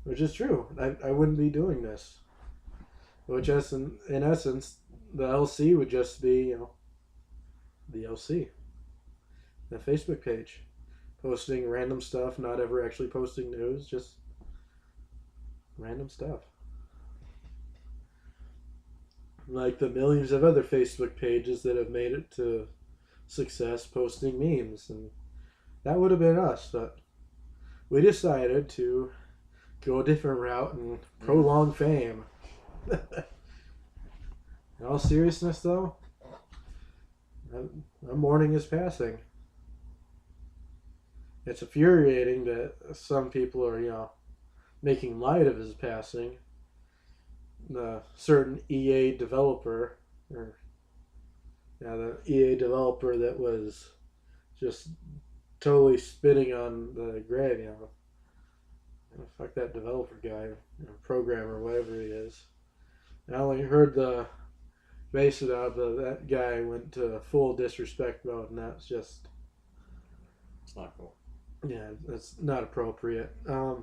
Which is true. I wouldn't be doing this. Which, in essence, the LC would just be, the LC. The Facebook page. Posting random stuff, not ever actually posting news, just random stuff. Like the millions of other Facebook pages that have made it to success posting memes. And that would have been us, but we decided to go a different route and prolong fame. In all seriousness, though, a mourning is passing. It's infuriating that some people are, making light of his passing. The certain EA developer, the EA developer that was just totally spitting on the grave, fuck that developer guy, programmer, whatever he is. I only heard the base it out, but that guy went to full disrespect mode, and that's just... It's not cool. Yeah, that's not appropriate. Yeah.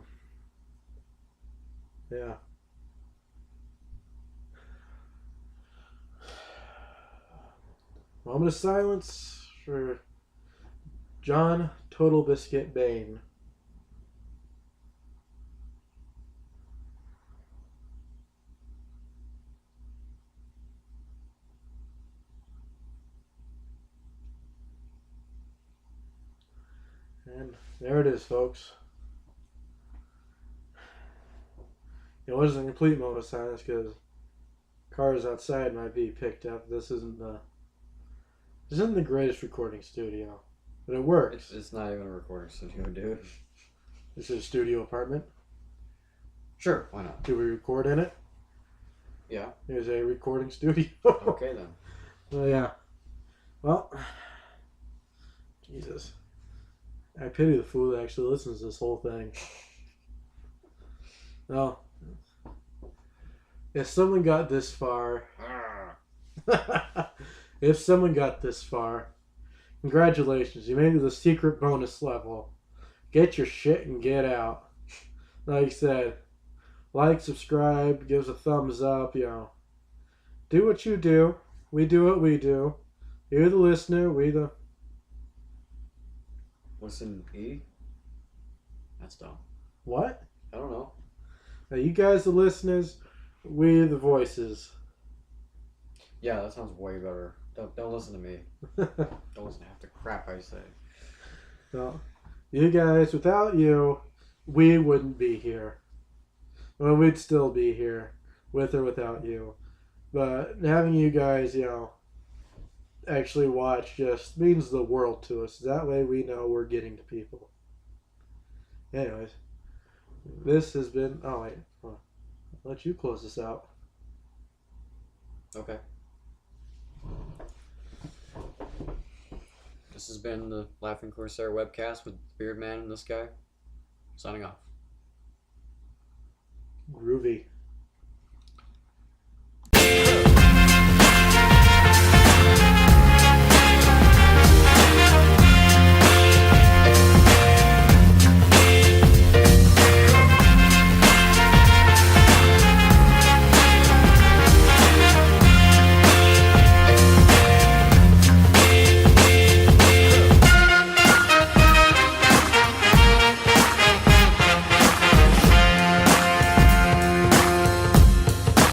Moment of silence for John TotalBiscuit Bain. And there it is, folks. It wasn't a complete moment of silence because cars outside might be picked up. This isn't the greatest recording studio, but it works. It's not even a recording studio, dude. This is a studio apartment. Sure, why not? Do we record in it? Yeah. Here's a recording studio. Okay then. Well, yeah. Well, Jesus. I pity the fool that actually listens to this whole thing. No. If someone got this far... If someone got this far, congratulations. You made it to the secret bonus level. Get your shit and get out. Like I said, like, subscribe, give us a thumbs up, Do what you do. We do what we do. You're the listener, we the... Listen, E? That's dumb. What? I don't know. Now, you guys the listeners, we the voices. Yeah, that sounds way better. Don't listen to me. Don't listen to half the crap I say. Well, you guys, without you, we wouldn't be here. Well, we'd still be here, with or without you. But having you guys, actually watch just means the world to us. That way we know we're getting to people. Anyways, this has been. Oh, wait. I'll let you close this out. Okay. This has been the Latvian Corsair webcast with BeardMan and this guy. Signing off. Groovy.